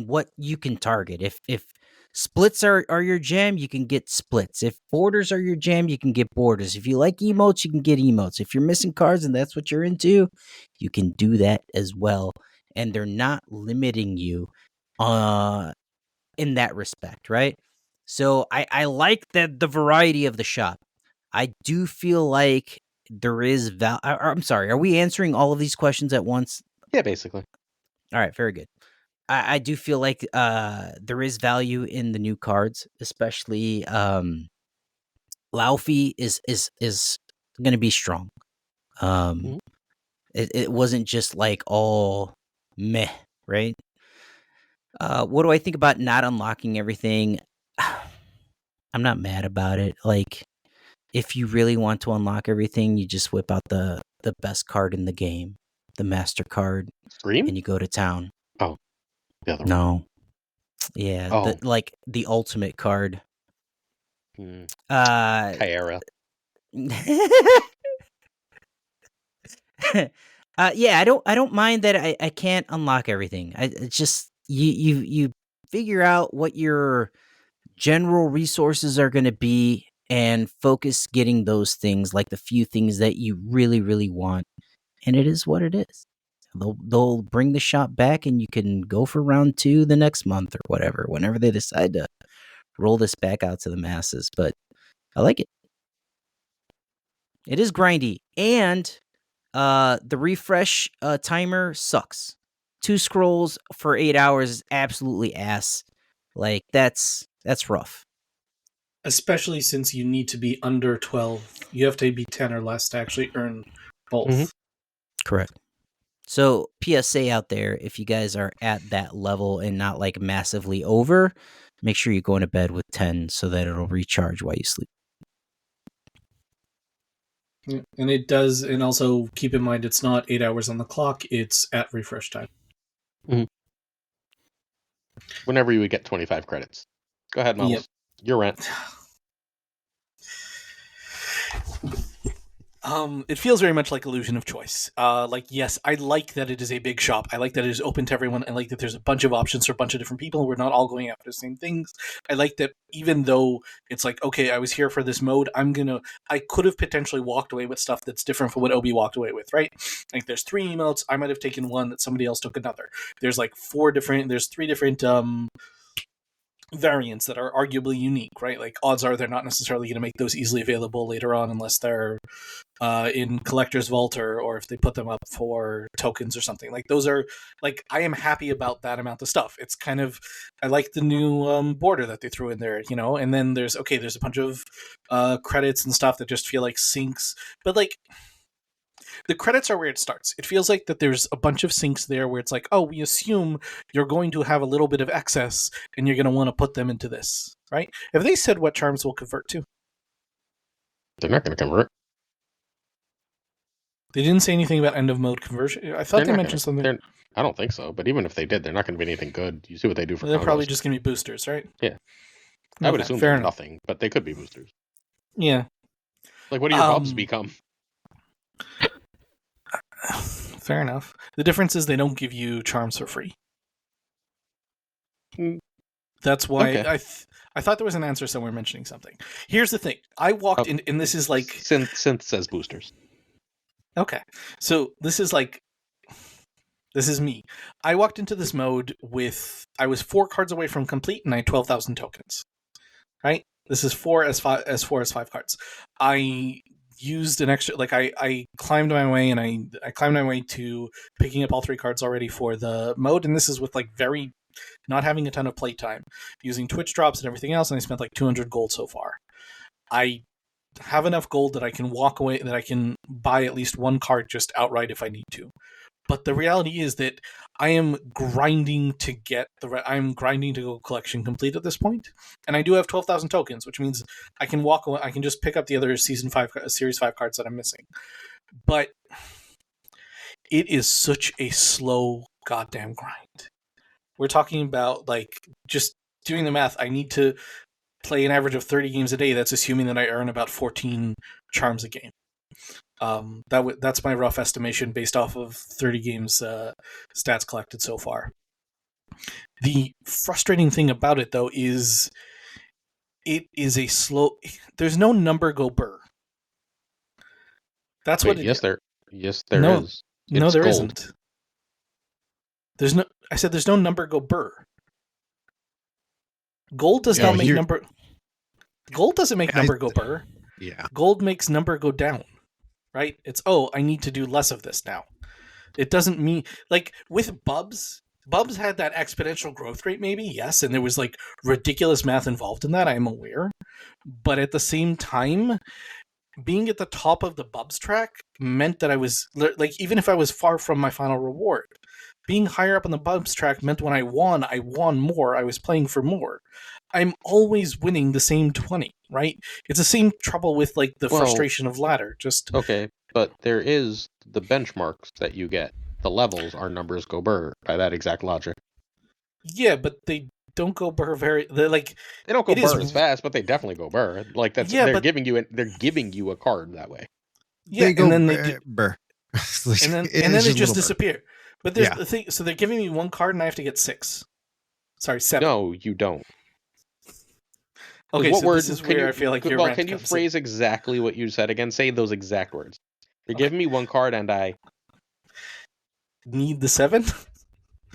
what you can target. If splits are your jam, you can get splits. If borders are your jam, you can get borders. If you like emotes, you can get emotes. If you're missing cards and that's what you're into, you can do that as well. And they're not limiting you in that respect, right? So I like that the variety of the shop. I do feel like there is I'm sorry, are we answering all of these questions at once? Yeah, basically. All right, very good. I do feel like there is value in the new cards, especially Laufey is going to be strong. It wasn't just like all meh, right? What do I think about not unlocking everything? I'm not mad about it. Like, if you really want to unlock everything, you just whip out the best card in the game, the master card, Scream, and you go to town. Oh, the other one. No, yeah, the ultimate card. Kyara. Yeah, I don't mind that I can't unlock everything. It's just you figure out what your general resources are going to be and focus getting those things, like the few things that you really, really want. And it is what it is. They'll bring the shop back and you can go for round 2 the next month or whatever, whenever they decide to roll this back out to the masses. But I like it. It is grindy. And the refresh timer sucks. 2 scrolls for 8 hours is absolutely ass. Like, that's rough. Especially since you need to be under 12. You have to be 10 or less to actually earn both. Mm-hmm. Correct. So, PSA out there, if you guys are at that level and not like massively over, make sure you go into bed with 10 so that it'll recharge while you sleep. And it does, and also keep in mind it's not 8 hours on the clock, it's at refresh time. Mm-hmm. Whenever you would get 25 credits. Go ahead, Models. Yep. Your rant. It feels very much like illusion of choice. Like, yes, I like that it is a big shop. I like that it is open to everyone. I like that there's a bunch of options for a bunch of different people. We're not all going after the same things. I like that even though it's like, okay, I was here for this mode, I could have potentially walked away with stuff that's different from what Obi walked away with, right? Like, there's 3 emotes. I might have taken one that somebody else took another. There's like 3 different variants that are arguably unique, right? Like, odds are they're not necessarily going to make those easily available later on unless they're in collector's vault or if they put them up for tokens or something. Like, those are, like, I am happy about that amount of stuff. It's kind of, I like the new border that they threw in there, you know. And then there's a bunch of credits and stuff that just feel like syncs, but like, the credits are where it starts. It feels like that there's a bunch of syncs there where it's like, oh, we assume you're going to have a little bit of excess and you're going to want to put them into this, right? Have they said what charms will convert to? They're not going to convert. They didn't say anything about end of mode conversion. I thought they mentioned something. I don't think so, but even if they did, they're not going to be anything good. You see what they do for They're combos. probably just going to be boosters, right? Yeah. I would assume they're nothing, but they could be boosters. Yeah. Like, what do your bubs become? Fair enough. The difference is they don't give you charms for free. That's why okay. I thought there was an answer somewhere mentioning something. Here's the thing. I walked in, and this is like... Synth says boosters. Okay. So this is me. I walked into this mode with... I was 4 cards away from complete, and I had 12,000 tokens. Right? This is 4 as 5 cards. I used an extra... Like, I climbed my way, and I climbed my way to picking up all 3 cards already for the mode, and this is with, like, very... not having a ton of playtime, using Twitch drops and everything else, and I spent like 200 gold so far. I have enough gold that I can walk away, that I can buy at least 1 card just outright if I need to. But the reality is that I am grinding to go collection complete at this point, and I do have 12,000 tokens, which means I can walk away. I can just pick up the other Series 5 cards that I'm missing. But it is such a slow goddamn grind. We're talking about, like, just doing the math. I need to play an average of 30 games a day. That's assuming that I earn about 14 charms a game. That's my rough estimation based off of 30 games stats collected so far. The frustrating thing about it, though, is it is a slow... There's no number go burr. That's what it is. There is. No, there isn't. I said there's no number go burr. Gold does not make number... Gold doesn't make number go burr. Yeah. Gold makes number go down. Right? It's, I need to do less of this now. It doesn't mean... Like, with Bubs had that exponential growth rate, maybe, yes, and there was, like, ridiculous math involved in that, I am aware. But at the same time, being at the top of the Bubs track meant that I was... Like, even if I was far from my final reward... Being higher up on the Bubs track meant when I won more. I was playing for more. I'm always winning the same 20, right? It's the same trouble with, like, the frustration of ladder. Okay, but there is the benchmarks that you get. The levels are numbers go burr by that exact logic. Yeah, but they don't go burr they don't go burr as fast, but they definitely go burr. Like, that's they're giving you a card that way. Yeah, and then burr. and then they just disappear. But there's the thing, so they're giving me 1 card and I have to get 6. Sorry, 7. No, you don't. Okay, so this is where I feel like your rant can you phrase exactly what you said again? Say those exact words. You're giving me 1 card and I... Need the 7?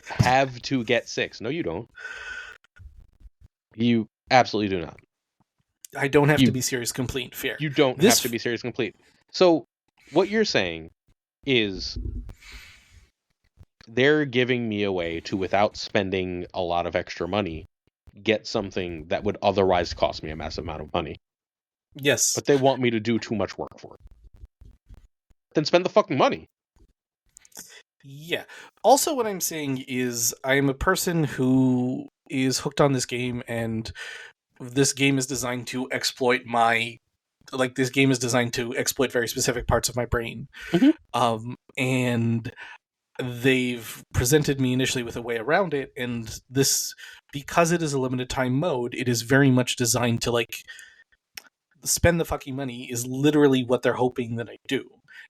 Have to get 6. No, you don't. You absolutely do not. I don't have to be series complete. Fair. You don't have to be series complete. So, what you're saying is... They're giving me a way to, without spending a lot of extra money, get something that would otherwise cost me a massive amount of money. Yes. But they want me to do too much work for it. Then spend the fucking money. Yeah. Also, what I'm saying is I'm a person who is hooked on this game, and this game is designed to exploit this game is designed to exploit very specific parts of my brain. Mm-hmm. And they've presented me initially with a way around it, and this, because it is a limited time mode, it is very much designed to like spend the fucking money is literally what they're hoping that I do.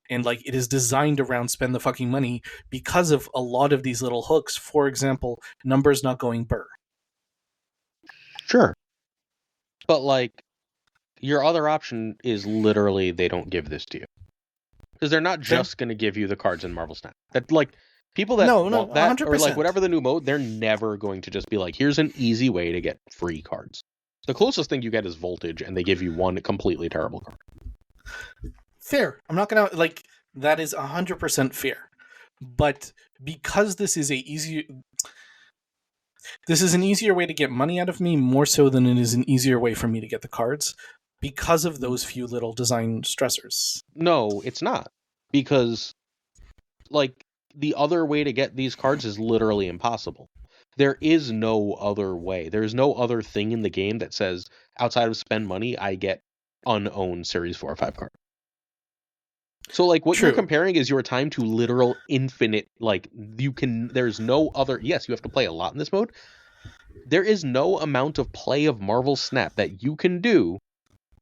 And like it is designed around spend the fucking money because of a lot of these little hooks. For example, numbers not going burr. Sure. But like your other option is literally they don't give this to you. Because they're not just going to give you the cards in Marvel Snap. That like people that want that 100%. or like whatever the new mode, they're never going to just be like, here's an easy way to get free cards. The closest thing you get is Voltage, and they give you one completely terrible card. Fair. I'm not gonna like that is 100% fair. But because this is an easier way to get money out of me, more so than it is an easier way for me to get the cards, because of those few little design stressors. No, it's not. Because like the other way to get these cards is literally impossible. There is no other way. There's no other thing in the game that says outside of spend money, I get unowned Series 4 or 5 card. So like what you're comparing is your time to literal infinite, like there's no other, yes, you have to play a lot in this mode. There is no amount of play of Marvel Snap that you can do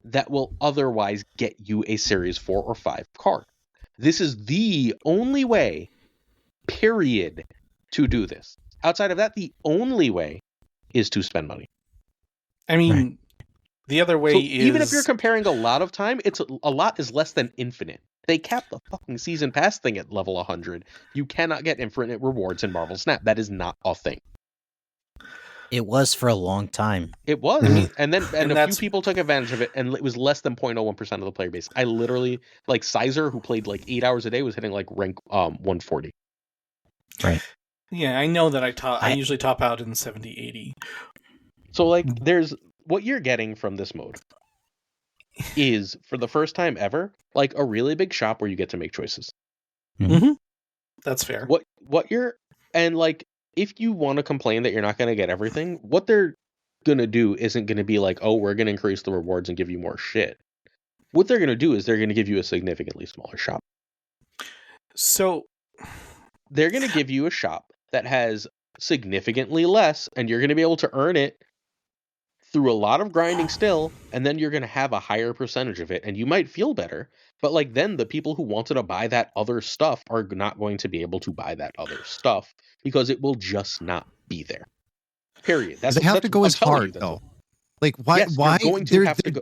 that will otherwise get you a Series 4 or 5 card. This is the only way, period, to do this. Outside of that, the only way is to spend money. I mean, the other way is... Even if you're comparing a lot of time, a lot is less than infinite. They capped the fucking season pass thing at level 100. You cannot get infinite rewards in Marvel Snap. That is not a thing. It was for a long time. It was. And a few people took advantage of it, and it was less than 0.01% of the player base. I literally, like Sizer, who played like 8 hours a day, was hitting like rank 140. Right. Yeah, I know that I usually top out in 70, 80. So like there's what you're getting from this mode is for the first time ever, like a really big shop where you get to make choices. Mm-hmm. That's fair. And like if you want to complain that you're not going to get everything, what they're going to do isn't going to be like, oh, we're going to increase the rewards and give you more shit. What they're going to do is they're going to give you a significantly smaller shop. So they're going to give you a shop that has significantly less, and you're going to be able to earn it through a lot of grinding still, and then you're going to have a higher percentage of it, and you might feel better. But like then the people who wanted to buy that other stuff are not going to be able to buy that other stuff because it will just not be there. Period. They have to go as hard though. Like why? Yes, why going to have to go?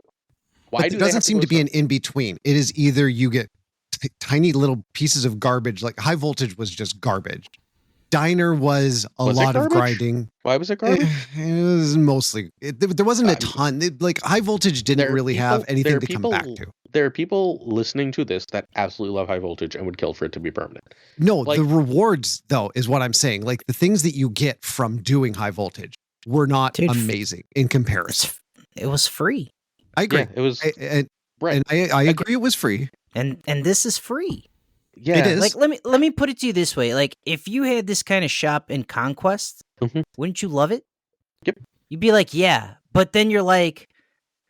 Why there doesn't seem to be an in between. It is either you get tiny little pieces of garbage. Like High Voltage was just garbage. Diner was a lot of grinding. Why was it garbage? It was mostly. There wasn't a ton. Like High Voltage didn't really have anything to come back to. There are people listening to this that absolutely love High Voltage and would kill for it to be permanent. No, like, the rewards though is what I'm saying. Like the things that you get from doing High Voltage were not amazing in comparison. It was free. I agree. Yeah, it was right. And I agree it was free. And this is free. Yeah, it is. Like let me put it to you this way: like if you had this kind of shop in Conquest, wouldn't you love it? Yep. You'd be like, yeah, but then you're like,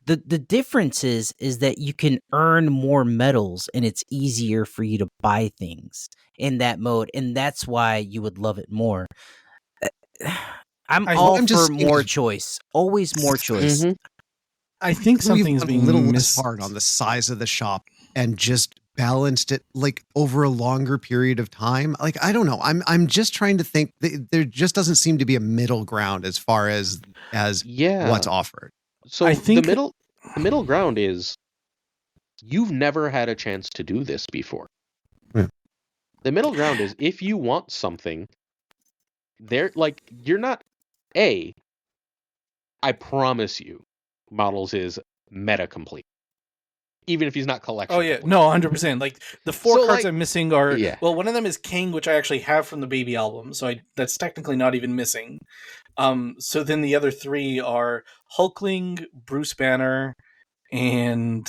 the difference is that you can earn more medals, and it's easier for you to buy things in that mode, and that's why you would love it more. I'm all for more choice, always more choice. I think something's being a little less hard on the size of the shop and just balanced it like over a longer period of time. Like I don't know. I'm just trying to think. There just doesn't seem to be a middle ground as far as what's offered. So I think the middle ground is you've never had a chance to do this before. The middle ground is if you want something, you're not I promise you, Models is meta complete. Even if he's not collection. Oh yeah, no, 100%. Like the four cards I'm missing are well, one of them is King, which I actually have from the Baby album, so that's technically not even missing. So then the other three are Hulkling, Bruce Banner, and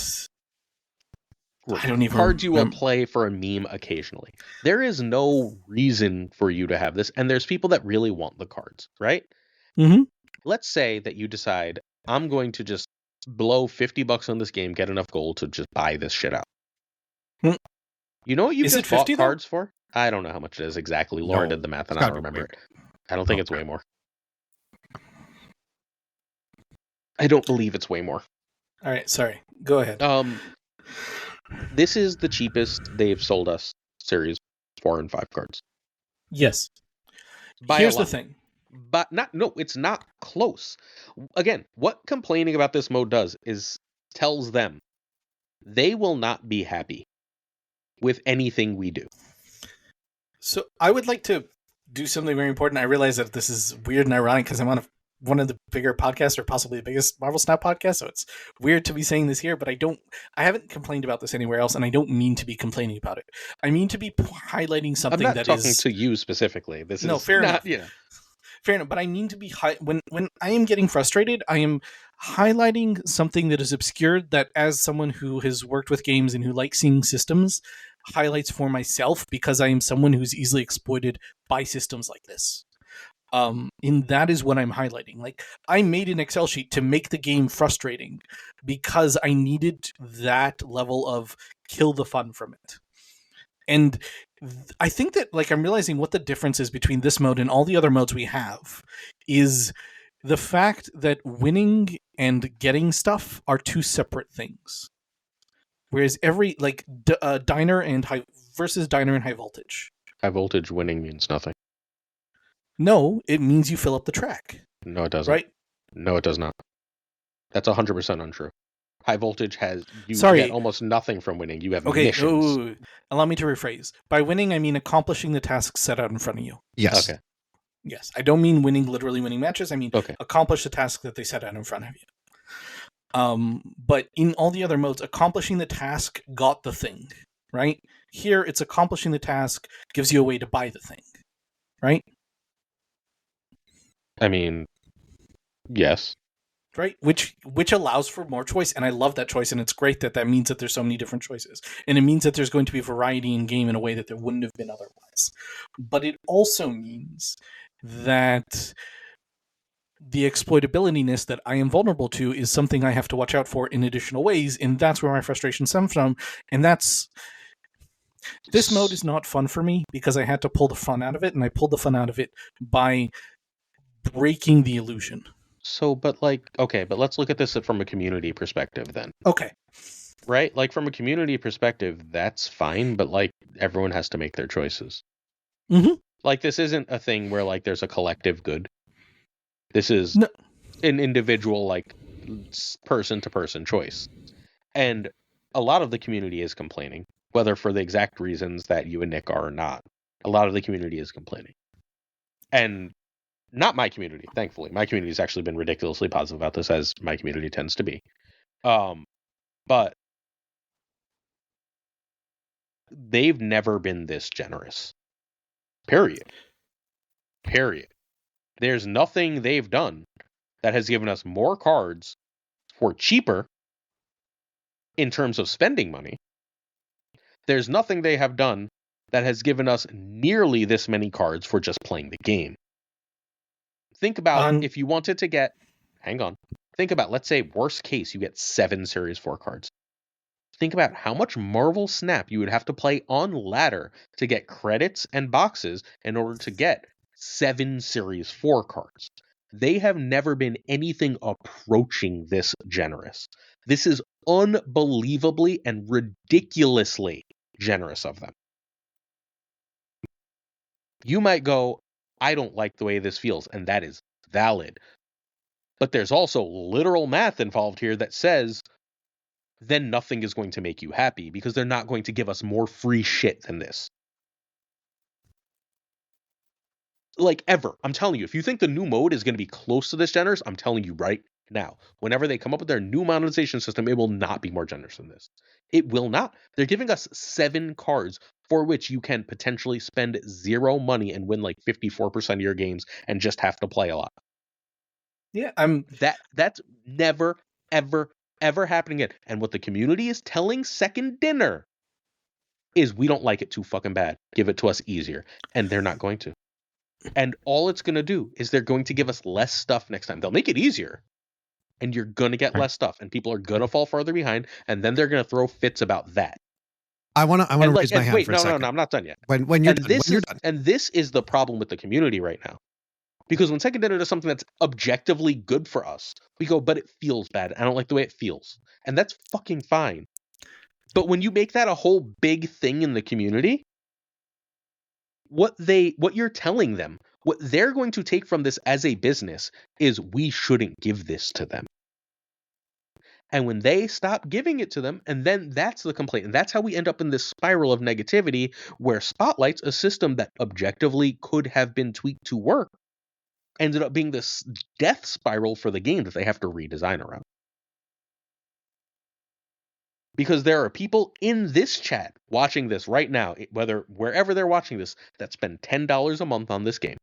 I don't even cards you will play for a meme occasionally. There is no reason for you to have this, and there's people that really want the cards, right? Mm-hmm. Let's say that you decide I'm going to just blow $50 on this game, get enough gold to just buy this shit out. You know what you just bought cards for? I don't know how much it is exactly. Laura No, did the math, it's and I gotta don't be remember way it. I don't think it's Okay. way more. I don't believe it's way more. All right, sorry. Go ahead. This is the cheapest they've sold us series 4 and 5 cards. Yes. By Here's a the lot. thing. But it's not close. Again, what complaining about this mode does is tells them they will not be happy with anything we do. So I would like to do something very important. I realize that this is weird and ironic because I'm on one of the bigger podcasts, or possibly the biggest Marvel Snap podcast. So it's weird to be saying this here, but I haven't complained about this anywhere else, and I don't mean to be complaining about it. I mean to be highlighting I'm something not that talking is to you specifically. This No, is fair not, enough. yeah. Fair enough, but I mean to be when I am getting frustrated, I am highlighting something that is obscured, that as someone who has worked with games and who likes seeing systems, highlights for myself, because I am someone who's easily exploited by systems like this. And that is what I'm highlighting. Like, I made an Excel sheet to make the game frustrating because I needed that level of kill the fun from it. And I think that, like, I'm realizing what the difference is between this mode and all the other modes we have is the fact that winning and getting stuff are two separate things. Whereas diner and high versus diner and high voltage. High voltage winning means nothing. No, it means you fill up the track. No, it doesn't. Right? No, it does not. That's 100% untrue. High voltage has you Sorry. get almost nothing from winning. You have Okay, missions. allow me to rephrase. By winning, I mean accomplishing the tasks set out in front of you. Yes. Okay. Yes, I don't mean literally winning matches. I mean Okay. accomplish the task that they set out in front of you. But in all the other modes, accomplishing the task got the thing, right? Here, it's accomplishing the task gives you a way to buy the thing, right? I mean, yes. Right, which allows for more choice, and I love that choice, and it's great that means that there's so many different choices, and it means that there's going to be variety in game in a way that there wouldn't have been otherwise. But it also means that the exploitability-ness that I am vulnerable to is something I have to watch out for in additional ways, and that's where my frustration stems from. And this mode is not fun for me because I had to pull the fun out of it, and I pulled the fun out of it by breaking the illusion. So, but let's look at this from a community perspective then. Okay. Right? Like, from a community perspective, that's fine, but, like, everyone has to make their choices. Mm-hmm. Like, this isn't a thing where, like, there's a collective good. This is an individual, like, person-to-person choice. And a lot of the community is complaining, whether for the exact reasons that you and Nick are or not. A lot of the community is complaining. And not my community, thankfully. My community has actually been ridiculously positive about this, as my community tends to be. But they've never been this generous. Period. There's nothing they've done that has given us more cards for cheaper in terms of spending money. There's nothing they have done that has given us nearly this many cards for just playing the game. Think about if you wanted to get... Hang on. Think about, let's say, worst case, you get 7 Series 4 cards. Think about how much Marvel Snap you would have to play on ladder to get credits and boxes in order to get 7 Series 4 cards. They have never been anything approaching this generous. This is unbelievably and ridiculously generous of them. You might go, I don't like the way this feels, and that is valid. But there's also literal math involved here that says, then nothing is going to make you happy because they're not going to give us more free shit than this. Like, ever. I'm telling you, if you think the new mode is going to be close to this generous, I'm telling you right now, whenever they come up with their new monetization system, it will not be more generous than this. It will not. They're giving us 7 cards for which you can potentially spend 0 money and win like 54% of your games and just have to play a lot. Yeah, that's never, ever happening again. And what the community is telling Second Dinner is, we don't like it too fucking bad. Give it to us easier. And they're not going to. And all it's going to do is they're going to give us less stuff next time. They'll make it easier. And you're going to get less stuff. And people are going to fall farther behind. And then they're going to throw fits about that. I want to And raise my hand wait, for a no, second. I'm not done yet. When you're done, And this is the problem with the community right now. Because when Second Dinner does something that's objectively good for us, we go, but it feels bad. I don't like the way it feels. And that's fucking fine. But when you make that a whole big thing in the community, what you're telling them, what they're going to take from this as a business is we shouldn't give this to them. And when they stop giving it to them, and then that's the complaint. And that's how we end up in this spiral of negativity where Spotlight's a system that objectively could have been tweaked to work, ended up being this death spiral for the game that they have to redesign around. Because there are people in this chat watching this right now, wherever they're watching this, that spend $10 a month on this game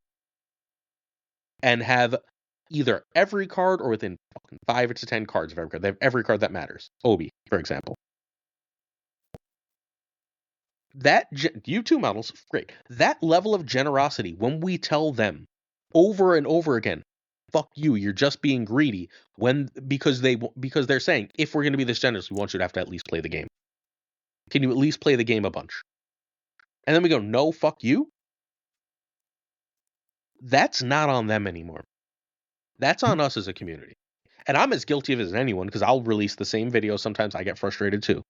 and have either every card or within 5 to 10 cards of every card. They have every card that matters. Obi, for example. That you two models, great. That level of generosity, when we tell them over and over again, fuck you, you're just being greedy, because they're saying, if we're going to be this generous, we want you to have to at least play the game. Can you at least play the game a bunch? And then we go, no, fuck you. That's not on them anymore. That's on us as a community. And I'm as guilty of it as anyone, because I'll release the same video. Sometimes I get frustrated too.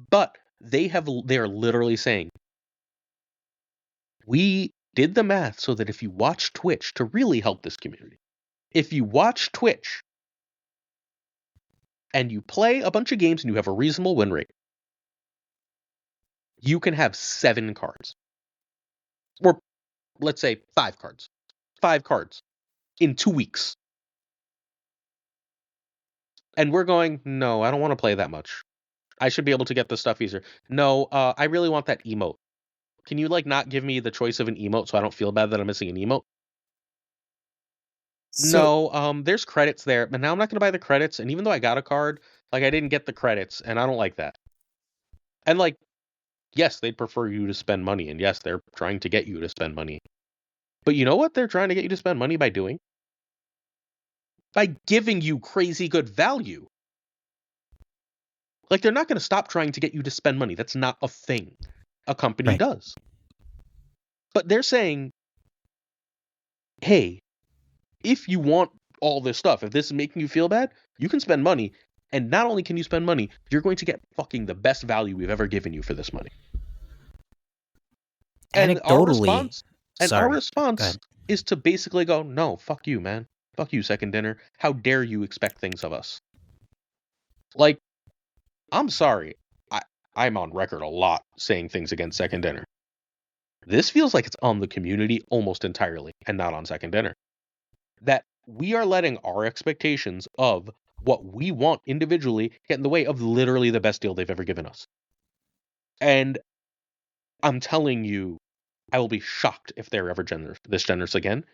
But they are literally saying, we did the math so that if you watch Twitch to really help this community, if you watch Twitch and you play a bunch of games and you have a reasonable win rate, you can have 7 cards. Or let's say 5 cards. 5 cards in 2 weeks. And we're going, no, I don't want to play that much. I should be able to get this stuff easier. No, I really want that emote. Can you not give me the choice of an emote so I don't feel bad that I'm missing an emote? No, there's credits there, but now I'm not going to buy the credits. And even though I got a card, I didn't get the credits, and I don't like that. And yes, they'd prefer you to spend money, and yes, they're trying to get you to spend money. But you know what they're trying to get you to spend money by doing? By giving you crazy good value. They're not going to stop trying to get you to spend money. That's not a thing a company does. But they're saying, hey, if you want all this stuff, if this is making you feel bad, you can spend money. And not only can you spend money, you're going to get fucking the best value we've ever given you for this money. And our response is to basically go, no, fuck you, man. Fuck you, Second Dinner. How dare you expect things of us? I'm sorry. I'm on record a lot saying things against Second Dinner. This feels like it's on the community almost entirely and not on Second Dinner. That we are letting our expectations of what we want individually get in the way of literally the best deal they've ever given us. And I'm telling you, I will be shocked if they're ever this generous again.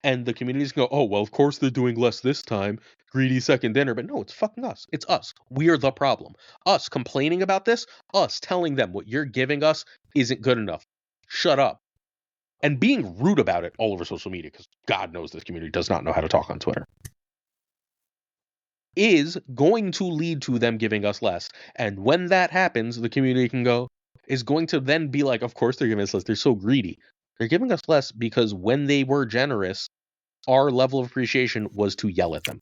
And the communities go, oh, well, of course they're doing less this time. Greedy Second Dinner. But no, it's fucking us. It's us. We are the problem. Us complaining about this. Us telling them what you're giving us isn't good enough. Shut up. And being rude about it all over social media, because God knows this community does not know how to talk on Twitter, is going to lead to them giving us less. And when that happens, the community is going to then be like, of course they're giving us less. They're so greedy. They're giving us less because when they were generous, our level of appreciation was to yell at them.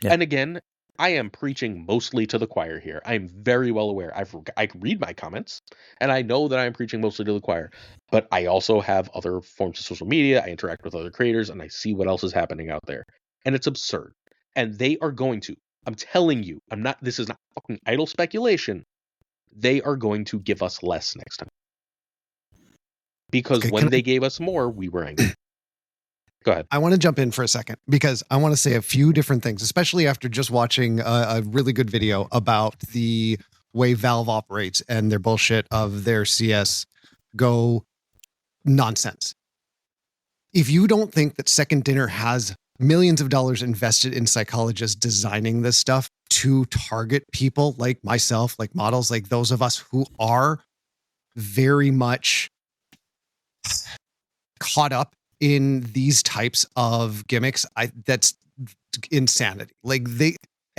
Yeah. And again, I am preaching mostly to the choir here. I'm very well aware. I read my comments, and I know that I'm preaching mostly to the choir. But I also have other forms of social media. I interact with other creators, and I see what else is happening out there. And it's absurd. And they are going to. I'm telling you, this is not fucking idle speculation. They are going to give us less next time. Because when they gave us more, we were angry. Go ahead. I want to jump in for a second because I want to say a few different things, especially after just watching a really good video about the way Valve operates and their bullshit of their CS:GO nonsense. If you don't think that Second Dinner has millions of dollars invested in psychologists designing this stuff to target people like myself, like models, like those of us who are very much caught up in these types of gimmicks, that's insanity.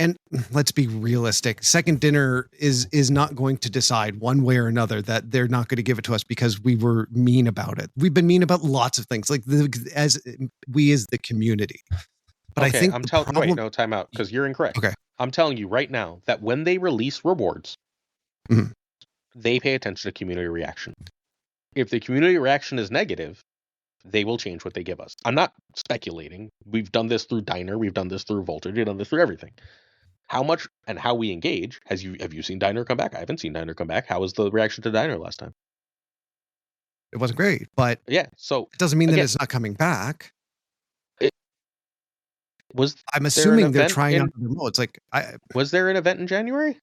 And let's be realistic. Second dinner is not going to decide one way or another that they're not going to give it to us because we were mean about it. We've been mean about lots of things, like as the community. But okay, I think I'm the telling. problem. Wait, no, time out, because you're incorrect. Okay. I'm telling you right now that when they release rewards, Mhm. they pay attention to community reaction. If the community reaction is negative, they will change what they give us. I'm not speculating. We've done this through Diner. We've done this through Voltage. We've done this through everything. How much and how we engage? Have you seen Diner come back? I haven't seen Diner come back. How was the reaction to Diner last time? It wasn't great, but Yeah, so it doesn't mean that again, it's not coming back. was I'm there an assuming they're event trying in- out the remote. It's like was there an event in January?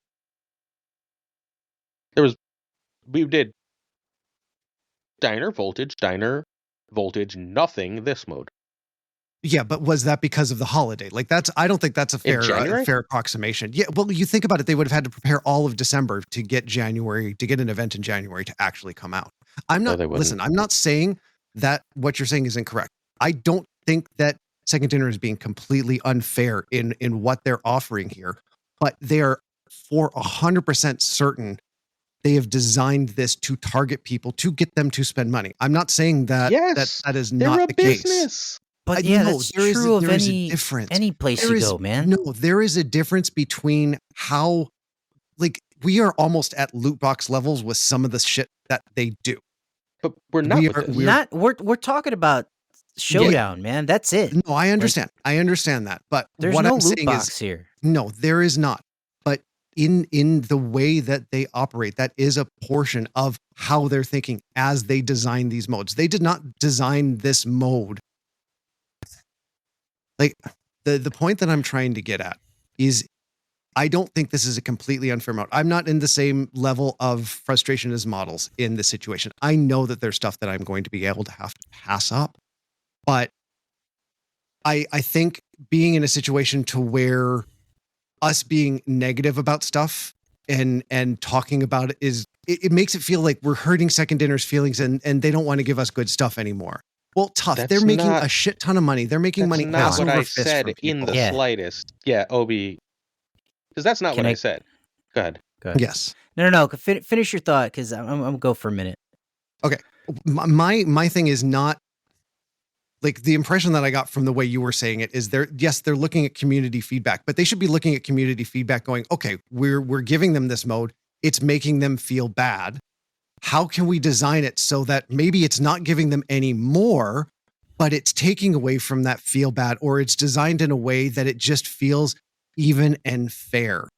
We did Diner, Voltage, nothing this mode. yeah, but was that because of the holiday? Like I don't think that's a January? fair approximation. Yeah, well, you think about it, they would have had to prepare all of December to get an event in January to actually come out. I'm No, not they wouldn't. listen, I'm not saying that what you're saying is incorrect. I don't think that Second Dinner is being completely unfair in what they're offering here, but they are for 100% certain they have designed this to target people to get them to spend money. I'm not saying that Yes, that is they're not a the case. business. But I yeah, know, that's there is true of a difference. any place There you is go, man. No, there is a difference between how, like, we are almost at loot box levels with some of the shit that they do. But we're not We with are- this. we're- Not we're talking about Showdown, man. That's it. No, I understand. I understand that. But There's what no I'm loot saying box is, here. no, there is not. But in the way that they operate, that is a portion of how they're thinking as they design these modes. They did not design this mode. Like, the point that I'm trying to get at is I don't think this is a completely unfair mode. I'm not in the same level of frustration as models in this situation. I know that there's stuff that I'm going to be able to have to pass up, but I think being in a situation to where us being negative about stuff and talking about it it makes it feel like we're hurting Second Dinner's feelings and they don't want to give us good stuff anymore. Well, tough. That's They're making not- a shit ton of money. They're making That's money not ass what over I fist said from in the people. Yeah. slightest. Yeah, Obi, because that's not Can what I I- said. Go ahead. Go ahead. Yes. No. Finish your thought because I'm gonna go for a minute. My thing is not like the impression that I got from the way you were saying it is they're looking at community feedback, but they should be looking at community feedback going, okay, we're giving them this mode. It's making them feel bad. How can we design it so that maybe it's not giving them any more, but it's taking away from that feel bad, or it's designed in a way that it just feels even and fair.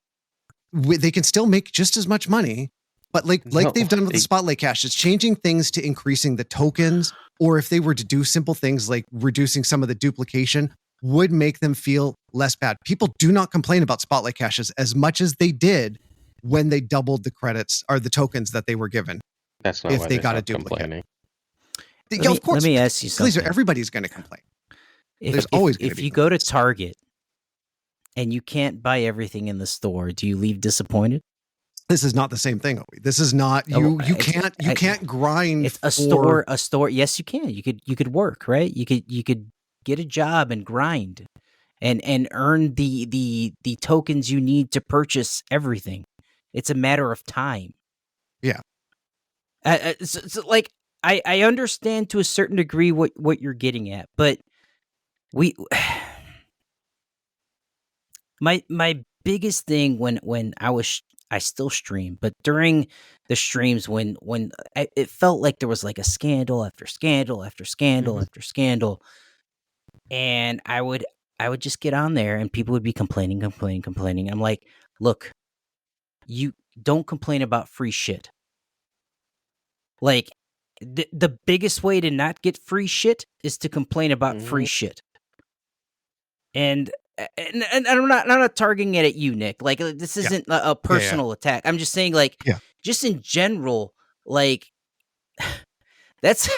They can still make just as much money, but like No, they've done with the they- Spotlight Cash, it's changing things to increasing the tokens, or if they were to do simple things like reducing some of the duplication, would make them feel less bad. People do not complain about Spotlight Caches as much as they did when they doubled the credits or the tokens that they were given. That's not if why they they got a stopped duplicate. complaining. Yeah, of course. Let me ask you something. Glazer, everybody's going to complain. There's If always gonna be you go to complaints. Target and you can't buy everything in the store, do you leave disappointed? This is not the same thing. Obi. This is not Oh, you. You can't grind. It's a store. A store. Yes, you can. You could work, right? You could get a job and grind, and earn the tokens you need to purchase everything. It's a matter of time. Yeah. So like I understand to a certain degree what you're getting at, but we my biggest thing when I still stream, but during the streams when it felt like there was like a scandal after scandal after scandal Mhm. after scandal, and I would just get on there and people would be complaining. I'm like, look, you don't complain about free shit. Like the biggest way to not get free shit is to complain about free shit. And I'm not targeting it at you, Nick. Like this isn't a personal attack. I'm just saying, like, just in general, like that's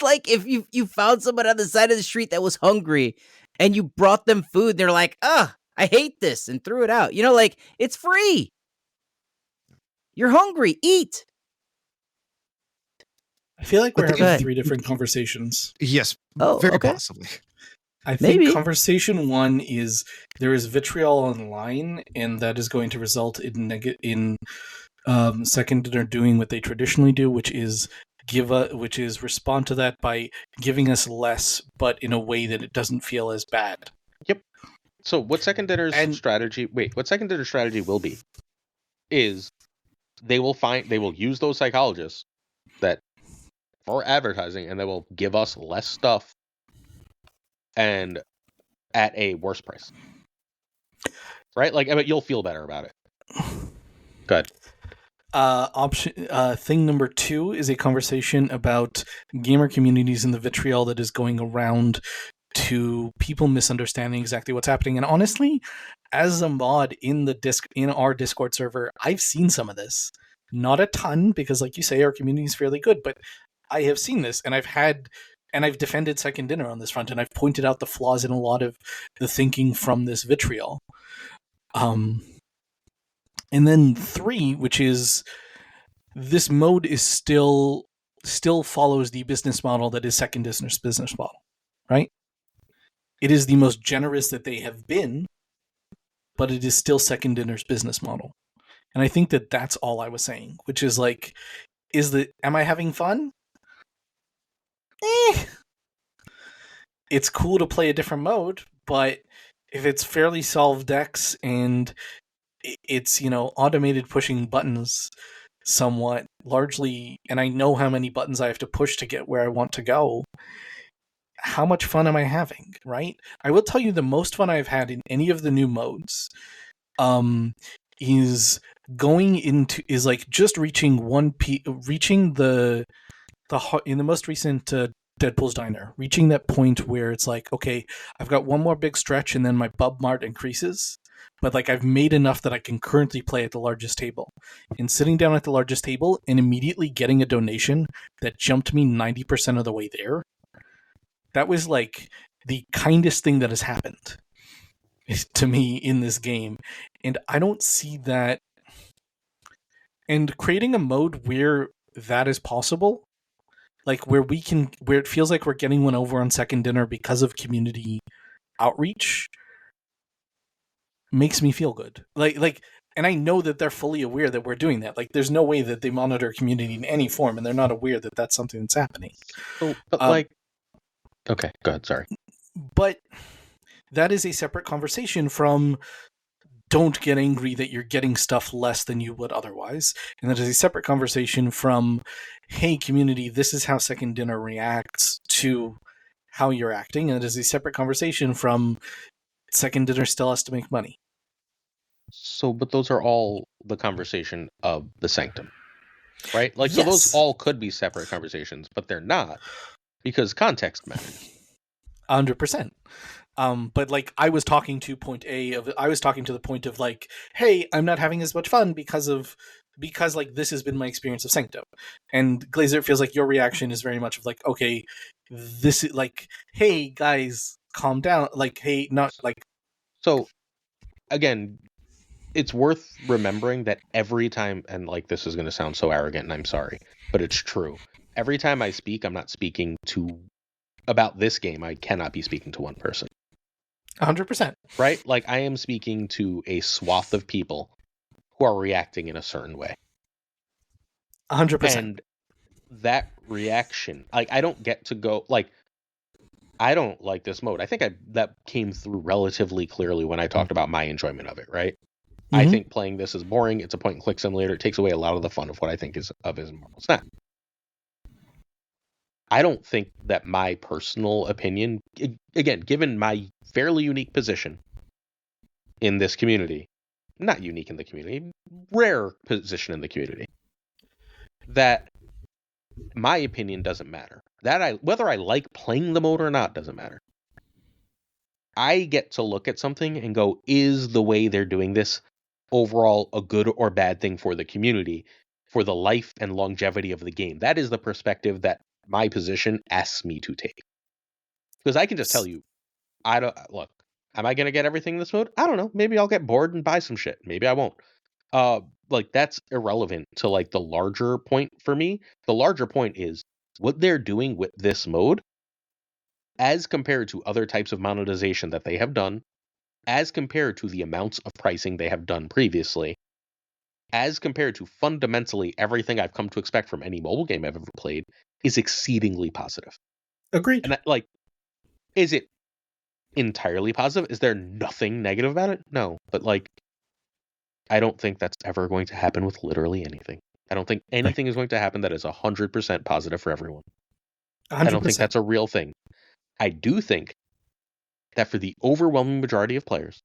like if you found someone on the side of the street that was hungry and you brought them food, they're like, I hate this, and threw it out. You know, like it's free. You're hungry, eat. I feel like But we're the- having three different conversations. Yes, Oh, very okay. possibly. I think Maybe. conversation one is there is vitriol online, and that is going to result in second dinner doing what they traditionally do, which is respond to that by giving us less, but in a way that it doesn't feel as bad. Yep. So what second dinner's And- strategy? Wait, what second dinner strategy will be is they will use those psychologists that for advertising, and they will give us less stuff and at a worse price. Right? Like, I mean, you'll feel better about it. Good. Thing number 2 is a conversation about gamer communities and the vitriol that is going around to people misunderstanding exactly what's happening. And honestly, as a mod in our Discord server, I've seen some of this. Not a ton, because like you say, our community is fairly good, but I have seen this, and I've defended second dinner on this front, and I've pointed out the flaws in a lot of the thinking from this vitriol. And then 3, which is this mode is still follows the business model that is second dinner's business model, right? It is the most generous that they have been, but it is still second dinner's business model. And I think that that's all I was saying, which is like, am I having fun? It's cool to play a different mode, but if it's fairly solved decks and it's, automated pushing buttons somewhat largely, and I know how many buttons I have to push to get where I want to go, how much fun am I having, right? I will tell you the most fun I've had in any of the new modes is like just reaching in the most recent Deadpool's Diner, reaching that point where it's like, okay, I've got one more big stretch and then my bub mart increases, but like I've made enough that I can currently play at the largest table. And sitting down at the largest table and immediately getting a donation that jumped me 90% of the way there, that was like the kindest thing that has happened to me in this game. And I don't see that. And creating a mode where that is possible, like where it feels like we're getting one over on second dinner because of community outreach, makes me feel good. Like, and I know that they're fully aware that we're doing that. Like, there's no way that they monitor community in any form, and they're not aware that that's something that's happening. So, but okay, go ahead. Sorry, but that is a separate conversation from don't get angry that you're getting stuff less than you would otherwise. And that is a separate conversation from, hey, community, this is how second dinner reacts to how you're acting. And it is a separate conversation from second dinner still has to make money. So, but those are all the conversation of the Sanctum, right? Like, Yes. So those all could be separate conversations, but they're not, because context matters. 100%. But like I was talking to the point of like, hey, I'm not having as much fun because like this has been my experience of Sanctum. And Glazer, it feels like your reaction is very much of like, okay, this is like, hey guys, calm down. Like, hey, not like. So again, it's worth remembering that every time, and like this is going to sound so arrogant, and I'm sorry, but it's true. Every time I speak, I'm not speaking about this game. I cannot be speaking to one person. 100%. Right? Like, I am speaking to a swath of people who are reacting in a certain way. 100%. And that reaction, like, I don't get to go, like, I don't like this mode. I think that came through relatively clearly when I talked about my enjoyment of it, right? Mm-hmm. I think playing this is boring. It's a point-and-click simulator. It takes away a lot of the fun of what I think is Marvel Snap. I don't think that my personal opinion, again, given my fairly unique position in this community, not unique in the community, rare position in the community, that my opinion doesn't matter. Whether I like playing the mode or not doesn't matter. I get to look at something and go, is the way they're doing this overall a good or bad thing for the community, for the life and longevity of the game? That is the perspective that my position asks me to take. Because I can just tell you, am I going to get everything in this mode? I don't know. Maybe I'll get bored and buy some shit. Maybe I won't. Like, that's irrelevant to like the larger point for me. The larger point is what they're doing with this mode as compared to other types of monetization that they have done, as compared to the amounts of pricing they have done previously, as compared to fundamentally everything I've come to expect from any mobile game I've ever played, is exceedingly positive. Agreed. And is it entirely positive? Is there nothing negative about it? No. But I don't think that's ever going to happen with literally anything. I don't think anything is going to happen that is 100% positive for everyone. 100%. I don't think that's a real thing. I do think that for the overwhelming majority of players,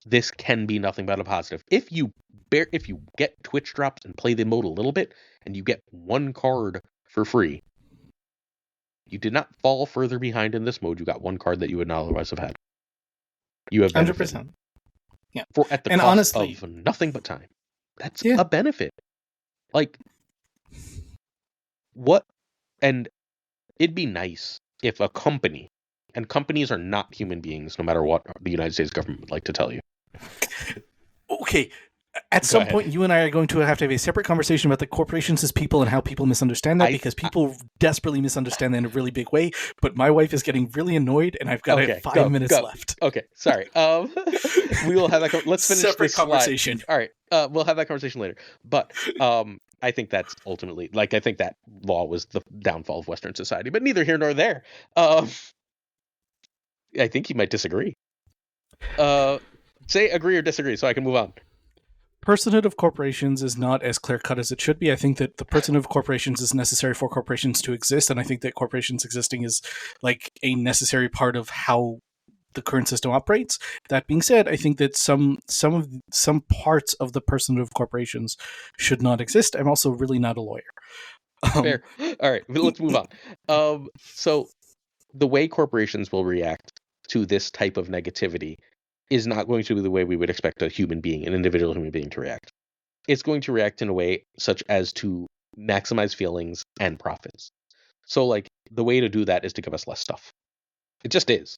this can be nothing but a positive. If you get Twitch drops and play the mode a little bit, and you get one card for free, you did not fall further behind in this mode. You got one card that you would not otherwise have had. You have benefited. 100%. Yeah. For at the And cost honestly, of nothing but time. That's Yeah. a benefit. What? And it'd be nice if a company, and companies are not human beings, no matter what the United States government would like to tell you. okay, at Go some ahead. point, you and I are going to have a separate conversation about the corporations as people and how people misunderstand that, because people desperately misunderstand that in a really big way. But my wife is getting really annoyed, and I've got 5 minutes left. Okay, sorry. We will have that. Let's finish Separate this conversation. Slide. All right, we'll have that conversation later. But I think that's ultimately I think that law was the downfall of Western society. But neither here nor there. I think you might disagree. Say agree or disagree, so I can move on. Personhood of corporations is not as clear-cut as it should be. I think that the personhood of corporations is necessary for corporations to exist, and I think that corporations existing is a necessary part of how the current system operates. That being said, I think that some parts of the personhood of corporations should not exist. I'm also really not a lawyer. Fair. All right, let's move on. So the way corporations will react to this type of negativity is not going to be the way we would expect a human being, an individual human being, to react. It's going to react in a way such as to maximize feelings and profits. So, the way to do that is to give us less stuff. It just is.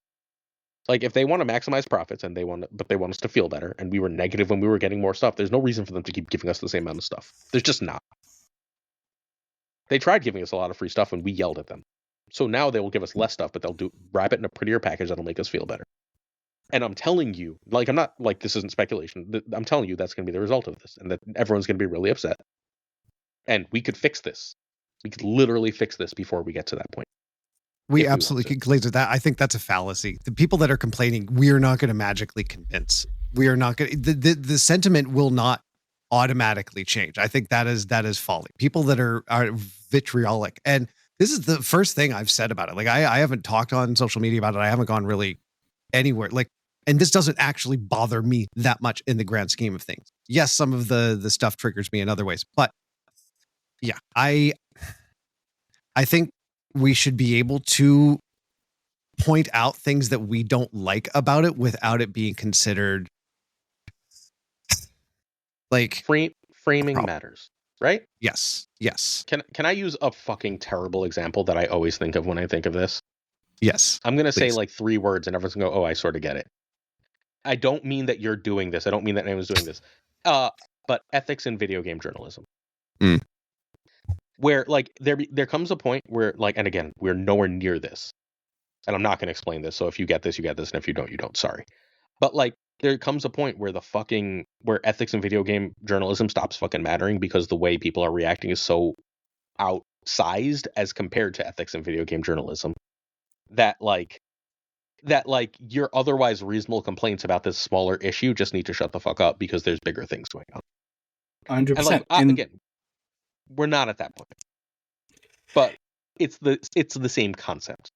If they want to maximize profits but they want us to feel better, and we were negative when we were getting more stuff, there's no reason for them to keep giving us the same amount of stuff. There's just not. They tried giving us a lot of free stuff when we yelled at them. So now they will give us less stuff, but they'll wrap it in a prettier package that'll make us feel better. And I'm telling you, I'm not this isn't speculation. I'm telling you that's going to be the result of this, and that everyone's going to be really upset. And we could fix this. We could literally fix this before we get to that point. We absolutely could, Glazer. That I think that's a fallacy. The people that are complaining, we are not going to magically convince. We are not going to. The sentiment will not automatically change. I think that is folly. People that are vitriolic, and this is the first thing I've said about it. I haven't talked on social media about it. I haven't gone really anywhere. And this doesn't actually bother me that much in the grand scheme of things. Yes, some of the stuff triggers me in other ways, but yeah, I think we should be able to point out things that we don't like about it without it being considered framing matters, right? Yes. Can I use a fucking terrible example that I always think of when I think of this? Yes. I'm going to say 3 words and everyone's going to go, oh, I sort of get it. I don't mean that you're doing this. I don't mean that anyone's doing this. But ethics in video game journalism. Where there comes a point where and again, we're nowhere near this. And I'm not going to explain this. So if you get this, you get this. And if you don't, you don't. Sorry. But there comes a point where where ethics in video game journalism stops fucking mattering because the way people are reacting is so outsized as compared to ethics in video game journalism that your otherwise reasonable complaints about this smaller issue just need to shut the fuck up because there's bigger things going on. 100%. And again, we're not at that point, but it's the same concept.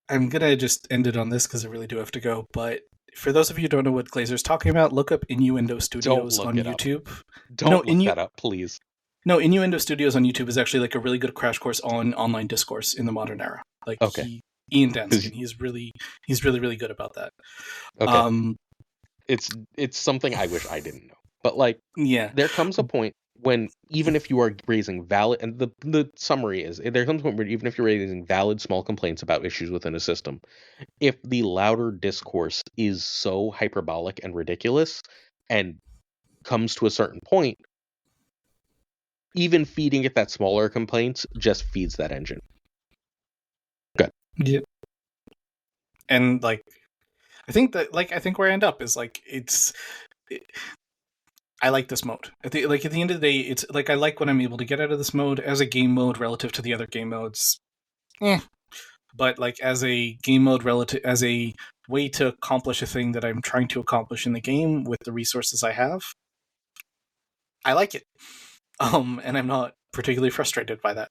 I'm gonna just end it on this because I really do have to go. But for those of you who don't know what Glazer's talking about, look up Innuendo Studios on YouTube. Don't look that up, please. No, Innuendo Studios on YouTube is actually a really good crash course on online discourse in the modern era. Ian Danskin, he's really good about that. Okay. It's something I wish I didn't know. But there comes a point when even if you are raising valid, and the summary is, there comes a point where even if you're raising valid small complaints about issues within a system, if the louder discourse is so hyperbolic and ridiculous and comes to a certain point, even feeding it that smaller complaints just feeds that engine. Yeah. And like, I think where I end up is like I like this mode. At the end of the day, it's like I like what I'm able to get out of this mode as a game mode relative to the other game modes. But like as a game mode as a way to accomplish a thing that I'm trying to accomplish in the game with the resources I have, I like it. And I'm not particularly frustrated by that.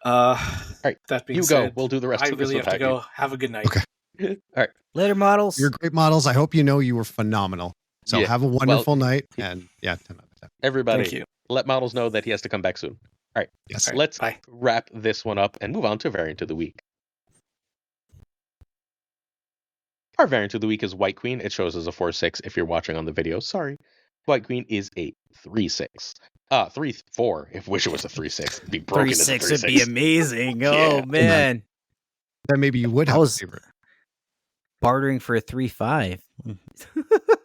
All right, that being you said, go. We'll do the rest I of this really have to without you. go. Have a good night. Okay. All right. Later, models. You're great models. I hope you know you were phenomenal. So Yeah. have a wonderful Well, night. And yeah, 10 out of 10. Everybody, Thank you. let models know that he has to come back soon. All right. Yes. All right, Let's bye. wrap this one up and move on to variant of the week. Our variant of the week is White Queen. It shows as a 4/6 if you're watching on the video. Sorry. White Queen is a 3/6. 3/4. If wish it was a 3/6, it'd be broken as a 3/6 would be 3/6. amazing. Yeah. Oh man, Then maybe you would I have was a favorite. bartering for a 3/5.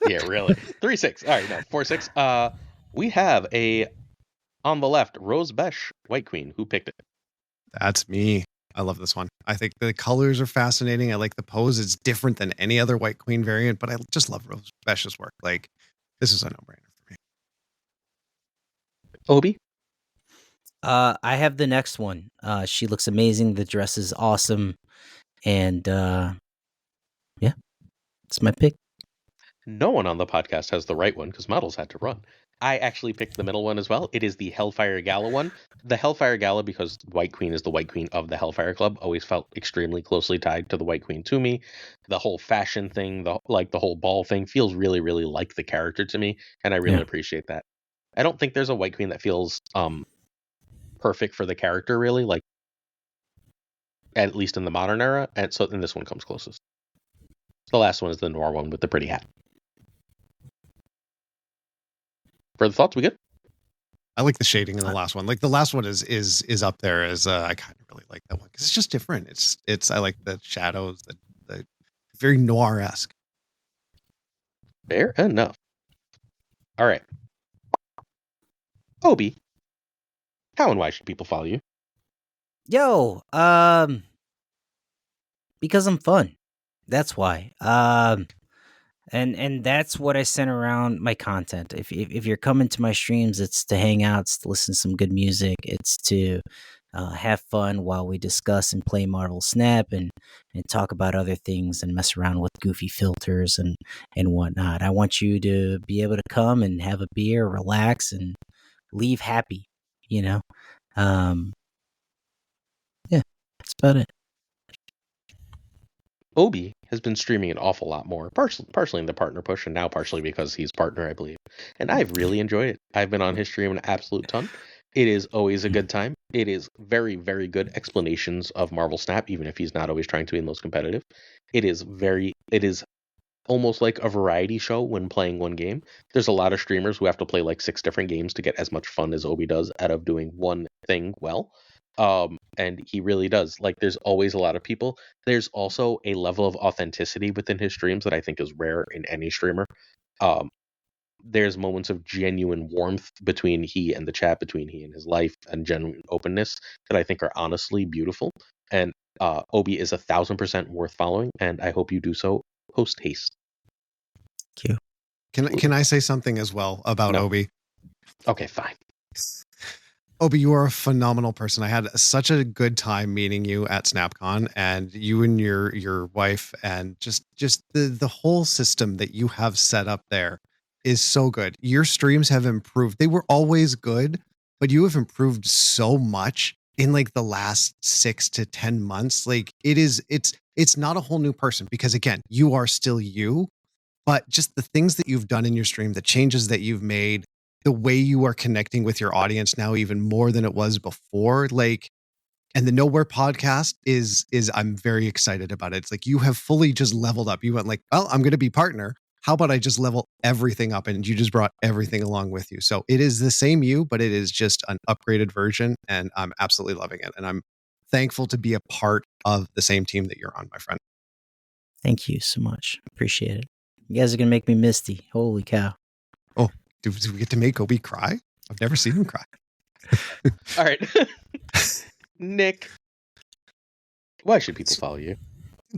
Yeah, really. 3/6. All right, no, 4/6. We have on the left, Rose Besh, White Queen. Who picked it? That's me. I love this one. I think the colors are fascinating. I like the pose. It's different than any other White Queen variant, but I just love Rose Besh's work. Like, this is a no-brainer for me. Obi? I have the next one. She looks amazing. The dress is awesome, and yeah, it's my pick. No one on the podcast has the right one because models had to run. I actually picked the middle one as well. It is the Hellfire Gala one. The Hellfire Gala, because White Queen is the White Queen of the Hellfire Club, always felt extremely closely tied to the White Queen to me. The whole fashion thing, the whole ball thing feels really, really like the character to me, and I really appreciate that. I don't think there's a White Queen that feels perfect for the character, really, like at least in the modern era, and this one comes closest. The last one is the Noir one with the pretty hat. Further thoughts? We good? I like the shading in the last one. Like the last one is up there as I kind of really like that one because it's just different. It's I like the shadows, the very noir-esque. Fair enough. All right. Obi, how and why should people follow you? Yo, because I'm fun. That's why. And that's what I center around my content. If you're coming to my streams, it's to hang out, it's to listen to some good music, it's to have fun while we discuss and play Marvel Snap and talk about other things and mess around with goofy filters and whatnot. I want you to be able to come and have a beer, relax, and leave happy. You know, yeah, that's about it. Obi has been streaming an awful lot more, partially in the partner push, and now partially because he's partner, I believe. And I've really enjoyed it. I've been on his stream an absolute ton. It is always a good time. It is very, very good explanations of Marvel Snap, even if he's not always trying to be the most competitive. It is almost like a variety show when playing one game. There's a lot of streamers who have to play like 6 different games to get as much fun as Obi does out of doing one thing well. And he really does. Like, there's always a lot of people. There's also a level of authenticity within his streams that I think is rare in any streamer. There's moments of genuine warmth between he and the chat, between he and his life, and genuine openness that I think are honestly beautiful. And Obi is 1,000% worth following, and I hope you do so post haste. Thank you. Can I say something as well about Obi? Okay, fine. Obi, you are a phenomenal person. I had such a good time meeting you at SnapCon, and you and your wife, and just the whole system that you have set up there is so good. Your streams have improved. They were always good, but you have improved so much in like the last 6 to 10 months. Like it's not a whole new person because again, you are still you, but just the things that you've done in your stream, the changes that you've made, the way you are connecting with your audience now even more than it was before, like, and the Nowhere podcast is I'm very excited about it. It's like you have fully just leveled up. You went like, well, I'm going to be partner. How about I just level everything up? And you just brought everything along with you. So it is the same you, but it is just an upgraded version. And I'm absolutely loving it. And I'm thankful to be a part of the same team that you're on, my friend. Thank you so much. Appreciate it. You guys are going to make me misty. Holy cow. Oh, do we get to make Obi cry? I've never seen him cry. All right. Nick, Why should people follow you?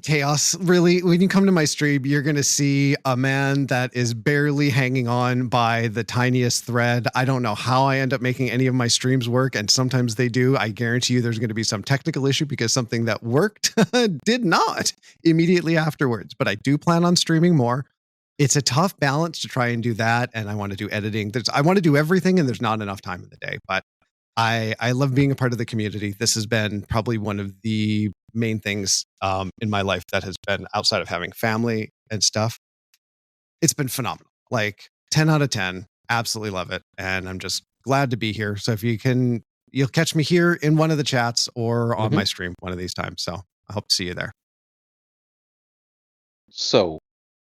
Chaos. Really, when you come to my stream, you're going to see a man that is barely hanging on by the tiniest thread. I don't know how I end up making any of my streams work, and sometimes they do. I guarantee you there's going to be some technical issue because something that worked did not immediately afterwards. But I do plan on streaming more. It's a tough balance to try and do that, and I want to do editing. I want to do everything, and there's not enough time in the day. But I love being a part of the community. This has been probably one of the main things in my life that has been outside of having family and stuff. It's been phenomenal. Like 10 out of 10. Absolutely love it. And I'm just glad to be here. So if you can, you'll catch me here in one of the chats or on my stream one of these times. So I hope to see you there. So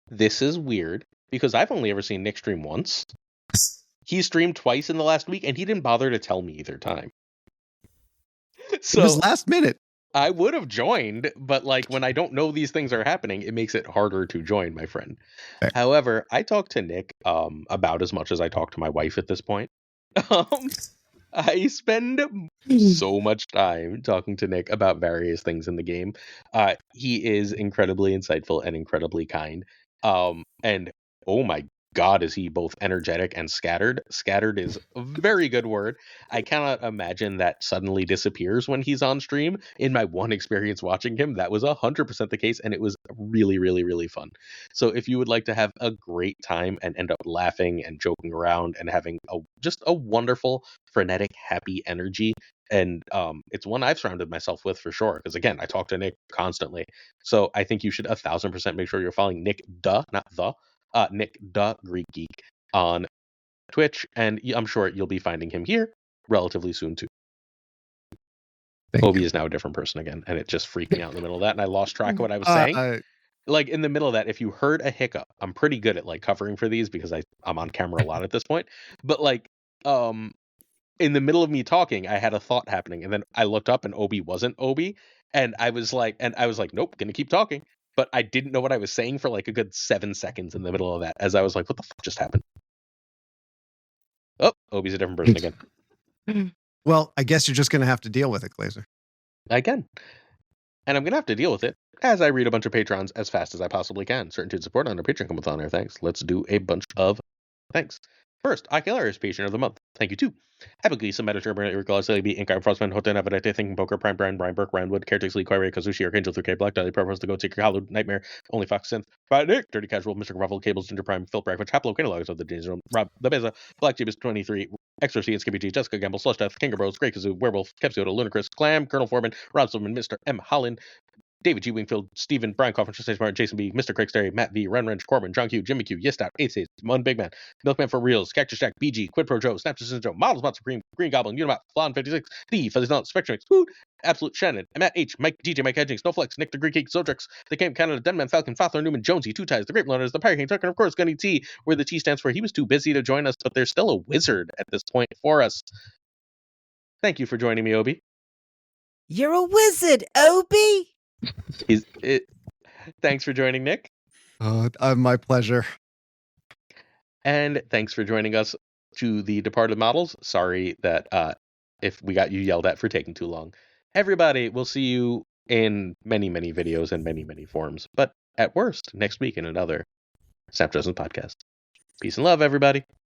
this is weird because I've only ever seen Nick stream once. He streamed twice in the last week, and he didn't bother to tell me either time. So it was last minute. I would have joined, but like when I don't know these things are happening, it makes it harder to join, my friend. Fair. However, I talk to Nick about as much as I talk to my wife at this point. I spend so much time talking to Nick about various things in the game. He is incredibly insightful and incredibly kind. And oh my God, is he both energetic and scattered? Scattered is a very good word. I cannot imagine that suddenly disappears when he's on stream. In my one experience watching him, that was 100% the case, and it was really, really, really fun. So if you would like to have a great time and end up laughing and joking around and having just a wonderful, frenetic, happy energy, and it's one I've surrounded myself with for sure, because again, I talk to Nick constantly. So I think you should 1,000% make sure you're following Nick, not the. Nick the Greek Geek on Twitch, and I'm sure you'll be finding him here relatively soon too. Obi is now a different person again, and it just freaked me out in the middle of that, and I lost track of what I was saying. Like in the middle of that, if you heard a hiccup, I'm pretty good at like covering for these because I'm on camera a lot at this point. But like in the middle of me talking, I had a thought happening, and then I looked up and Obi wasn't Obi, and I was like, nope, gonna keep talking. But I didn't know what I was saying for like a good 7 seconds in the middle of that, as I was like, what the fuck just happened? Oh, Obi's a different person again. Well, I guess you're just going to have to deal with it, Glazer. Again. And I'm going to have to deal with it as I read a bunch of Patrons as fast as I possibly can. Certain to support on our Patreon come with on our thanks. Let's do a bunch of thanks. First, Ocularis Patron of the Month. Thank you, too. Happily, some editor, regardless, be Inkai, Frostman, Hoten, Avidite, Thinking Poker, Prime, Brian, Burke, Ryan Wood, Caretix, Lee, Koire, Kazushi, Archangel, 3K, Black Dahlia, Purpose, The Goat Seeker, Hallowed, Nightmare, Only Fox, Synth, Fire Nick, Dirty Casual, Mr. Ruffle, Cables, Ginger Prime, Phil Brackman, Chaplo, Canalogs of the Danger Zone, Rob, The Beza, Black Jeebus, 23, Extra C and Skippy G, Jessica Gamble, Slush Death, King of Bros, Grey Kazoo, Werewolf, Kepsioda, Ludicrous, Clam, Colonel Foreman, Rob Silverman, Mr. M. Holland, David G. Wingfield, Stephen, Brian Coffin, Tristan Smart, Jason B., Mr. Craigsterry, Matt V., Ren Wrench, Corbin, John Q., Jimmy Q., Yestout, Ace, Mun Big Man, Milkman for Reals, Cactus Jack, BG, Quid Pro Joe, Snapchat Joe, Models Mod Supreme, Green Goblin, Unibot, Flan 56, D, Fuzzy Nuts, Spectrum, Food, Absolute Shannon, Matt H., Mike, DJ Mike Hedging, Snowflex, Nick the Greek Geek, Zodrix, The Game Canada, Denman, Falcon, Fothler, Newman, Jonesy, Two Ties, The Grape Loaners, The Pirate King, Tucker, and of course, Gunny T, where the T stands for he was too busy to join us, but there's still a wizard at this point for us. Thank you for joining me, Obi. You're a wizard, Obi! Thanks for joining, Nick. My pleasure. And thanks for joining us to the Departed Models. Sorry that if we got you yelled at for taking too long. Everybody, we'll see you in many, many videos and many, many forms. But at worst, next week in another SnapJudgeGlazer podcast. Peace and love, everybody.